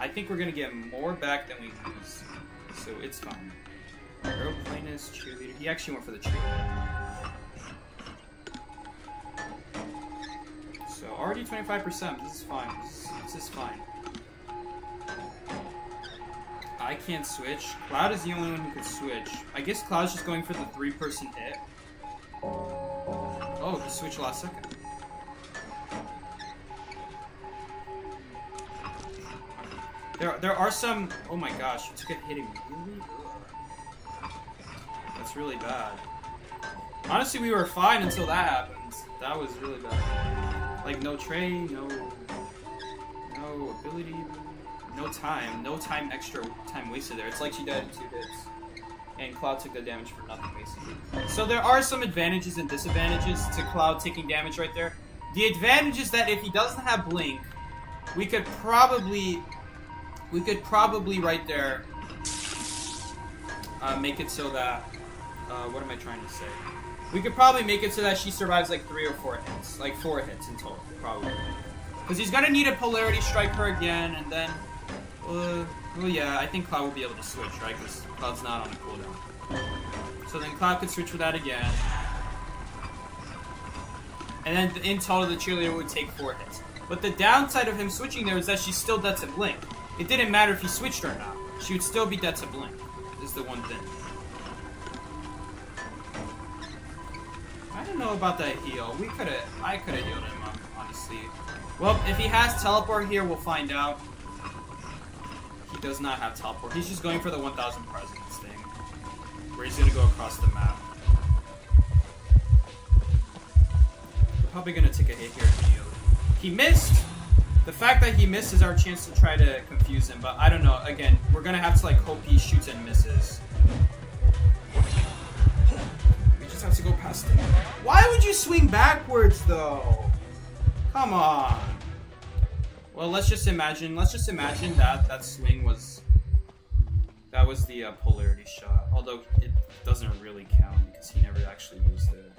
I think we're gonna get more back than we lose, so it's fine. Aeroplanist, cheerleader. He actually went for the cheerleader. So already 25%. This is fine. This is fine. I can't switch. Cloud is the only one who can switch. I guess Cloud's just going for the 3-person hit. Oh, he switched last second. There are some. Oh my gosh, you took a hit immediately. That's really bad. Honestly, we were fine until that happened. That was really bad. Like no tray, no ability, no time extra time wasted there. It's like she died in 2 hits. And Cloud took the damage for nothing basically. So there are some advantages and disadvantages to Cloud taking damage right there. The advantage is that if he doesn't have Blink, we could probably right there make it so that what am I trying to say? We could probably make it so that she survives like 3 or 4 hits. Like 4 hits in total, probably. Because he's gonna need a Polarity Strike her again, and then... well, yeah, I think Cloud will be able to switch, right? Because Cloud's not on the cooldown. So then Cloud could switch for that again. And then in total, the cheerleader would take 4 hits. But the downside of him switching there is that she's still dead to Blink. It didn't matter if he switched or not. She would still be dead to Blink. Is the one thing. I don't know about that heal. I could have healed him, honestly. Well, if he has teleport here, we'll find out. He does not have teleport. He's just going for the 1000 Presidents thing. Where he's going to go across the map. We're probably going to take a hit here immediately. He missed! The fact that he missed is our chance to try to confuse him, but I don't know. Again, we're going to have to like hope he shoots and misses. Have to go past him. Why would you swing backwards though? Come on. Well, let's just imagine that swing was the polarity shot. Although it doesn't really count because he never actually used it.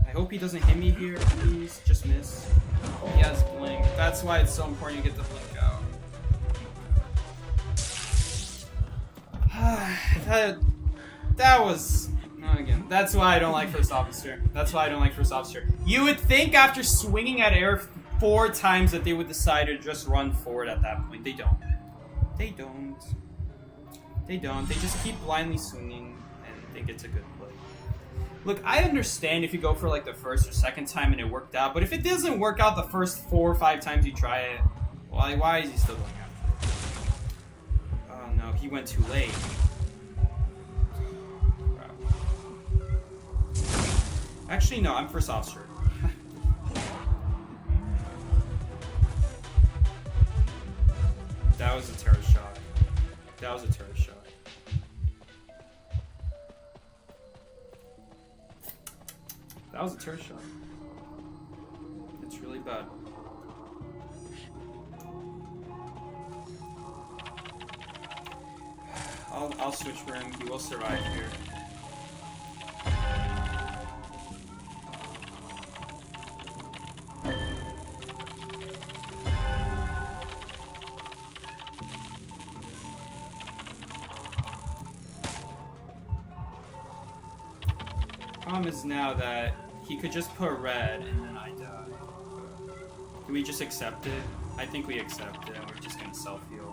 I hope he doesn't hit me here, please. Just miss. He has blink. That's why it's so important to get the blink out. That was. Again, that's why I don't like First Officer. You would think after swinging at air 4 times that they would decide to just run forward at that point. They don't. They just keep blindly swinging and think it's a good play. Look, I understand if you go for like the first or second time and it worked out, but if it doesn't work out the first 4 or 5 times you try it, why is he still going after it? Oh no, he went too late. Crap. Actually, no, I'm first officer. That was a terrorist shot. That was a terrorist shot. That was a terrorist shot. It's really bad. I'll switch for him. He will survive here. Problem is now that he could just put red and then I die. Do we just accept it? I think we accept it and we're just gonna self-heal.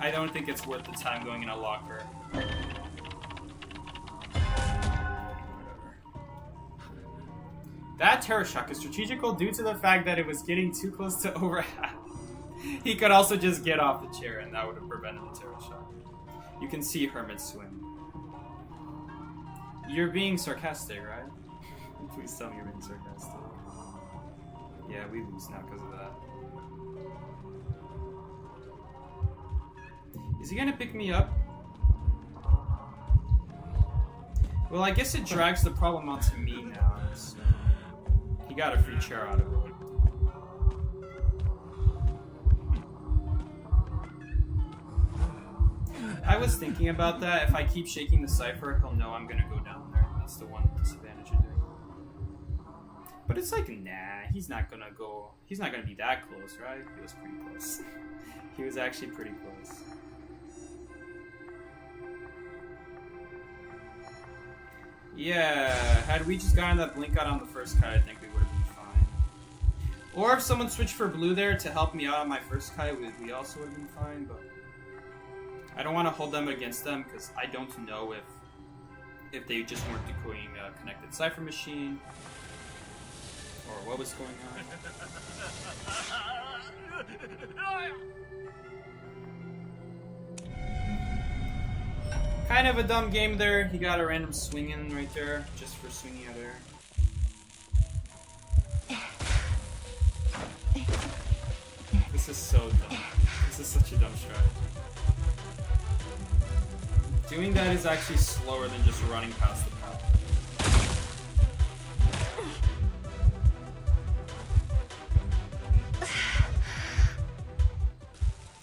I don't think it's worth the time going in a locker. That terror shock is strategical due to the fact that it was getting too close to overhead. He could also just get off the chair and that would have prevented the terror shock. You can see Hermit swim. You're being sarcastic, right? Please tell me you're being sarcastic. Yeah, we lose now because of that. Is he gonna pick me up? Well, I guess it drags the problem onto me now. So he got a free chair out of it. I was thinking about that. If I keep shaking the cipher, he'll know I'm gonna go down there. That's the one disadvantage of doing it. But it's like, nah, he's not gonna be that close, right? He was pretty close. He was actually pretty close. Yeah, had we just gotten that blink out on the first kite, I think we would have been fine. Or if someone switched for blue there to help me out on my first kite, we also would have been fine, but I don't want to hold them against them because I don't know if they just weren't decoding a connected cipher machine or what was going on. Kind of a dumb game there. He got a random swing in right there, just for swinging out there. This is so dumb. This is such a dumb strategy. Doing that is actually slower than just running past the pallet.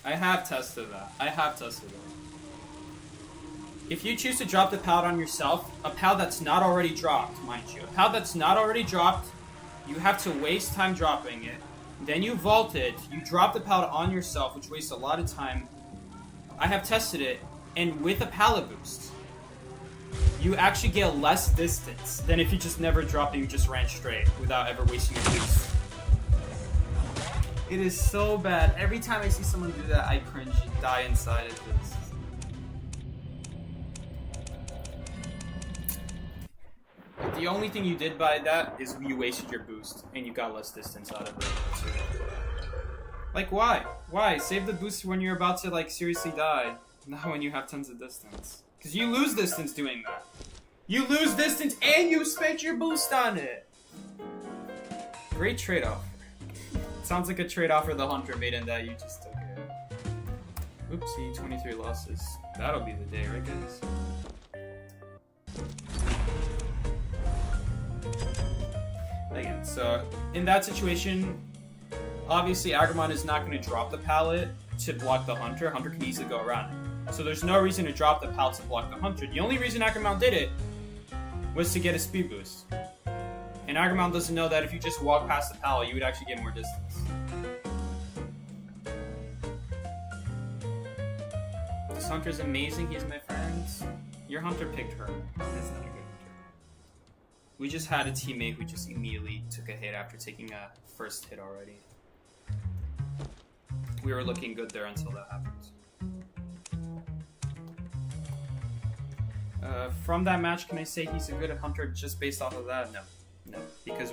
I have tested that. If you choose to drop the pallet on yourself, a pallet that's not already dropped, mind you, a pallet that's not already dropped, you have to waste time dropping it. Then you vault it, you drop the pallet on yourself, which wastes a lot of time. I have tested it, and with a pallet boost, you actually get less distance than if you just never dropped and you just ran straight without ever wasting a boost. It is so bad. Every time I see someone do that, I cringe and die inside of this. The only thing you did by that is you wasted your boost and you got less distance out of it. Like, why? Why? Save the boost when you're about to, like, seriously die. Not when you have tons of distance. Because you lose distance doing that. You lose distance and you spent your boost on it. Great trade-off. Sounds like a trade-off for the Hunter Maiden that you just took it. Oopsie, 23 losses. That'll be the day, right, guys? Again, so in that situation, obviously Agramon is not going to drop the pallet to block the Hunter. Hunter can easily go around it. So there's no reason to drop the pallet to block the Hunter. The only reason Agramon did it was to get a speed boost. And Agramon doesn't know that if you just walk past the pallet, you would actually get more distance. This Hunter's amazing, he's my friend. Your Hunter picked her. That's not a good Hunter. We just had a teammate who just immediately took a hit after taking a first hit already. We were looking good there until that happened. From that match, can I say he's a good hunter just based off of that? No. No. Because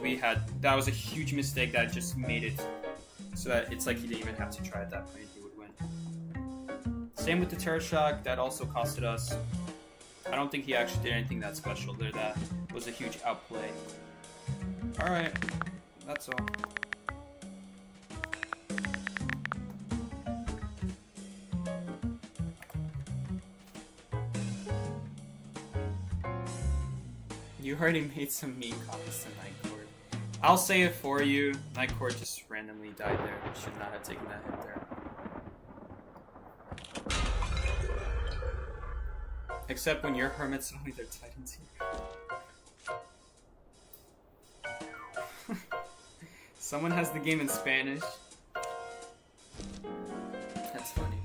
that was a huge mistake that just made it so that it's like he didn't even have to try at that point, he would win. Same with the Terror Shock, that also costed us. I don't think he actually did anything that special there. That was a huge outplay. Alright, that's all. You already made some mean comments to Night Court. I'll say it for you. Night Court just randomly died there. Should not have taken that hit there. Except when your hermits only their titans here. Someone has the game in Spanish. That's funny.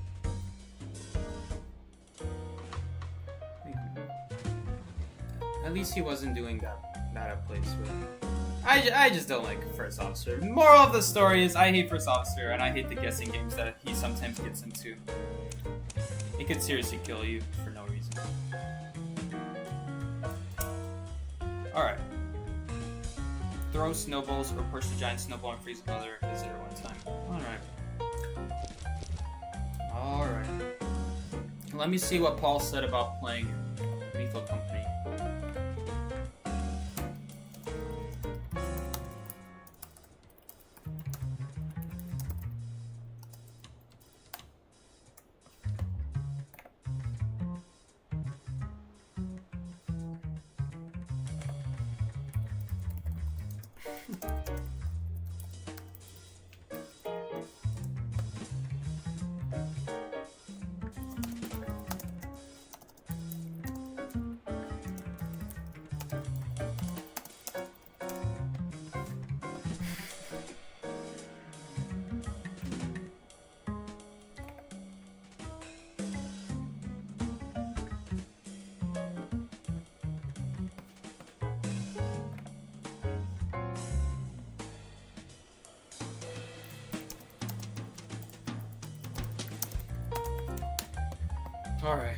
At least he wasn't doing that at place with. I just don't like First Officer. Moral of the story is I hate First Officer and I hate the guessing games that he sometimes gets into. It could seriously kill you for no reason. Alright. Throw snowballs or push the giant snowball and freeze another visitor one time. Alright. Alright. Let me see what Paul said about playing Lethal Company. Alright,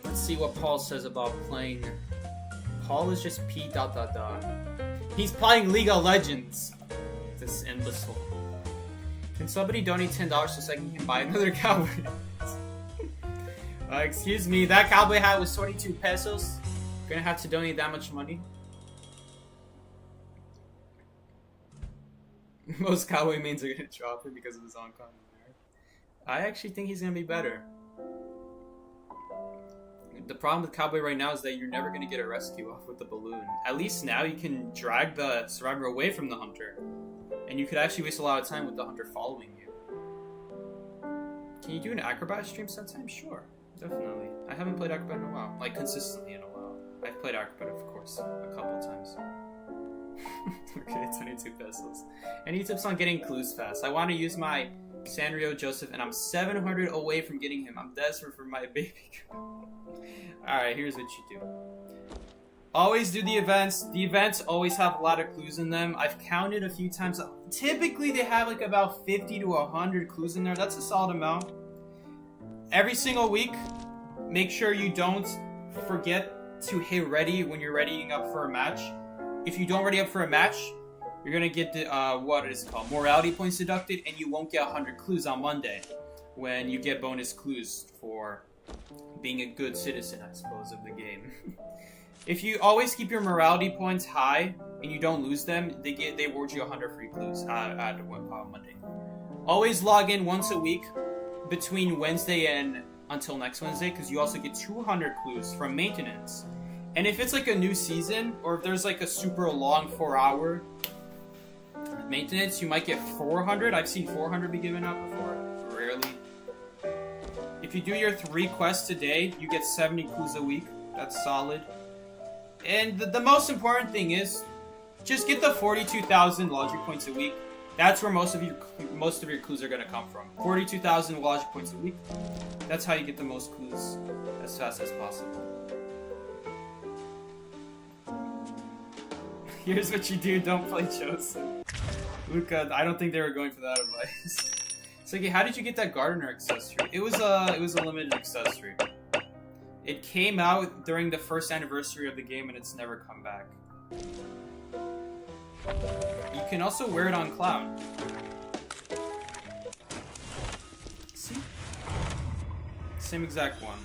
let's see what Paul says about playing. Paul is just P ... He's playing League of Legends. This imbecile. Can somebody donate $10 so I can buy another cowboy hat? Excuse me, that cowboy hat was 22 pesos. Gonna have to donate that much money. Most cowboy mains are gonna drop it because of his uncommon merit. I actually think he's gonna be better. The problem with Cowboy right now is that you're never going to get a rescue off with the balloon. At least now you can drag the survivor away from the hunter. And you could actually waste a lot of time with the hunter following you. Can you do an Acrobat stream sometime? Sure, definitely. I haven't played Acrobat in a while. Like, consistently in a while. I've played Acrobat, of course, a couple of times. Okay, 22 pesos. Any tips on getting clues fast? I want to use my Sanrio Joseph, and I'm 700 away from getting him. I'm desperate for my baby girl. Alright, here's what you do. Always do the events. The events always have a lot of clues in them. I've counted a few times. Typically, they have like about 50 to 100 clues in there. That's a solid amount. Every single week, make sure you don't forget to hit ready when you're readying up for a match. If you don't ready up for a match, you're gonna get the, what is it called? Morality points deducted, and you won't get 100 clues on Monday when you get bonus clues for being a good citizen, I suppose, of the game. If you always keep your morality points high and you don't lose them, they award you 100 free clues on Monday. Always log in once a week between Wednesday and until next Wednesday, because you also get 200 clues from maintenance. And if it's like a new season, or if there's like a super long 4-hour maintenance, you might get 400. I've seen 400 be given out before. Rarely. If you do your 3 quests a day, you get 70 clues a week. That's solid. And the most important thing is, just get the 42,000 logic points a week. That's where most of your clues are going to come from. 42,000 logic points a week. That's how you get the most clues as fast as possible. Here's what you do, don't play Joseph. Luca, I don't think they were going for that advice. It's like, how did you get that gardener accessory? It was a limited accessory. It came out during the first anniversary of the game and it's never come back. You can also wear it on Clown. See? Same exact one.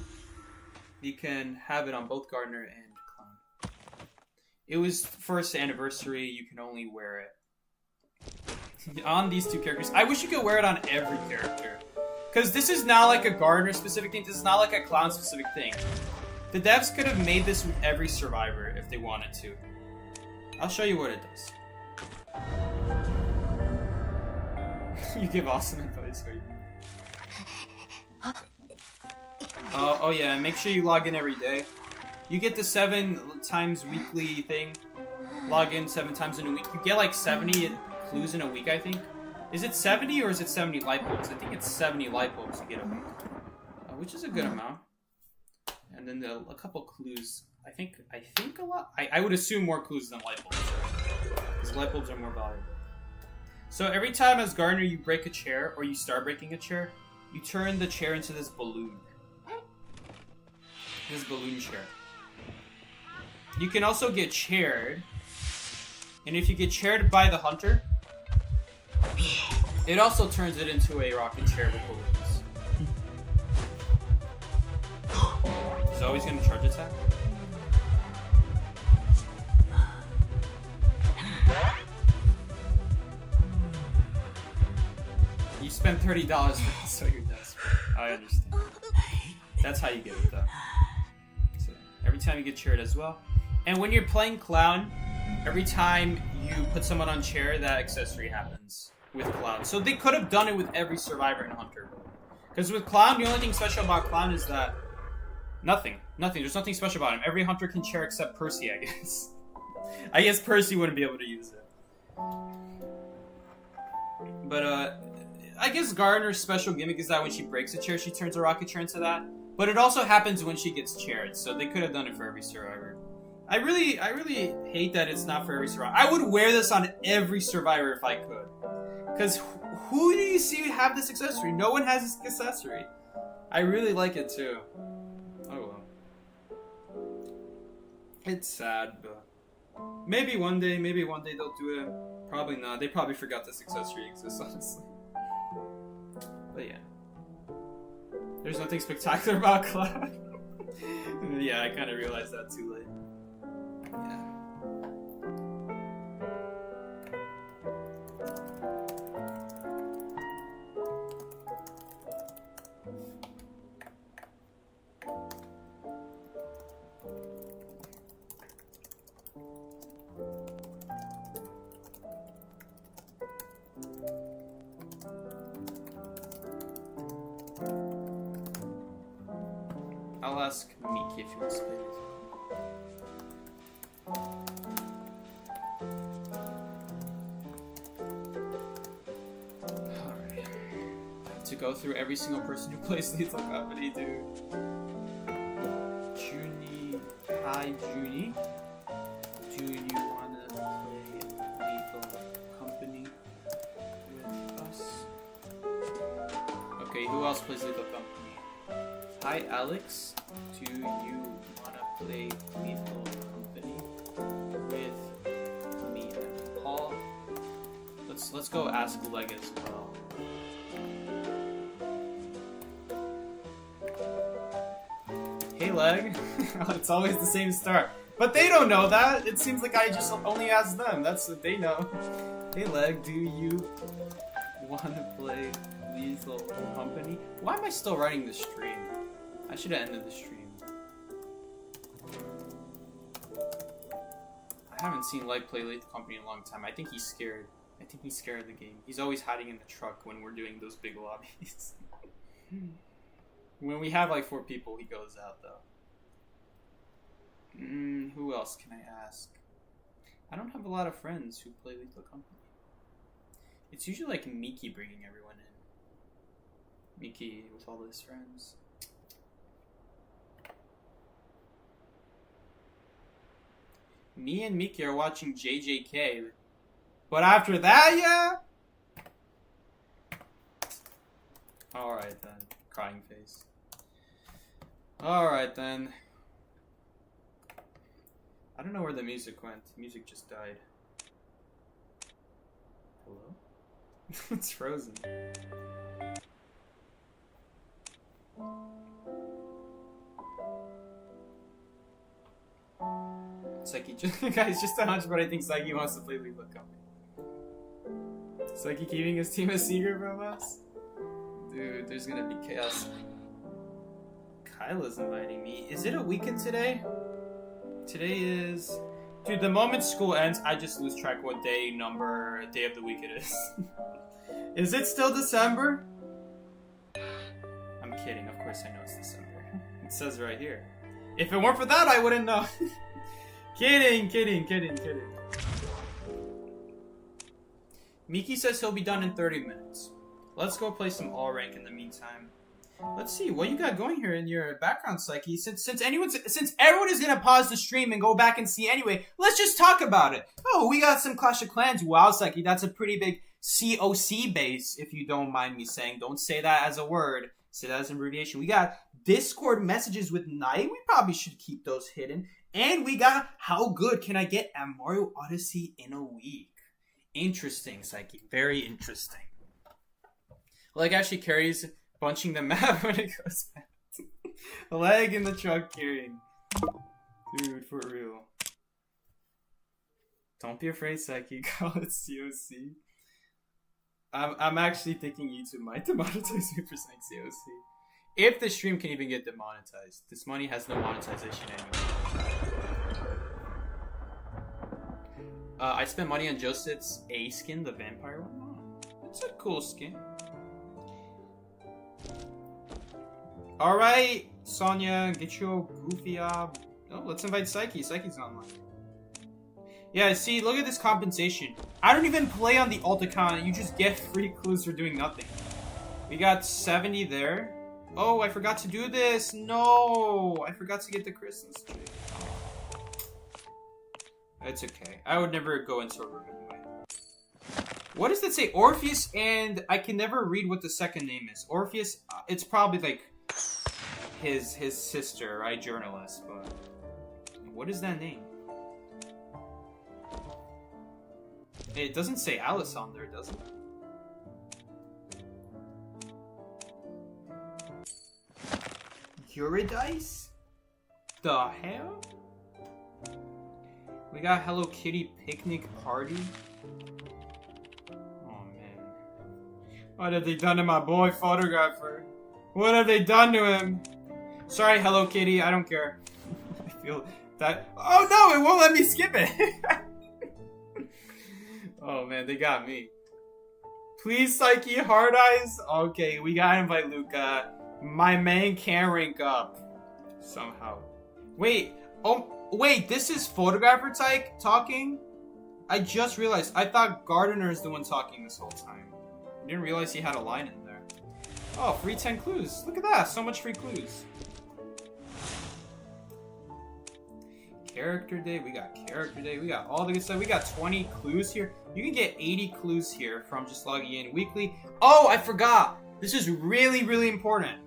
You can have it on both Gardener and Clown. It was first anniversary, you can only wear it on these two characters. I wish you could wear it on every character. Because this is not like a Gardener specific thing, this is not like a Clown specific thing. The devs could have made this with every survivor if they wanted to. I'll show you what it does. You give awesome advice, right? Oh yeah, and make sure you log in every day. You get the 7 times weekly thing. Log in 7 times in a week. You get like 70 clues in a week, I think. Is it 70 or is it 70 light bulbs? I think it's 70 light bulbs you get a week. Which is a good amount. And then a couple clues. I think a lot. I would assume more clues than light bulbs. Because light bulbs are more valuable. So every time as Gardener you break a chair, or you start breaking a chair, you turn the chair into this balloon. This balloon chair. You can also get chaired. And if you get chaired by the hunter, it also turns it into a rocket chair with balloons. Is it always going to charge attack? You spent $30 for this, so you're desperate. I understand. That's how you get it, though. So, every time you get chaired as well. And when you're playing Clown, every time you put someone on chair, that accessory happens with Clown. So they could have done it with every survivor and hunter. Because with Clown, the only thing special about Clown is that nothing. There's nothing special about him. Every hunter can chair except Percy, I guess. I guess Percy wouldn't be able to use it. But, I guess Gardener's special gimmick is that when she breaks a chair, she turns a rocket chair into that. But it also happens when she gets chaired, so they could have done it for every survivor. I really hate that it's not for every survivor. I would wear this on every survivor if I could. Because who do you see have this accessory? No one has this accessory. I really like it too. Oh well. It's sad, but maybe one day they'll do it. Probably not. They probably forgot this accessory exists, honestly. But yeah. There's nothing spectacular about Cloud. Yeah, I kind of realized that too late. Yeah. I'll ask Miki if he wants to play this. Alright. I have to go through every single person who plays Lethal Company, dude. Junie. Hi, Junie. Do you wanna play Lethal Company with us? Okay, who else plays Lethal Company? Hi Alex, do you wanna play Lethal Company with me and Paul? Let's go ask Leg as well. Hey Leg, it's always the same start, but they don't know that. It seems like I just only ask them. That's what they know. Hey Leg, do you wanna play Lethal Company? Why am I still running the stream? I should have ended the stream. I haven't seen Leg play Lethal Company in a long time. I think he's scared. I think he's scared of the game. He's always hiding in the truck when we're doing those big lobbies. When we have like 4 people, he goes out though. Who else can I ask? I don't have a lot of friends who play Lethal Company. It's usually like Miki bringing everyone in. Miki with all his friends. Me and Miki are watching JJK. But after that, yeah? Alright then. Crying face. Alright then. I don't know where the music went. The music just died. Hello? It's frozen. Psyche just guys, just a hunch, but I think Psyche wants to play Leave Look Coming. Psyche keeping his team a secret from us? Dude, there's gonna be chaos. Kyla's inviting me. Is it a weekend today? Today is... Dude, the moment school ends, I just lose track what day of the week it is. Is it still December? I'm kidding, of course I know it's December. It says right here. If it weren't for that, I wouldn't know. Kidding. Miki says he'll be done in 30 minutes. Let's go play some all rank in the meantime. Let's see what you got going here in your background, Psyche. Since everyone is gonna pause the stream and go back and see anyway, let's just talk about it. Oh, we got some Clash of Clans. Wow, Psyche, that's a pretty big COC base, if you don't mind me saying. Don't say that as a word. Say that as an abbreviation. We got Discord messages with Night. We probably should keep those hidden. And we got how good can I get at Mario Odyssey in a week? Interesting, Psyche. Very interesting. Leg actually carries bunching the map when it goes back. Leg in the truck carrying. Dude, for real. Don't be afraid, Psyche. Call it COC. I'm actually thinking YouTube might demonetize me for saying COC. If the stream can even get demonetized. This money has no monetization anyway. I spent money on Joseph's A skin, the vampire one. Oh, it's a cool skin. Alright, Sonya, get your goofy up. Oh, let's invite Psyche. Psyche's online. Yeah, see, look at this compensation. I don't even play on the alt account. You just get free clues for doing nothing. We got 70 there. Oh, I forgot to do this. No, I forgot to get the Christmas tree. It's okay. I would never go into a room anyway. What does that say? Orpheus, and I can never read what the second name is. Orpheus, it's probably like his sister, right? Journalist, but what is that name? It doesn't say Alice on there, does it? Eurydice? The hell? We got Hello Kitty picnic party. Oh man. What have they done to my boy photographer? What have they done to him? Sorry, Hello Kitty, I don't care. I feel that. Oh no, it won't let me skip it. Oh man, they got me. Please, Psyche, hard eyes. Okay, we gotta invite Luca. My man can rank up somehow. Wait, wait, this is photographer type talking? I just realized. I thought Gardener is the one talking this whole time. I didn't realize he had a line in there. Oh, free 10 clues. Look at that, so much free clues. Character day, we got character day, we got all the good stuff. We got 20 clues here. You can get 80 clues here from just logging in weekly. Oh, I forgot. This is really, really important.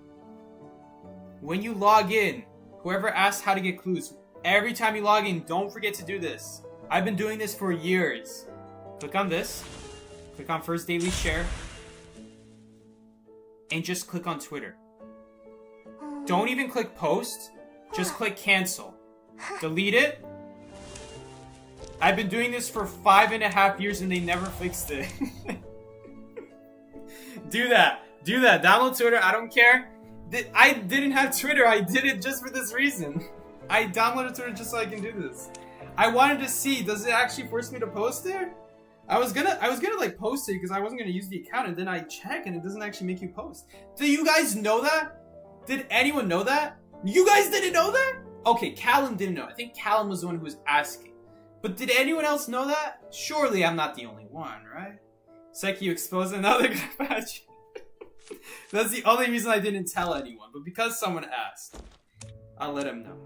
When you log in, whoever asks how to get clues, every time you log in, don't forget to do this. I've been doing this for years. Click on this. Click on first daily share. And just click on Twitter. Don't even click post. Just click cancel. Delete it. I've been doing this for 5.5 years and they never fixed it. Do that. Do that. Download Twitter. I don't care. I didn't have Twitter. I did it just for this reason. I downloaded Twitter just so I can do this. I wanted to see, does it actually force me to post there? I was gonna like post it because I wasn't gonna use the account, and then I check and it doesn't actually make you post. Do you guys know that? Did anyone know that? You guys didn't know that? Okay, Callum didn't know. I think Callum was the one who was asking. But did anyone else know that? Surely I'm not the only one, right? Psyche, you exposed another badge. That's the only reason I didn't tell anyone, but because someone asked, I'll let him know.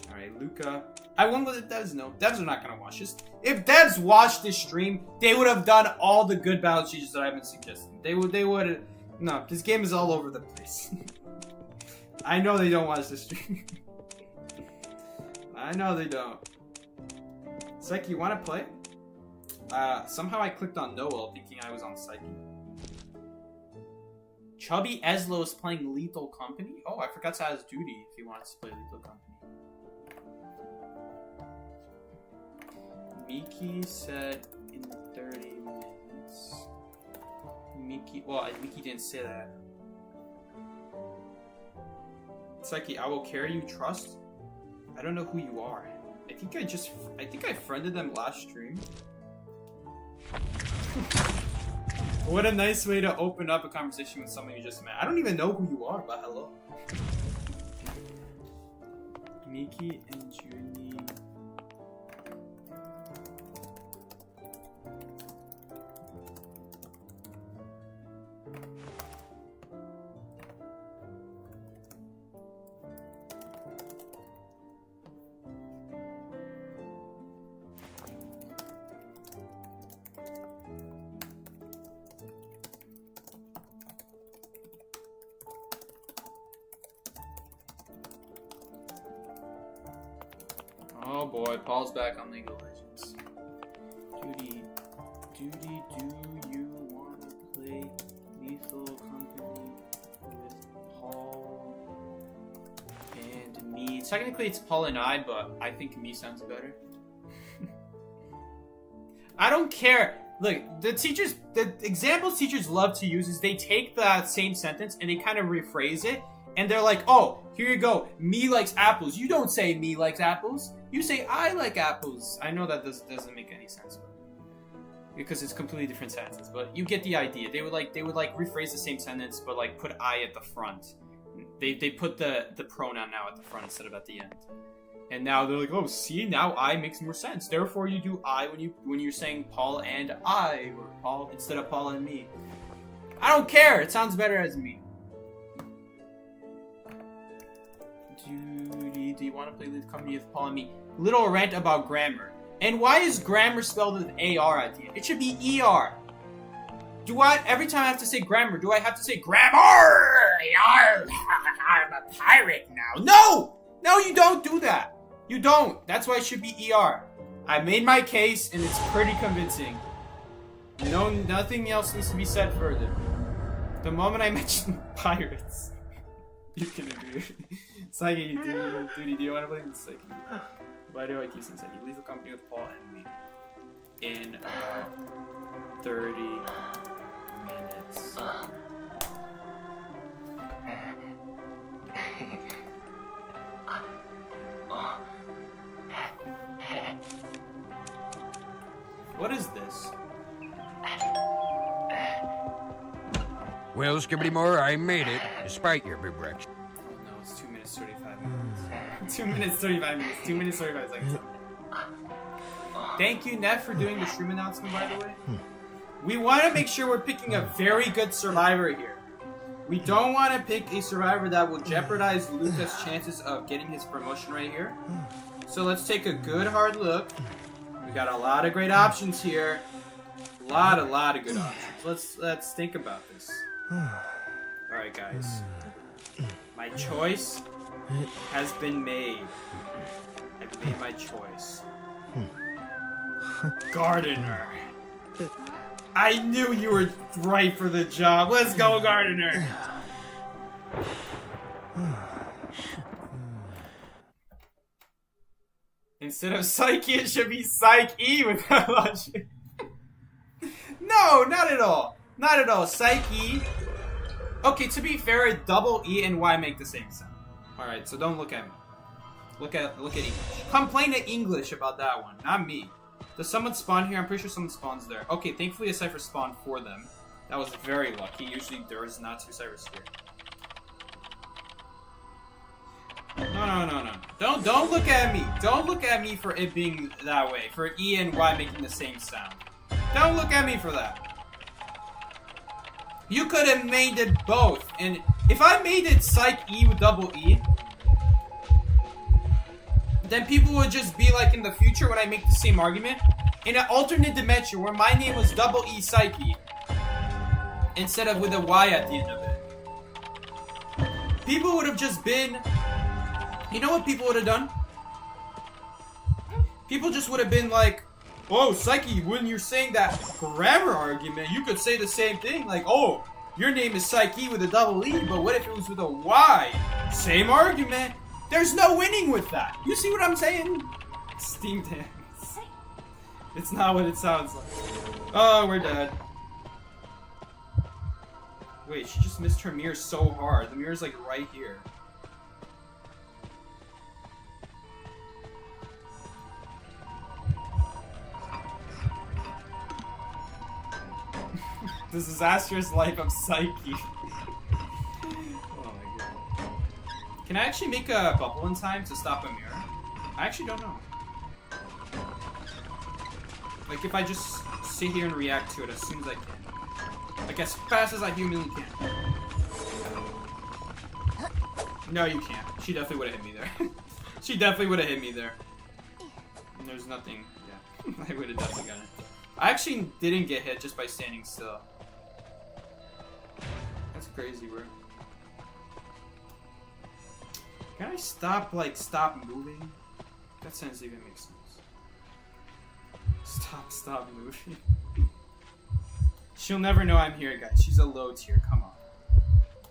Alright, Luca. I won't let the devs know. Devs are not gonna watch this. If devs watched this stream, they would have done all the good battle changes that I've been suggesting. They would. No, this game is all over the place. I know they don't watch the stream. I know they don't. Psyche, you want to play? Somehow I clicked on Noel thinking I was on Psyche. Chubby Eslo is playing Lethal Company? Oh, I forgot to ask Duty if he wants to play Lethal Company. Miki said in 30 minutes. Miki didn't say that. Psyche, I will carry you, trust? I don't know who you are. I think I friended them last stream. What a nice way to open up a conversation with someone you just met. I don't even know who you are, but hello. Miki and Junie. Oh boy, Paul's back on League of Legends. Duty, do you want to play Lethal Company with Paul and me? Technically it's Paul and I, but I think me sounds better. I don't care. Look, the examples teachers love to use is they take that same sentence and they kind of rephrase it. And they're like, oh, here you go. Me likes apples. You don't say me likes apples. You say I like apples. I know that doesn't make any sense, because it's completely different sentences. But you get the idea. They would rephrase the same sentence, but like put I at the front. They put the pronoun now at the front instead of at the end. And now they're like, oh, see, now I makes more sense. Therefore, you do I when you're saying Paul and I, or Paul instead of Paul and me. I don't care. It sounds better as me. Do you want to play Lethal Company with Paul and me? Little rant about grammar. And why is grammar spelled with AR at the end? It should be ER. Every time I have to say grammar, do I have to say grammar? I'm a pirate now. No! No, you don't do that. You don't. That's why it should be ER. I made my case, and it's pretty convincing. No, nothing else needs to be said further. The moment I mention pirates, you can agree. Psyche, do you want to play with Psyche? Why do I keep saying Psyche? Lethal Company with Paul and me. In 30 minutes. What is this? Well, Skibbity Moore, I made it, despite your big wreck. Oh no, it's 2 minutes 35 minutes. 2 minutes 35 minutes. 2 minutes 35 seconds. Thank you, Neff, for doing the stream announcement, by the way. We want to make sure we're picking a very good survivor here. We don't want to pick a survivor that will jeopardize Lucas' chances of getting his promotion right here. So let's take a good hard look. We got a lot of great options here. A lot of good options. Let's think about this. Alright, guys. My choice has been made. I've made my choice. Gardener. I knew you were right for the job. Let's go, Gardener. Instead of Psyche, it should be Psyche with that logic. No, not at all. Not at all. Psyche. Okay, to be fair, double E and Y make the same sound. Alright, so don't look at me. Look at English. Complain to English about that one, not me. Does someone spawn here? I'm pretty sure someone spawns there. Okay, thankfully a Cypher spawned for them. That was very lucky. Usually there is not 2 Cyphers here. No. Don't look at me. Don't look at me for it being that way. For E and Y making the same sound. Don't look at me for that. You could have made it both. And if I made it Psych E with double E, then people would just be like in the future when I make the same argument, in an alternate dimension where my name was double E Psyche instead of with a Y at the end of it. People would have just been... You know what people would have done? People just would have been like, oh, Psyche, when you're saying that grammar argument, you could say the same thing. Like, oh, your name is Psyche with a double E, but what if it was with a Y? Same argument. There's no winning with that. You see what I'm saying? Steam dance. It's not what it sounds like. Oh, we're dead. Wait, she just missed her mirror so hard. The mirror's like right here. The disastrous life of Psyche. Oh my god. Can I actually make a bubble in time to stop a mirror? I actually don't know. Like if I just sit here and react to it as soon as I can. Like as fast as I humanly can. No, you can't. She definitely would have hit me there. She definitely would have hit me there. And there's nothing. Yeah, I would have definitely gotten it. I actually didn't get hit just by standing still. That's crazy, bro. Can I stop moving? That sentence even makes sense. Stop moving. She'll never know I'm here, guys. She's a low tier. Come on.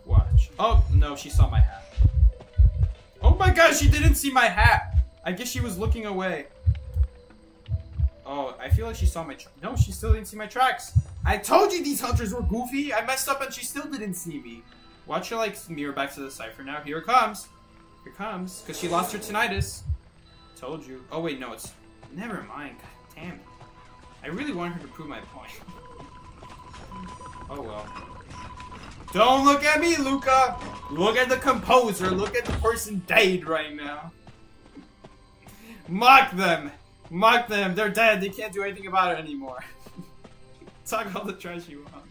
Watch. Oh, no, she saw my hat. Oh my gosh, she didn't see my hat. I guess she was looking away. Oh, I feel like she saw my no, she still didn't see my tracks. I told you these hunters were goofy. I messed up and she still didn't see me. Watch her like mirror back to the cipher now. Here it comes. Here it comes. Because she lost her tinnitus. Told you. Oh wait, no, it's... Never mind. God damn it. I really wanted her to prove my point. Oh well. Don't look at me, Luca! Look at the composer. Look at the person dead right now. Mock them! Mock them! They're dead. They can't do anything about it anymore. Talk all the trash you want.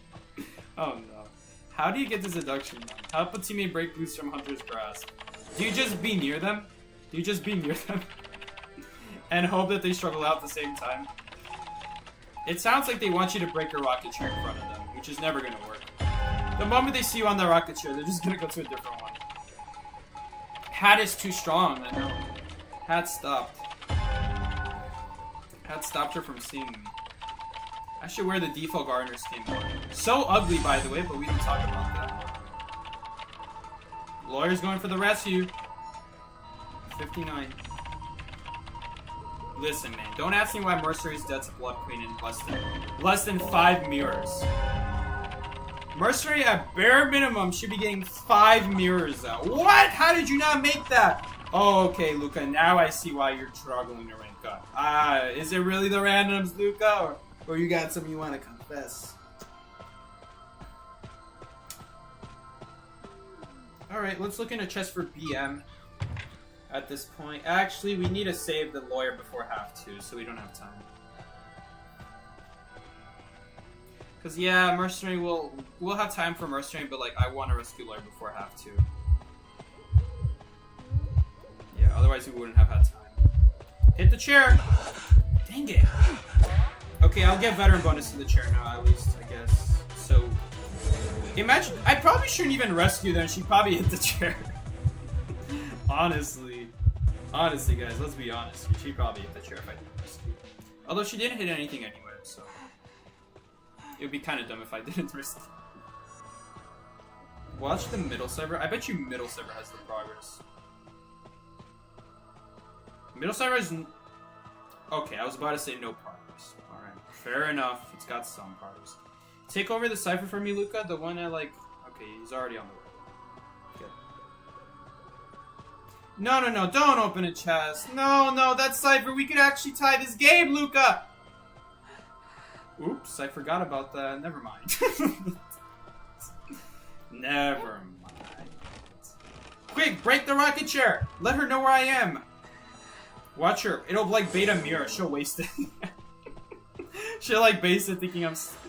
Oh no. How do you get this deduction done? Help a teammate break loose from Hunter's grasp. Do you just be near them? Do you just be near them? And hope that they struggle out at the same time? It sounds like they want you to break a rocket chair in front of them, which is never gonna work. The moment they see you on the rocket chair, they're just gonna go to a different one. Hat is too strong, I know. Hat stopped. Hat stopped her from seeing me. I should wear the default gardener skin more. So ugly, by the way, but we don't talk about that. Lawyer's going for the rescue. 59. Listen, man, don't ask me why Mercenary's dead to Blood Queen in less than 5 mirrors. Mercenary, at bare minimum, should be getting 5 mirrors out. What? How did you not make that? Oh, okay, Luca, now I see why you're struggling to rank up. Is it really the randoms, Luca? Or you got something you want to confess? Alright, let's look in a chest for BM at this point. Actually, we need to save the lawyer before half 2, so we don't have time. Because, yeah, Mercenary we'll have time for Mercenary, but, like, I want to rescue lawyer before half 2. Yeah, otherwise we wouldn't have had time. Hit the chair! Dang it! Okay, I'll get veteran bonus to the chair now, at least, I guess. So, imagine, I probably shouldn't even rescue them. She'd probably hit the chair. Honestly, guys, let's be honest. She'd probably hit the chair if I didn't rescue. Although she didn't hit anything anyway, so it would be kind of dumb if I didn't rescue. Watch the middle server. I bet you middle server has the progress. Middle server is... Okay, I was about to say no progress. Alright, fair enough. It's got some progress. Take over the cipher for me, Luca. The one that, like... Okay, he's already on the way. Good. No, don't open a chest. No, that cipher. We could actually tie this game, Luca! Oops, I forgot about that. Never mind. Never mind. Quick, break the rocket chair! Let her know where I am! Watch her. It'll like beta mirror. She'll waste it. She'll like base it thinking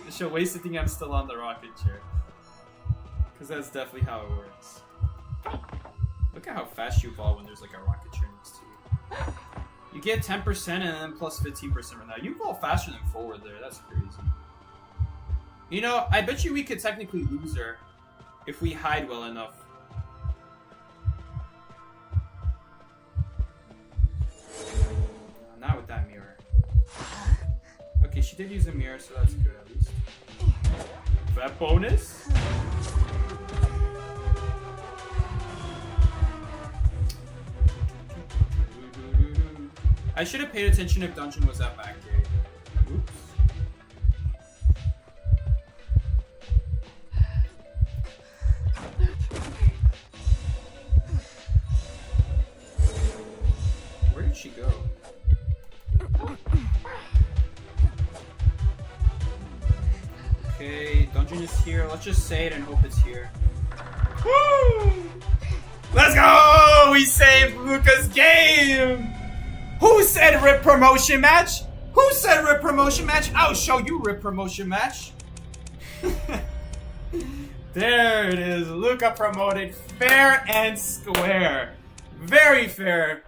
she'll waste it thinking I'm still on the rocket chair. Cause that's definitely how it works. Look at how fast you evolve when there's like a rocket chair next to you. You get 10% and then plus 15% right now. You evolve faster than forward there. That's crazy. You know, I bet you we could technically lose her if we hide well enough. she did use a mirror, so that's good at least. That bonus? I should have paid attention if dungeon was that back gate. Oops. Where did she go? Okay, dungeon is here. Let's just say it and hope it's here. Woo! Let's go! We saved Luca's game! Who said rip promotion match? Who said rip promotion match? I'll show you rip promotion match. There it is. Luca promoted fair and square. Very fair.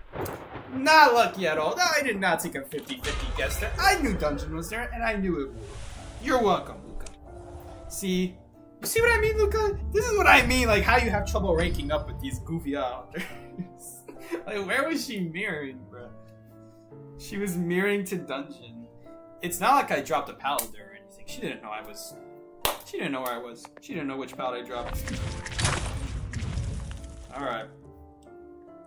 Not lucky at all. I did not take a 50-50 guess there. I knew dungeon was there and I knew it would. You're welcome, Luca. See? You see what I mean, Luca? This is what I mean, like how you have trouble ranking up with these goofy others. Like, where was she mirroring, bro? She was mirroring to dungeon. It's not like I dropped a pallet there or anything. She didn't know I was. She didn't know where I was. She didn't know which pallet I dropped. Alright.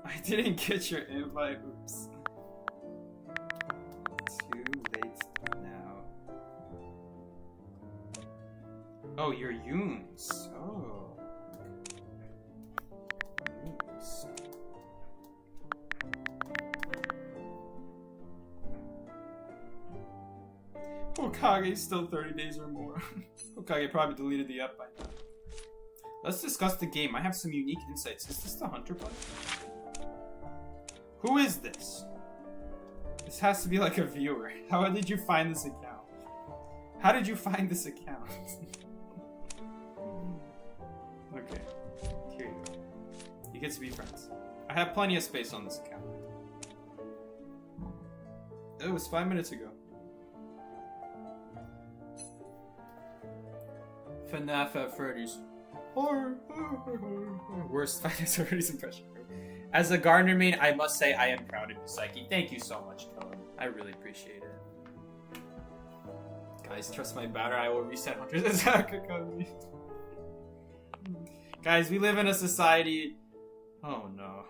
I didn't get your invite. Oops. Too late now. Oh, you're Yoons. Oh. Yoons. Hokage's still 30 days or more. Hokage probably deleted the app by now. Let's discuss the game. I have some unique insights. Is this the Hunter button? Who is this? This has to be like a viewer. How did you find this account? How did you find this account? Okay. Here you go. You get to be friends. I have plenty of space on this account. It was 5 minutes ago. FNAF at Freddy's. Worst Five Nights at Freddy's impression. As a Gardner main, I must say I am proud of you, Psyche. Thank you so much, Kellen. I really appreciate it. Guys, trust my batter. I will reset Hunter's attack. Guys, we live in a society. Oh no.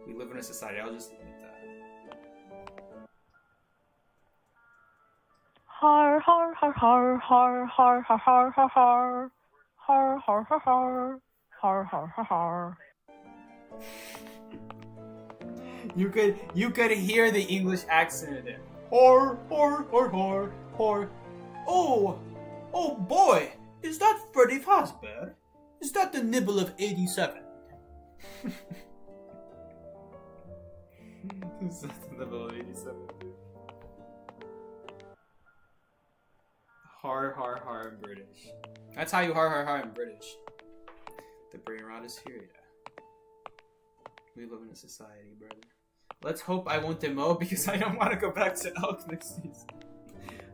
We live in a society. I'll just leave it at that. Har har har har har har har har har har har har har har har har har har. You could hear the English accent in it. Har har har har har. Oh boy, is that Freddy Fazbear? Is that the nibble of 87? Is that the nibble of 87? Har har har in British. That's how you har har har in British. The brain rot is here, yeah. We live in a society, brother. Let's hope I won't demo because I don't want to go back to Elk next season.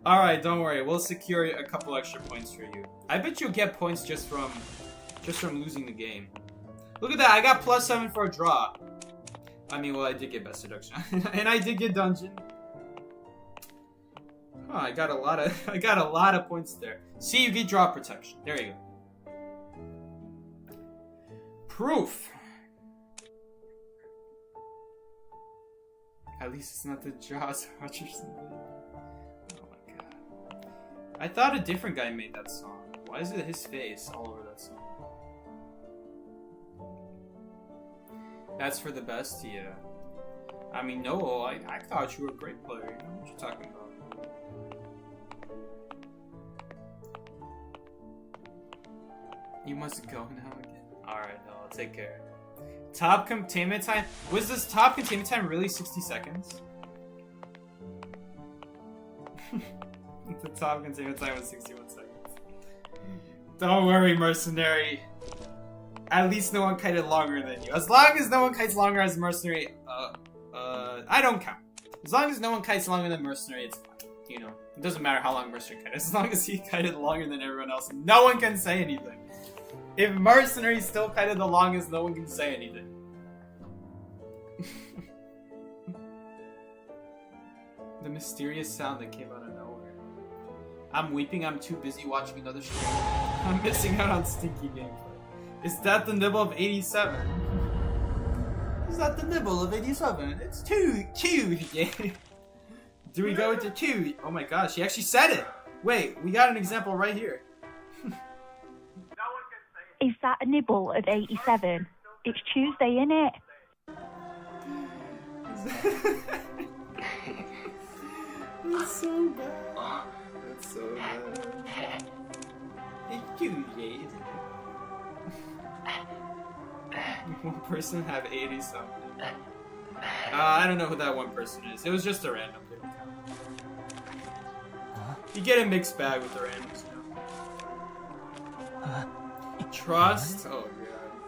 Alright, don't worry. We'll secure a couple extra points for you. I bet you'll get points just from losing the game. Look at that. I got +7 for a draw. I mean, well, I did get best seduction. And I did get dungeon. Oh, I got a lot of points there. See, you get draw protection. There you go. Proof. At least it's not the Josh Hutcherson. Oh my god. I thought a different guy made that song. Why is it his face all over that song? That's for the best, yeah. I mean, no, I thought you were a great player. You know what you're talking about. You must go now again. Alright, no, I'll take care. Top containment time? Was this top containment time really 60 seconds? The top containment time was 61 seconds. Don't worry, mercenary. At least no one kited longer than you. As long as no one kites longer as mercenary, I don't count. As long as no one kites longer than mercenary, it's fine. You know, it doesn't matter how long mercenary kited. As long as he kited longer than everyone else, no one can say anything. If mercenary still kited the longest, no one can say anything. The mysterious sound that came out of nowhere. I'm weeping. I'm too busy watching another stream. I'm missing out on stinky gameplay. Is that the nibble of 87? Is that the nibble of 87? It's too cute. Yeah. Do we go into 2? Oh my gosh, she actually said it. Wait, we got an example right here. Is that a nibble of 87? It's Tuesday, innit? It's so bad. It's so bad. It's Tuesday, isn't it? One person have 80 something. I don't know who that one person is. It was just a random. You get a mixed bag with the randoms, you know? Trust? Oh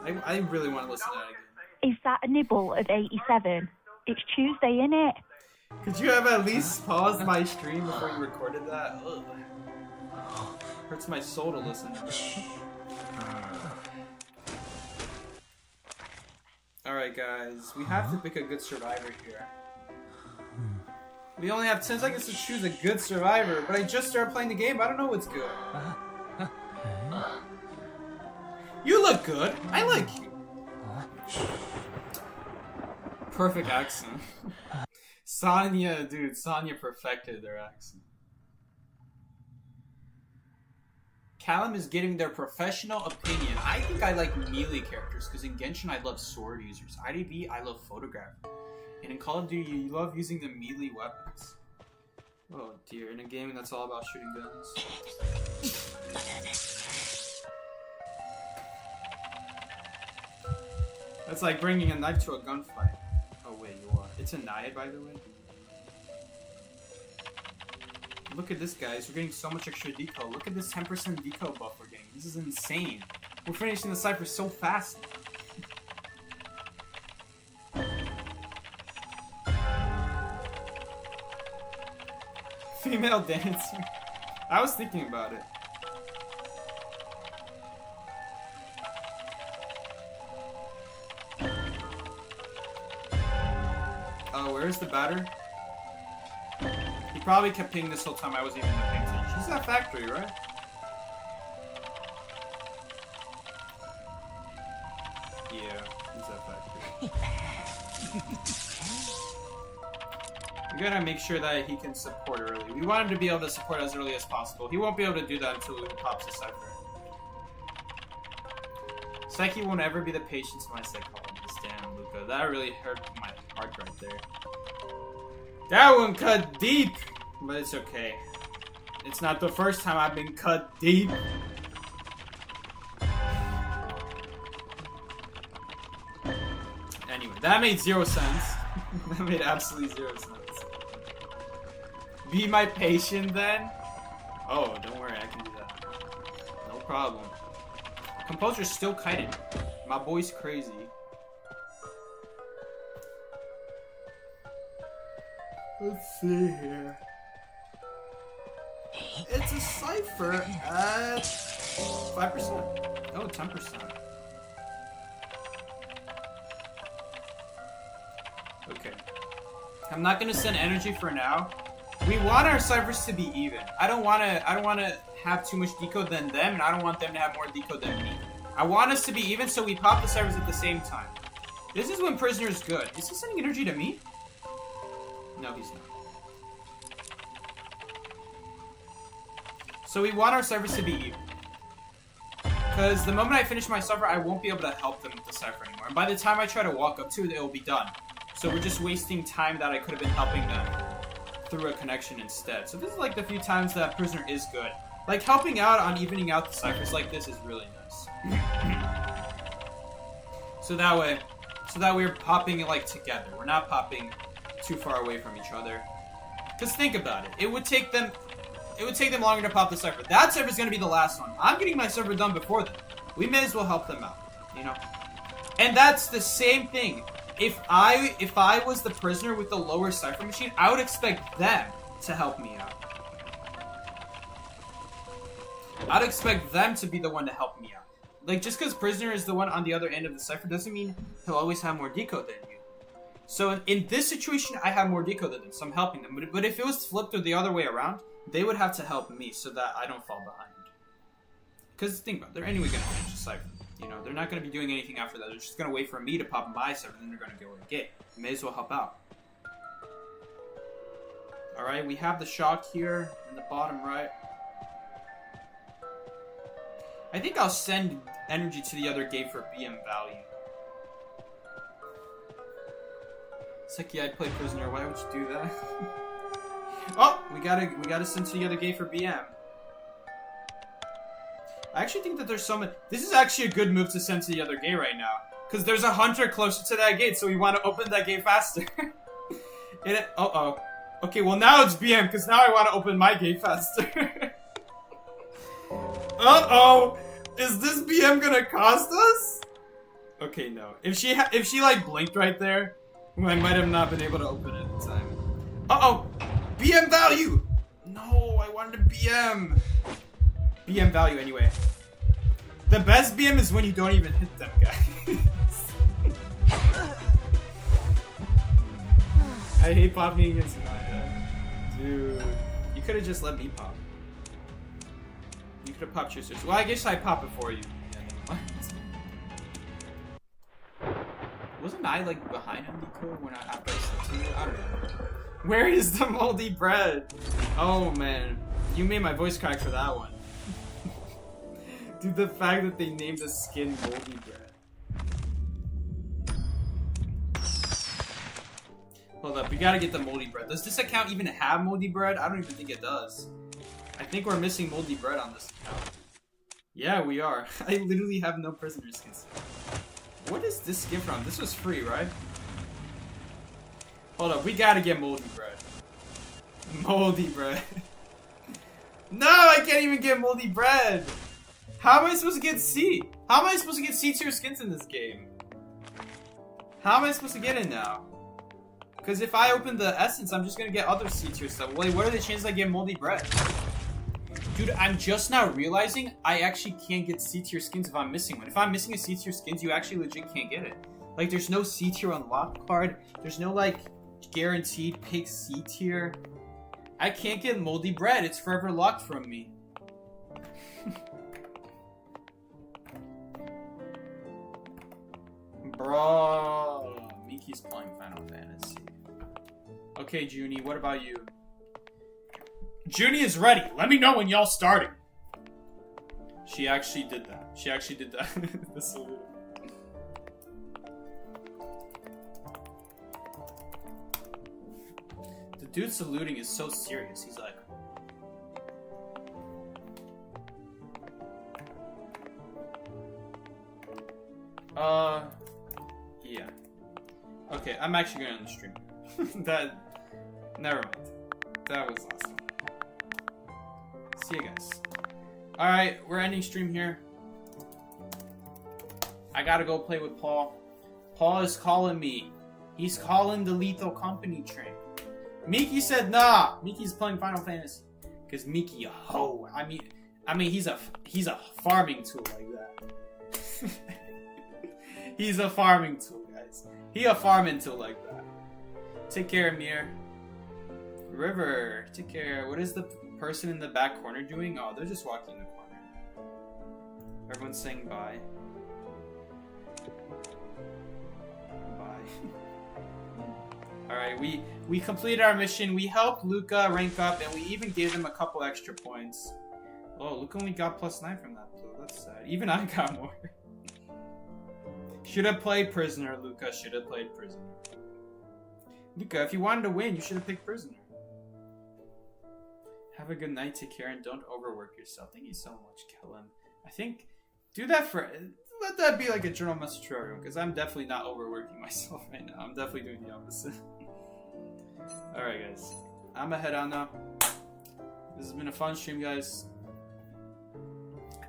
god. I really want to listen to that again. Is that a nibble of 87? It's Tuesday, innit? Could you have at least paused my stream before you recorded that? Ugh. Hurts my soul to listen to this. Alright guys, we have to pick a good survivor here. We only have 10 seconds to choose a good survivor, but I just started playing the game, I don't know what's good. You look good, I like you. Perfect accent. Sonya, dude, Sonya perfected their accent. Callum is getting their professional opinion. I think I like melee characters, because in Genshin I love sword users. IDV, I love photography. And in Call of Duty, you love using the melee weapons. Oh dear, in a game that's all about shooting guns. That's like bringing a knife to a gunfight. Oh wait, you are. It's a Naiad, by the way. Look at this, guys. We're getting so much extra deco. Look at this 10% deco buff we're getting. This is insane. We're finishing the cypher so fast. Female dancer. I was thinking about it. Oh, where's the batter? He probably kept pinging this whole time I wasn't even paying attention. She's at factory, right? Yeah, he's at factory. We gotta make sure that he can support early. We want him to be able to support as early as possible. He won't be able to do that until he pops the cypher. Psyche won't ever be the patient to my psychologist. Damn, Luca. That really hurt my heart right there. That one cut deep! But it's okay. It's not the first time I've been cut deep. Anyway, that made 0 sense. That made absolutely 0 sense. Be my patient then? Oh, don't worry, I can do that. No problem. Composer's still kiting. My boy's crazy. Let's see here. It's a cipher at 5%. Oh, 10%. Okay. I'm not gonna send energy for now. We want our ciphers to be even. I don't wanna have too much decode than them, and I don't want them to have more decode than me. I want us to be even so we pop the ciphers at the same time. This is when Prisoner is good. Is he sending energy to me? No, he's not. So we want our ciphers to be even. Because the moment I finish my cipher, I won't be able to help them with the cipher anymore. And by the time I try to walk up to it, it will be done. So we're just wasting time that I could have been helping them through a connection instead. So this is like the few times that Prisoner is good. Like helping out on evening out the ciphers like this is really nice. So that way we're popping it like together. We're not popping too far away from each other. Because think about it. It would take them longer to pop the cipher. That cipher is going to be the last one. I'm getting my cipher done before them. We may as well help them out, you know? And that's the same thing. If I was the prisoner with the lower cipher machine, I would expect them to help me out. I'd expect them to be the one to help me out. Like, just because prisoner is the one on the other end of the cipher doesn't mean he'll always have more decode than you. So in this situation, I have more decode than them, so I'm helping them. But if it was flipped or the other way around, they would have to help me so that I don't fall behind. Because think about it, they're anyway gonna finish the cipher. You know, they're not gonna be doing anything after that. They're just gonna wait for me to pop my cipher, and then they're gonna go and get. May as well help out. Alright, we have the shock here in the bottom right. I think I'll send energy to the other gate for BM value. It's like, yeah, I'd play prisoner. Why would you do that? Oh, we gotta send to the other gate for BM. I actually think that there's so much. This is actually a good move to send to the other gate right now, because there's a hunter closer to that gate, so we want to open that gate faster. Okay, well now it's BM, because now I want to open my gate faster. Is this BM gonna cost us? Okay, no. If she like blinked right there, I might have not been able to open it in time. BM value! No, I wanted a BM. BM value anyway. The best BM is when you don't even hit them, guys. I hate popping against Naya. Dude, you could have just let me pop. You could have popped your sister. Well, I guess I pop it for you. Yeah, wasn't I like behind him, Nico, when after I said to you? I don't know. Where is the moldy bread? Oh man, you made my voice crack for that one. Dude, the fact that they named the skin moldy bread. Hold up, we gotta get the moldy bread. Does this account even have moldy bread? I don't even think it does. I think we're missing moldy bread on this account. Yeah, we are. I literally have no prisoner skins. What is this skin from? This was free, right? Hold up, we gotta get moldy bread. Moldy bread. No, I can't even get moldy bread. How am I supposed to get C? How am I supposed to get C tier skins in this game? How am I supposed to get it now? Because if I open the essence, I'm just gonna get other C tier stuff. Wait, what are the chances I get moldy bread? Dude, I'm just now realizing I actually can't get C tier skins if I'm missing one. If I'm missing a C tier skins, you actually legit can't get it. Like, there's no C tier unlock card. There's no, like, guaranteed pick C tier. I can't get moldy bread. It's forever locked from me. Bro. Miki's playing Final Fantasy. Okay, Junie, what about you? Junie is ready. Let me know when y'all starting. She actually did that. She actually did that. The salute. The dude saluting is so serious. He's like... Yeah. Okay, I'm actually going to end the stream. Never mind. That was awesome. See you guys. Alright, we're ending stream here. I gotta go play with Paul. Paul is calling me. He's calling the Lethal Company train. Miki said nah. Miki's playing Final Fantasy. Cause Miki a hoe. I mean he's a farming tool like that. He's a farming tool, guys. He a farming tool like that. Take care, Mir. River, take care. What is the person in the back corner doing? Oh, they're just walking in the corner. Everyone's saying bye. Bye. Alright, we completed our mission. We helped Luca rank up, and we even gave him a couple extra points. Oh, Luca only got +9 from that, though. That's sad. Even I got more. Should have played Prisoner, Luca. Should have played Prisoner. Luca, if you wanted to win, you should have picked Prisoner. Have a good night, take care, and don't overwork yourself. Thank you so much, Kellen. I think, do that for, let that be like a journal message for everyone, because I'm definitely not overworking myself right now. I'm definitely doing the opposite. Alright, guys. I'm gonna head on now. This has been a fun stream, guys.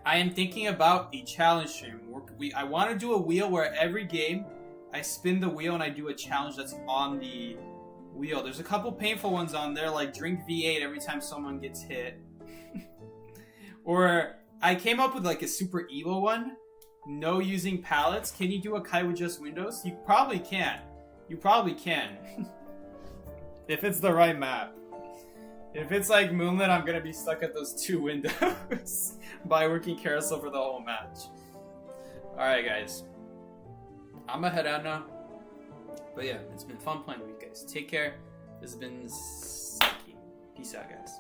I am thinking about a challenge stream. I want to do a wheel where every game, I spin the wheel and I do a challenge that's on the wheel. There's a couple painful ones on there, like drink V8 every time someone gets hit. Or I came up with like a super evil one. No using pallets. Can you do a kite with just windows? You probably can. You probably can. If it's the right map. If it's like Moonlit, I'm gonna be stuck at those 2 windows by working carousel for the whole match. Alright, guys. I'm gonna head out now. But yeah, it's been fun playing with you guys. Take care. This has been Psyche. Peace out, guys.